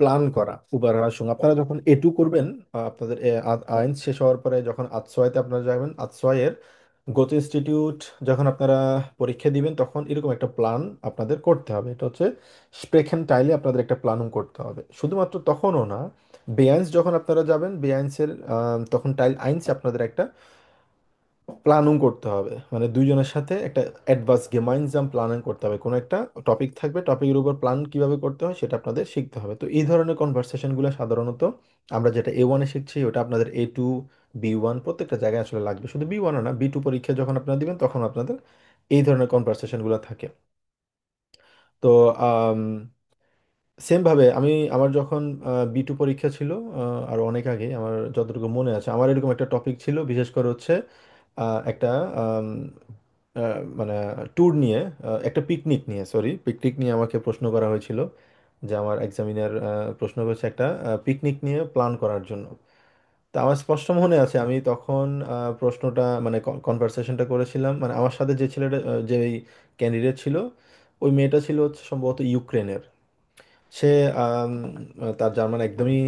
প্ল্যান করা। উপরাসং আপনারা যখন এটু করবেন, আপনাদের আইন শেষ হওয়ার পরে যখন আতসোয়াইতে আপনারা যাবেন, আতসোয়াইয়ের গোতে ইনস্টিটিউট যখন আপনারা পরীক্ষা দিবেন, তখন এরকম একটা প্ল্যান আপনাদের করতে হবে। এটা হচ্ছে স্প্রেখেন টাইলে আপনাদের একটা প্ল্যানও করতে হবে। শুধুমাত্র তখনও না, বেআইন্স যখন আপনারা যাবেন, বেআইন্সের তখন টাইল আইনসে আপনাদের একটা প্ল্যানিং করতে হবে, মানে দুইজনের সাথে একটা অ্যাডভান্স গেমাইনজাম প্ল্যানিং করতে হবে। কোনো একটা টপিক থাকবে, টপিকের উপর প্ল্যান কিভাবে করতে হয় সেটা আপনাদের শিখতে হবে। তো এই ধরনের কনভারসেশনগুলো সাধারণত আমরা যেটা A1-এ শিখছি ওটা আপনাদের A2, B1 প্রত্যেকটা জায়গায় আসলে লাগবে। শুধু B1-ও না, B2 পরীক্ষা যখন আপনারা দিবেন তখন আপনাদের এই ধরনের কনভারসেশনগুলো থাকে। তো সেম ভাবে আমি, আমার যখন B2 পরীক্ষা ছিল, আর অনেক আগে, আমার যতটুকু মনে আছে, আমার এরকম একটা টপিক ছিল, বিশেষ করে হচ্ছে একটা মানে ট্যুর নিয়ে, একটা পিকনিক নিয়ে, সরি, পিকনিক নিয়ে আমাকে প্রশ্ন করা হয়েছিল। যে আমার এক্সামিনার প্রশ্ন করেছে একটা পিকনিক নিয়ে প্ল্যান করার জন্য। তা আমার স্পষ্ট মনে আছে, আমি তখন প্রশ্নটা মানে কনভারসেশনটা করেছিলাম, মানে আমার সাথে যে ছেলেটা, যে ক্যান্ডিডেট ছিল, ওই মেয়েটা ছিল হচ্ছে সম্ভবত ইউক্রেনের। সে তার জার্মান একদমই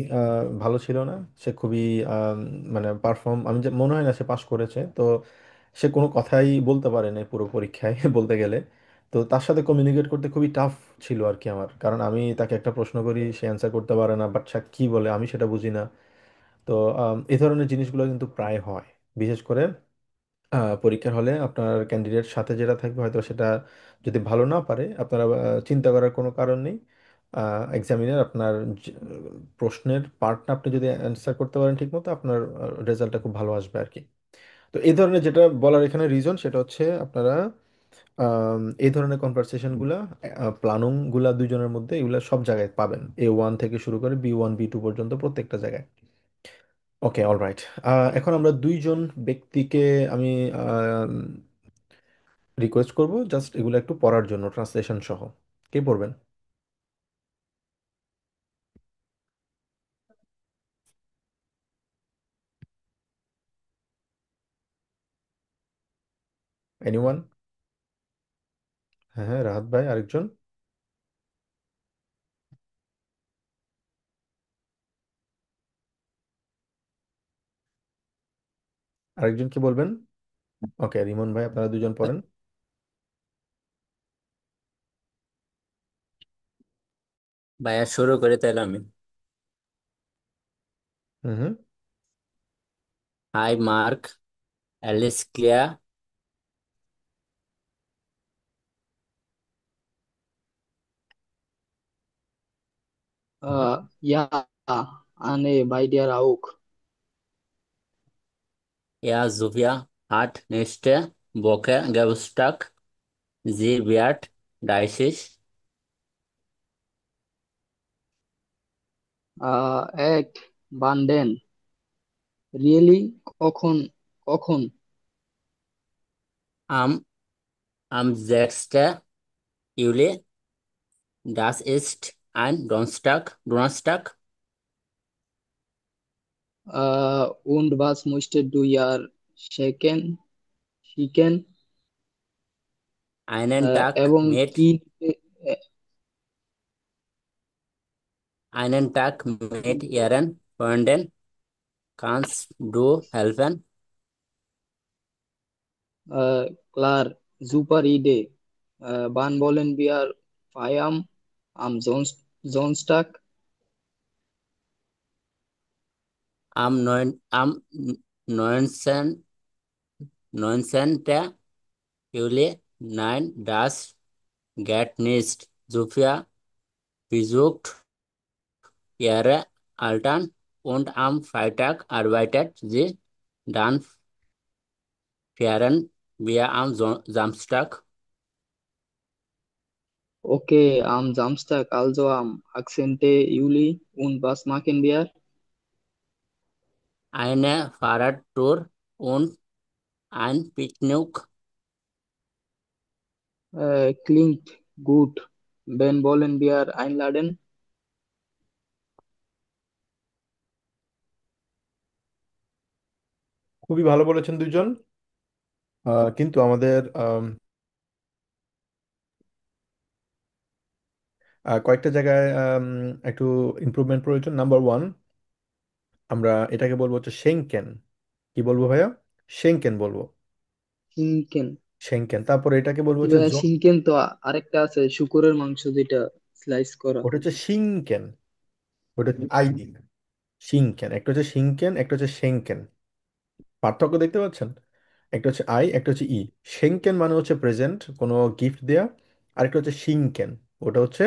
ভালো ছিল না। সে খুবই মানে পারফর্ম, আমি যে মনে হয় না সে পাশ করেছে। তো সে কোনো কথাই বলতে পারে না পুরো পরীক্ষায় বলতে গেলে। তো তার সাথে কমিউনিকেট করতে খুবই টাফ ছিল আর কি আমার, কারণ আমি তাকে একটা প্রশ্ন করি, সে অ্যান্সার করতে পারে না, বাট সে কী বলে আমি সেটা বুঝি না। তো এই ধরনের জিনিসগুলো কিন্তু প্রায় হয়, বিশেষ করে পরীক্ষার হলে আপনার ক্যান্ডিডেট সাথে যেটা থাকবে, হয়তো সেটা যদি ভালো না পারে, আপনারা চিন্তা করার কোনো কারণ নেই। এক্সামিনার আপনার প্রশ্নের পার্টটা আপনি যদি অ্যান্সার করতে পারেন ঠিকমতো, আপনার রেজাল্টটা খুব ভালো আসবে আর কি। তো এই ধরনের যেটা বলার এখানে রিজন সেটা হচ্ছে আপনারা এই ধরনের কনভারসেশনগুলা, প্ল্যানিংগুলা দুইজনের মধ্যে, এগুলা সব জায়গায় পাবেন, A1 থেকে শুরু করে B1 B2 পর্যন্ত প্রত্যেকটা জায়গায়। ওকে, অলরাইট। এখন আমরা দুইজন ব্যক্তিকে আমি রিকোয়েস্ট করব জাস্ট এগুলো একটু পড়ার জন্য, ট্রান্সলেশন সহ। কে পড়বেন? এনিওয়ান? হ্যাঁ হ্যাঁ, রাহাত ভাই, আরেকজন? আরেকজন কি বলবেন? ওকে, রিমন ভাই, আপনারা দুজন পড়েন। ভাইয়া শুরু করে তাহলে আমি। হুম হুম। হাই মার্ক, অ্যালিস ক্লিয়া, Ja, Anne, bei dir auch. ja Sophia hat nächste Woche Geburtstag. Sie wird 30. এক বান্ডেন, রিয়েলি? কখন? কখন? Am, am 6. Juli. Das ist ein Donnerstag, Und was möchtest du ja schicken? einen Tag এবং mit, কি আহ, einen Tag mit ihren Freunden. Kannst du helfen? klar, super Idee. Wann wollen wir feiern? Am Sonntag? Am 19. Juli? Nein, das geht nicht. Sophia besucht ihre Eltern und am Freitag arbeitet sie. Dann fahren wir am Samstag Okay, am Samstag, also am 18. Juli. Und was machen wir? eine Fahrradtour und ein Picknick. Klingt gut. Wen wollen wir einladen? খুবই ভালো বলেছেন দুইজন। কিন্তু আমাদের কয়েকটা জায়গায় একটু improvement প্রয়োজন। নাম্বার ওয়ান, আমরা এটাকে বলবো হচ্ছে সেংকেন। কি বলবো ভাইয়া? সেংকেন বলবো। শিনকেন। সেংকেন। তারপরে এটাকে বলবো জি হচ্ছে ভাইয়া, শিনকেন তো আরেকটা আছে, শুকরের মাংস যেটা স্লাইস করা। ওটা হচ্ছে শিংকেন। ওটা হচ্ছে আই দিন। শিংকেন একটা হচ্ছে শিংকেন, একটা হচ্ছে সেংকেন। পার্থক্য দেখতে পাচ্ছেন? একটা হচ্ছে আই, একটা হচ্ছে ই। সেংকেন মানে হচ্ছে প্রেজেন্ট, কোনো গিফট দেয়া। আরেকটা হচ্ছে শিংকেন, ওটা হচ্ছে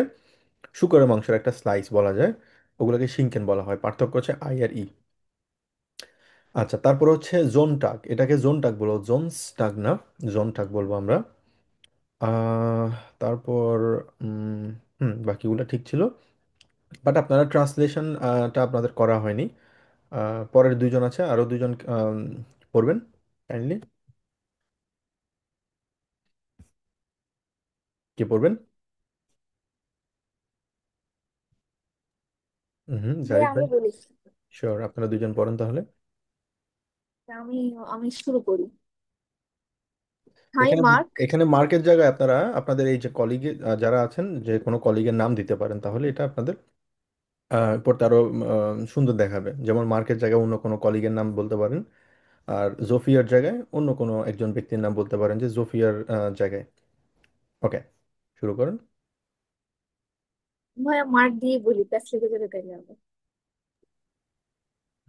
শুকরের মাংসের একটা স্লাইস বলা যায়। ওগুলোকে শিংকেন বলা হয়। পার্থক্য হচ্ছে আই আর ই। আচ্ছা, তারপর হচ্ছে জোনটাক। এটাকে জোনটাক বলবো, জোনসটাক না, জোনটাক বলবো আমরা। আহ, তারপর বাকিগুলো ঠিক ছিল, বাট আপনারা ট্রান্সলেশনটা আপনাদের করা হয়নি। পরের দুইজন আছে, আরো দুইজন পড়বেন কাইন্ডলি। কে পড়বেন? হুম, ভাই জারিফ আমি ভাই। বলি। শিওর, আপনারা দুইজন পড়েন তাহলে। আমি আমি শুরু করি। হাই এখানে মার্ক। এখানে মার্কের জায়গায় আপনারা আপনাদের এই যে কলিগে যারা আছেন, যে কোনো কলিগের নাম দিতে পারেন, তাহলে এটা আপনাদের পড়তে আরো সুন্দর দেখাবে। যেমন মার্কের জায়গায় অন্য কোনো কলিগের নাম বলতে পারেন, আর জোফিয়ার জায়গায় অন্য কোনো একজন ব্যক্তির নাম বলতে পারেন, যে জোফিয়ার জায়গায়। ওকে, শুরু করেন। ভাইয়া মার্ক দিয়ে বলি, প্যাস লেগে যাবে তাইলে আবার।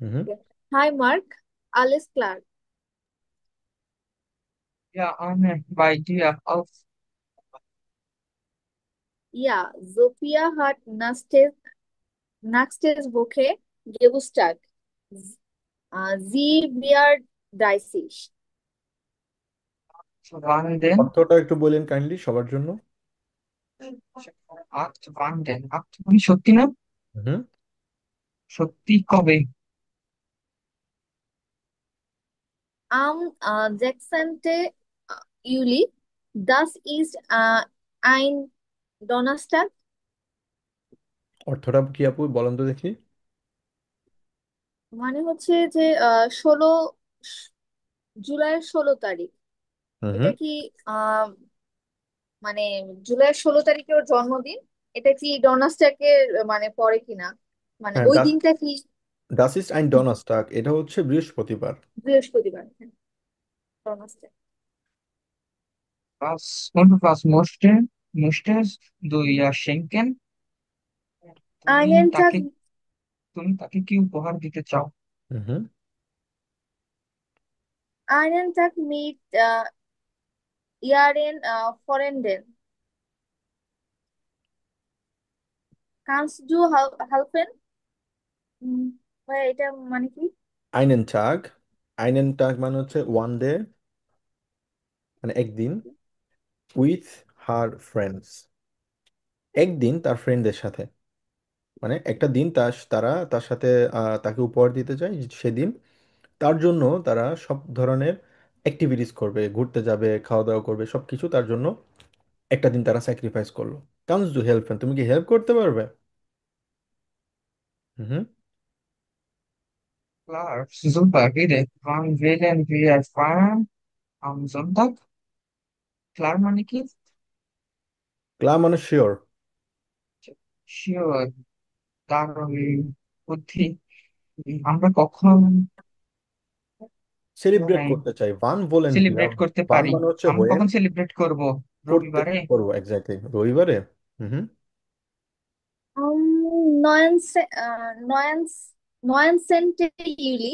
হুম। Hi Mark, alles klar. Ja, Arne, bei dir auf. Ja, Sophia hat nächste Woche Geburtstag. Sie wird 30. Wann denn? অর্থটা একটু বলেন কাইন্ডলি সবার জন্য। Wann denn? মানে সত্যি না? হুম। সত্যি কবে? Am 16. Juli. Das ist ein Donnerstag. অর্থটা কি আপু বলেন তো দেখি। মানে হচ্ছে যে 16 জুলাইয়ের 16 তারিখ। এটা হুম। কি আহ মানে জুলাইয়ের 16 তারিখে ওর জন্মদিন। এটা কি ডনাসটাকের মানে পরে কিনা, মানে হ্যাঁ, ওই দিনটা কি? ডাস ইস্ট আইন ডনাস্টাক, এটা হচ্ছে বৃহস্পতিবার। বৃহস্পতিবার, হ্যাঁ, ডনাসটাক। Was möchtest du ja schenken? তুমি Einen Tag, তাকে তুমি তাকে কি উপহার দিতে চাও? হুম। einen Tag mit Ihren Freunden. Kannst du helfen? উম, ভাই এটা মানে কি? আইনেন টাগ। আইনেন টাগ মানে হচ্ছে ওয়ান ডে, মানে একদিন। উইথ হার ফ্রেন্ডস, একদিন তার ফ্রেন্ডদের সাথে। মানে একটা দিন তারা তার সাথে তাকে উপহার দিতে চায়। সেদিন তার জন্য তারা সব ধরনের অ্যাক্টিভিটিস করবে, ঘুরতে যাবে, খাওয়া দাওয়া করবে, সব কিছু তার জন্য একটা দিন তারা স্যাক্রিফাইস করলো। কামস ডু হেল্প, তুমি কি হেল্প করতে পারবে? হুম। Klar, super, Rede. Wann wählen wir Feiern? Am Sonntag? Klar মানে কি? ক্লা মানে শিওর। শিওর, দারুণ বুদ্ধি। আমরা কখন সেলিব্রেট করতে চাই, ভান বলেন কি, সেলিব্রেট করতে ভান পারি? মানে হচ্ছে আমরা হোয়েন। কখন সেলিব্রেট করব? করতে রবিবারে? করবো, এক্স্যাক্টলি রবিবারে। হুম। নয়ন নয়ন নয়নসেন্টে ইউলি,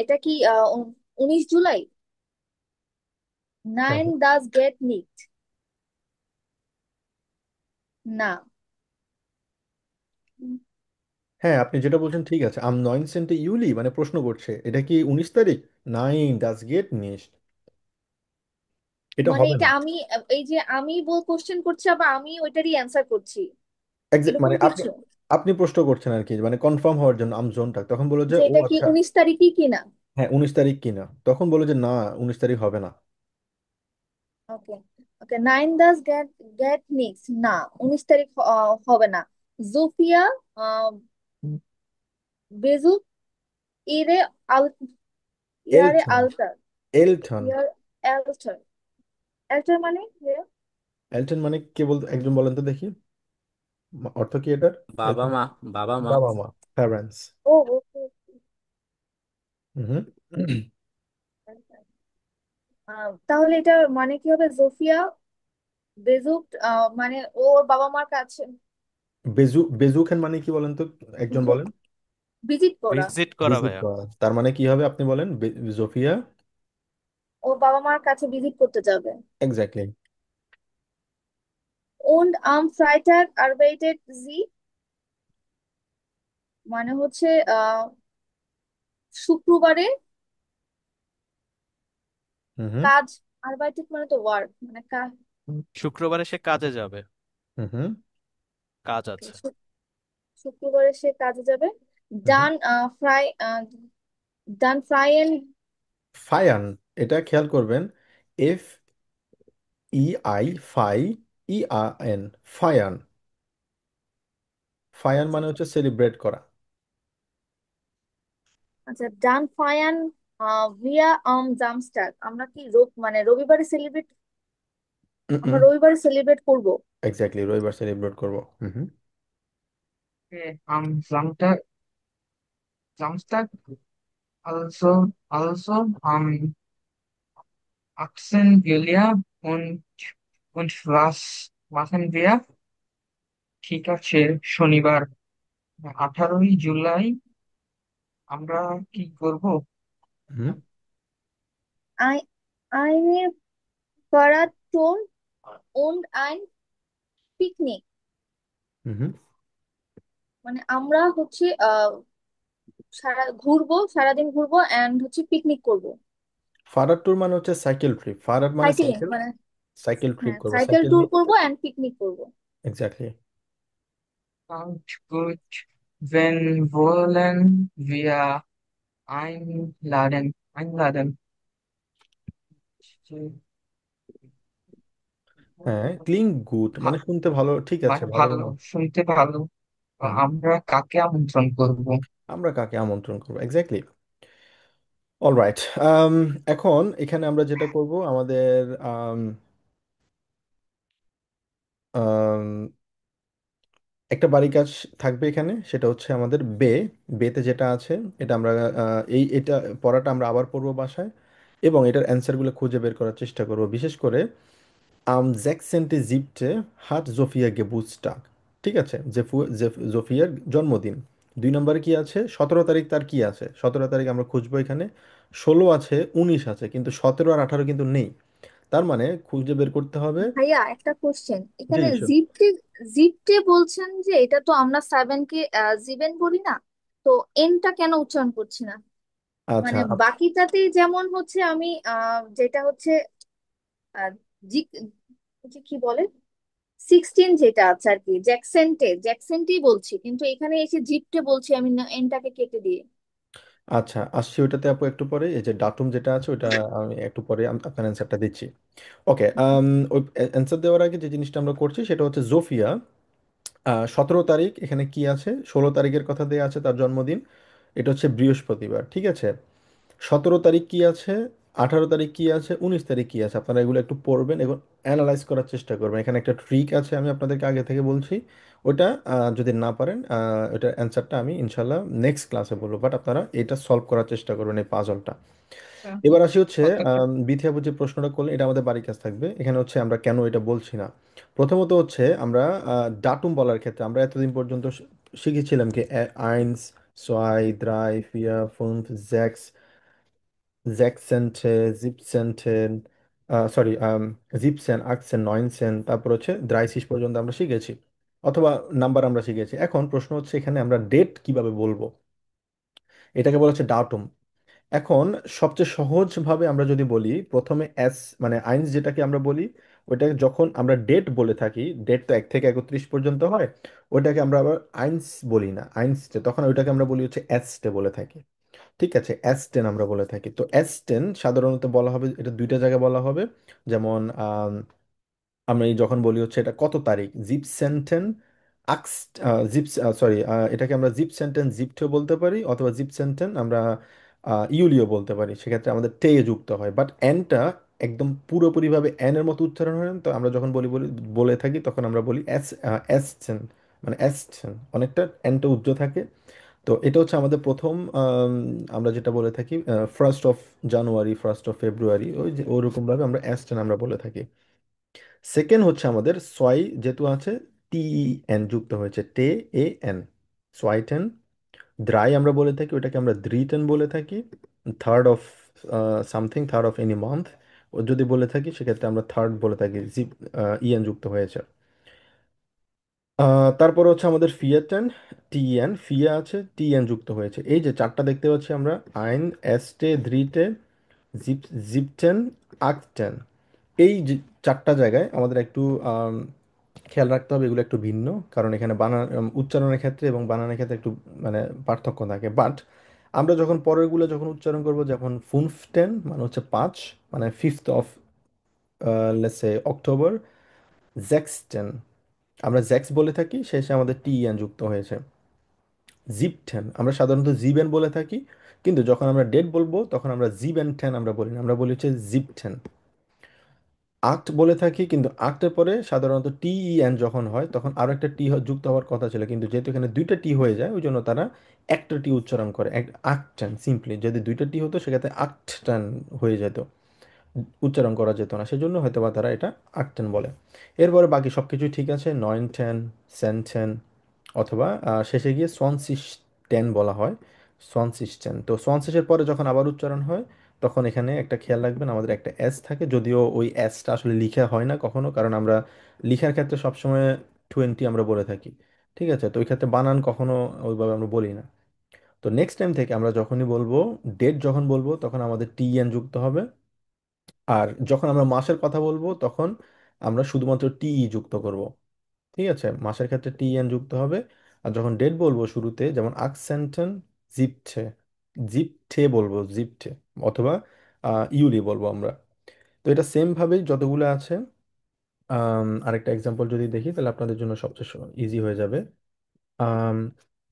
এটা কি 19 জুলাই? হ্যাঁ, নাইন ডাজ গেট নিট, না। হ্যাঁ, আপনি যেটা বলছেন ঠিক আছে। আম 9 ইউলি মানে প্রশ্ন করছে এটা কি 19 তারিখ। নাইন ডাজ গেট নিস্ট, এটা মানে হবে এটা না। আমি, এই যে আমি কোশ্চেন করছি আবার আমি ওইটারই অ্যান্সার করছি, মানে এরকম আপনি কিছু? আপনি প্রশ্ন করছেন আর কি, মানে কনফার্ম হওয়ার জন্য আম জোনটা তখন বলে যে যে ও এটা কি আচ্ছা। 19 তারিখই কিনা? হ্যাঁ, 19 তারিখ কিনা, তখন বলে যে না, 19 তারিখ হবে না। ওকে, ওকে, নাইন ডাজ গেট গেট নিক্স, না, 19 তারিখ হবে না। জোফিয়া বেজু ইরে আল ইয়ারে এলটন। আলতার, এলটন। ইয়ার অ্যালটার, অ্যালটার মানে এলটন মানে কে বলতো, একজন বলেন তো দেখি, অর্থ কি এটার? বাবা এলটন। মা, বাবা মা। বাবা মা, প্যারেন্টস। ও ওকে। হুম। তাহলে এটা মানে কি হবে? জোফিয়া বেজুক, মানে ওর বাবা মার কাছে বেজুখান মানে কি বলেন তো, একজন বলেন। ভিজিট করা, ভিজিট করা ভিজিট ভাইয়া। করা, তার মানে কি হবে আপনি বলেন। জোফিয়া। ওর বাবা মার কাছে ভিজিট করতে যাবে। Exactly. Und am Freitag arbeitet sie, মানে হচ্ছে শুক্রবারে হুম হুম কাজ, arbeitet মানে তো ওয়ার্ক, মানে কাজ। শুক্রবারে সে কাজে যাবে, হুম হুম কাজ আছে। শুক্রবারে সে কাজে যাবে। হুম। ডান ফ্রাই, ডান ফ্রাইয়েন, ফায়ান, এটা খেয়াল করবেন। এফ ই আই ফাই ই আ এন, ফায়ান। ফায়ান আচ্ছা মানে হচ্ছে সেলিব্রেট করা। আচ্ছা, ডান ফায়ান ভিয়া জামস্টার, আমরা কি মানে রবিবারে সেলিব্রেট, আমরা রবিবারে সেলিব্রেট করব। এক্স্যাক্টলি, রবিবার সেলিব্রেট করবো। হুম হুম am Samstag also am 18. Julia und was machen wir? ঠিক আছে, শনিবার 18ই জুলাই আমরা কি করব? হুম আই eine Fahrradtour und ein picnic, হুম হুম। মানে আমরা হচ্ছে সারাদিন ঘুরবো এন্ড হচ্ছে পিকনিক করব। ফারাদ ট্যুর মানে হচ্ছে সাইকেল ট্রিপ, ফারাদ মানে সাইক্লিং সাইকেল। মানে, সাইকেল ট্রিপ হ্যাঁ, করবো, সাইকেল সাইকেল ট্যুর নিয়ে। করব এন্ড পিকনিক করব। Exactly. Klingt gut. Wen wollen wir einladen? হ্যাঁ, ক্লিং গুড মানে শুনতে ভালো, ঠিক আছে, মানে ভালো। ভালো, শুনতে ভালো। হুম। আমরা কাকে আমন্ত্রণ করব? আমরা কাকে আমন্ত্রণ করবো, এক্স্যাক্টলি। অলরাইট। এখন এখানে আমরা যেটা করব, আমাদের আম, আম, একটা বাড়ি কাজ থাকবে এখানে, সেটা হচ্ছে আমাদের বেতে যেটা আছে, এটা আমরা এটা পড়াটা আমরা আবার পড়বো বাসায়, এবং এটার অ্যান্সারগুলো খুঁজে বের করার চেষ্টা করব। বিশেষ করে আম 16. 7. হাট জোফিয়া গেবুজটাগ, ঠিক আছে, জোফিয়ার জন্মদিন। 2 নম্বরে কি আছে, 17 তারিখ তার কি আছে, 17 তারিখ আমরা খুঁজবো এখানে। 16 আছে, 19 আছে, কিন্তু 17 আর 18 কিন্তু নেই। তার মানে খুঁজে বের করতে হবে। ভাইয়া একটা কোশ্চেন জি এখানে, জি sure. জিপটে জিপটে বলছেন যে এটা তো আমরা সেভেন কে জিবেন বলি না, তো এনটা কেন উচ্চারণ করছি না? আচ্ছা মানে বাকিটাতেই যেমন হচ্ছে আমি যেটা হচ্ছে আহ, জি যে কি বলে 16 যেটা আছে আর কি, জ্যাকসেন্টেই বলছি, কিন্তু এখানে এসে জিপটে বলছি আমি এনটাকে কেটে দিয়ে। আচ্ছা, আসছি ওইটাতে আপু একটু পরে। এই যে ডাটুম যেটা আছে ওইটা আমি একটু পরে আপনার অ্যান্সারটা দিচ্ছি। ওকে। ওই অ্যান্সার দেওয়ার আগে যে জিনিসটা আমরা করছি সেটা হচ্ছে জোফিয়া 17 তারিখ এখানে কি আছে, 16 তারিখের কথা দেয়া আছে তার জন্মদিন, এটা হচ্ছে বৃহস্পতিবার, ঠিক আছে। 17 তারিখ কি আছে, 18 তারিখ কি আছে, 19 তারিখ কি আছে, আপনারা এগুলো একটু পড়বেন এবং অ্যানালাইজ করার চেষ্টা করবেন। এখানে একটা ট্রিক আছে, আমি আপনাদেরকে আগে থেকে বলছি। ওটা যদি না পারেন, ওটার অ্যান্সারটা আমি ইনশাল্লাহ নেক্সট ক্লাসে বলবো, বাট আপনারা এটা সলভ করার চেষ্টা করবেন, এই পাজলটা। এবার আসি হচ্ছে কতটা বিথি আপু যে প্রশ্নটা করলেন, এটা আমাদের বাড়ির কাজ থাকবে। এখানে হচ্ছে আমরা কেন এটা বলছি না। প্রথমত হচ্ছে আমরা ডাটুম বলার ক্ষেত্রে আমরা এতদিন পর্যন্ত শিখেছিলাম কি আইনস, সোয়াই, দ্রাই, ফিয়া, ফুনফ, জ্যাক্স, জ্যাকসেন্টে, জিপসেন্টেন, সরি, জিপসেন, আকসেন, নয়েনসেন, তারপর হচ্ছে দ্রাইসিস পর্যন্ত আমরা শিখেছি, অথবা নাম্বার আমরা শিখেছি। এখন প্রশ্ন হচ্ছে এখানে আমরা ডেট কিভাবে বলবো, এটাকে বলা হচ্ছে ডাটুম। এখন সবচেয়ে সহজভাবে আমরা যদি বলি, প্রথমে এস মানে আইনস যেটাকে আমরা বলি, ওইটাকে যখন আমরা ডেট বলে থাকি, ডেট তো 1 থেকে 31 পর্যন্ত হয়, ওইটাকে আমরা আবার আইনস বলি না, আইনসটে, তখন ওইটাকে আমরা বলি হচ্ছে এসটে বলে থাকি। ঠিক আছে, এস 10 আমরা বলে থাকি। তো এস 10 সাধারণত বলা হবে, এটা দুইটা জায়গায় বলা হবে। যেমন আমরা এই যখন বলি হচ্ছে এটা কত তারিখ, জিপ সেন্টেন আক্স, জিপ, সরি, এটাকে আমরা জিপ সেন্টেন জিপটেও বলতে পারি, অথবা জিপ সেন্টেন আমরা ইউলিও বলতে পারি, সেক্ষেত্রে আমাদের টে যুক্ত হয়। বাট এনটা একদম পুরোপুরিভাবে এন এর মতো উচ্চারণ হয় না। তো আমরা যখন বলি বলি বলে থাকি, তখন আমরা বলি এস 10, মানে এস 10, অনেকটা এনটা উজ্জ্ব থাকে। তো এটা হচ্ছে আমাদের প্রথম, আমরা যেটা বলে থাকি 1st of January, 1st of February, ওই যে ওরকমভাবে আমরা এস 10 আমরা বলে থাকি। সেকেন্ড হচ্ছে আমাদের সোয়াই, যেহেতু আছে টি এন যুক্ত হয়েছে, টে এ এন, সোয়াই 10। দ্রাই আমরা বলে থাকি, ওটাকে আমরা দ্রি 10 বলে থাকি। Third of something, third of any month ও যদি বলে থাকি, সেক্ষেত্রে আমরা থার্ড বলে থাকি, জিপ ইএন যুক্ত হয়েছে। তারপর হচ্ছে আমাদের ফিয়াটেন, টিএন, ফিয়া আছে, টিএন যুক্ত হয়েছে। এই যে চারটা দেখতে পাচ্ছি আমরা, আইন, এস্টে, দ্রিটে, জিপ, জিপটেন, আকটেন, এই যে চারটা জায়গায় আমাদের একটু খেয়াল রাখতে হবে, এগুলো একটু ভিন্ন। কারণ এখানে উচ্চারণের ক্ষেত্রে এবং বানানের ক্ষেত্রে একটু মানে পার্থক্য থাকে। বাট আমরা যখন পরেরগুলো যখন উচ্চারণ করব, যখন ফুনফটেন মানে হচ্ছে 5, মানে 5th of let's say October, জ্যাক্সটেন, আমরা জ্যাক্স বলে থাকি, শেষে আমাদের টিএন যুক্ত হয়েছে। জিপ 10 আমরা সাধারণত জিবেন বলে থাকি, কিন্তু যখন আমরা ডেট বলবো, তখন আমরা জিবেন 10 আমরা বলি না, আমরা বলি হচ্ছে জিপ 10। আক্ট বলে থাকি, কিন্তু আক্টের পরে সাধারণত টিইএন যখন হয়, তখন আরো একটা টি যুক্ত হওয়ার কথা ছিল, কিন্তু যেহেতু এখানে দুইটা টি হয়ে যায়, ওই জন্য তারা একটা টি উচ্চারণ করে, আক্টেন সিম্পলি। যদি দুইটা টি হতো, সেক্ষেত্রে আক্টেন হয়ে যেত, উচ্চারণ করা যেত না, সেজন্য হয়তো বা তারা এটা আক্টেন বলে। এরপরে বাকি সব কিছুই ঠিক আছে, 9-10, সেন 10, অথবা শেষে গিয়ে সোয়ানসিস 10 বলা হয়, সোয়ানসিস 10। তো সোয়ানসিসের পরে যখন আবার উচ্চারণ হয়, তখন এখানে একটা খেয়াল রাখবেন, আমাদের একটা এস থাকে, যদিও ওই এসটা আসলে লিখা হয় না কখনো, কারণ আমরা লিখার ক্ষেত্রে সবসময় 20 আমরা বলে থাকি। ঠিক আছে, তো ওই ক্ষেত্রে বানান কখনো ওইভাবে আমরা বলি না। তো নেক্সট টাইম থেকে আমরা যখনই বলবো, ডেট যখন বলবো, তখন আমাদের টিএন যুক্ত হবে। আর যখন আমরা মাসের কথা বলবো, তখন আমরা শুধুমাত্র টিই যুক্ত করব। ঠিক আছে, মাসের ক্ষেত্রে টিএন যুক্ত হবে। আর যখন ডেট বলবো শুরুতে, যেমন আকসেন্টেন, জিপঠে, জিপঠে বলবো, জিপঠে, অথবা ইউলি বলবো আমরা। তো এটা সেম ভাবেই যতগুলো আছে। আরেকটা এক্সাম্পল যদি দেখি, তাহলে আপনাদের জন্য সবচেয়ে ইজি হয়ে যাবে। আম,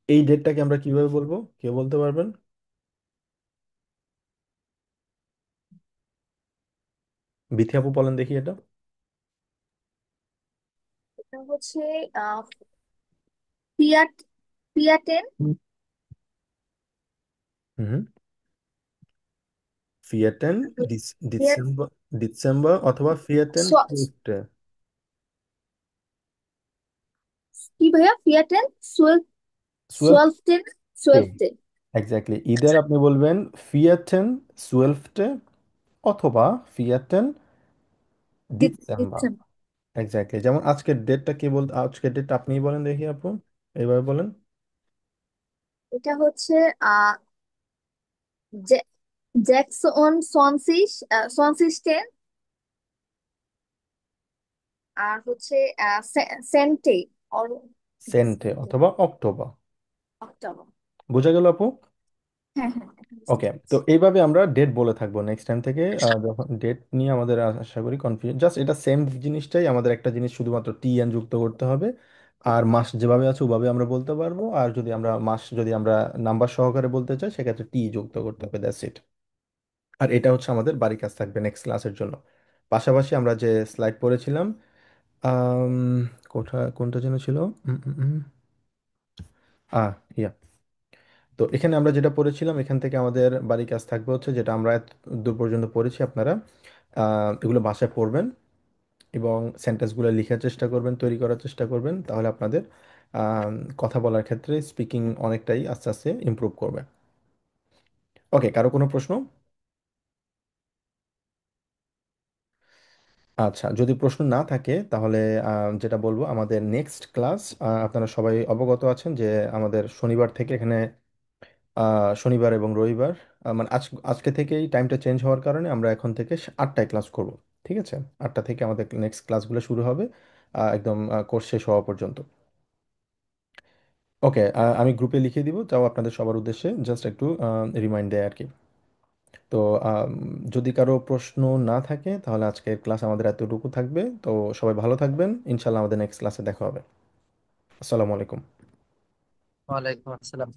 এই ডেটটাকে আমরা কিভাবে বলবো, কে বলতে পারবেন? বিথি আপু বলেন দেখি এটা। এটা হচ্ছে ফিয়াট, ফিয়াটেন, হুম, ফিয়াটেন, ফিয়াট, ডিসেম্বর, ডিসেম্বর, অথবা ফিয়াটেন টুইফটে। কি ভাইয়া, ফিয়াটেন, সোয়েল, টুয়েলভ সোয়েলফটেন, টে, সোয়েলফটেন। এক্স্যাক্টলি, ইদার আপনি বলবেন ফিয়াটেন টুয়েলভটে, অথবা ফিয়াটেন ডিসেম্বর। দিচ্ছেন। এক্স্যাক্টলি, যেমন আজকের ডেটটা কে বল, আজকের ডেটটা আপনিই বলেন দেখি আপু, এইভাবে বলেন। এটা হচ্ছে আহ জ্যাকসন সনসিস, সনসিস্টেন, আর হচ্ছে সেন্টে, অর সেন্টে অথবা অক্টোবর। অক্টোবর। বোঝা গেল আপু? হ্যাঁ হ্যাঁ, এখন বুঝতে ওকে, তো পেরেছি। এইভাবে আমরা ডেট বলে থাকবো নেক্সট টাইম থেকে। যখন ডেট নিয়ে আমাদের আশা করি কনফিউশন, জাস্ট এটা সেম জিনিসটাই, আমাদের একটা জিনিস শুধুমাত্র টি এন যুক্ত করতে হবে। আর মাস যেভাবে আছে ওভাবে আমরা বলতে পারবো, আর যদি আমরা মাস যদি আমরা নাম্বার সহকারে বলতে চাই সেক্ষেত্রে টি যুক্ত করতে হবে, দ্যাটস ইট। আর এটা হচ্ছে আমাদের বাড়ি কাজ থাকবে নেক্সট ক্লাসের জন্য। পাশাপাশি আমরা যে স্লাইড পড়েছিলাম, আম, কোনটা যেন ছিল, উম, উম, উম, ইয়া, তো এখানে আমরা যেটা পড়েছিলাম এখান থেকে আমাদের বাড়ি কাজ থাকবে হচ্ছে, যেটা আমরা এত দূর পর্যন্ত পড়েছি, আপনারা এগুলো বাসায় পড়বেন এবং সেন্টেন্সগুলো লেখার চেষ্টা করবেন, তৈরি করার চেষ্টা করবেন, তাহলে আপনাদের আম, কথা বলার ক্ষেত্রে স্পিকিং অনেকটাই আস্তে আস্তে ইমপ্রুভ করবে। ওকে, কারো কোনো প্রশ্ন? আচ্ছা, যদি প্রশ্ন না থাকে তাহলে যেটা বলবো, আমাদের নেক্সট ক্লাস, আপনারা সবাই অবগত আছেন যে আমাদের শনিবার থেকে এখানে, শনিবার এবং রবিবার, মানে আজকে থেকেই টাইমটা চেঞ্জ হওয়ার কারণে আমরা এখন থেকে 8টায় ক্লাস করব। ঠিক আছে, 8টা থেকে আমাদের নেক্সট ক্লাসগুলো শুরু হবে, একদম কোর্স শেষ হওয়া পর্যন্ত। ওকে, আমি গ্রুপে লিখে দিব, তাও আপনাদের সবার উদ্দেশ্যে জাস্ট একটু রিমাইন্ড দেয় আর কি। তো আম, যদি কারো প্রশ্ন না থাকে তাহলে আজকের ক্লাস আমাদের এতটুকু থাকবে। তো সবাই ভালো থাকবেন, ইনশাল্লাহ আমাদের নেক্সট ক্লাসে দেখা হবে। আসসালামু আলাইকুম। ওয়ালাইকুম আসসালাম।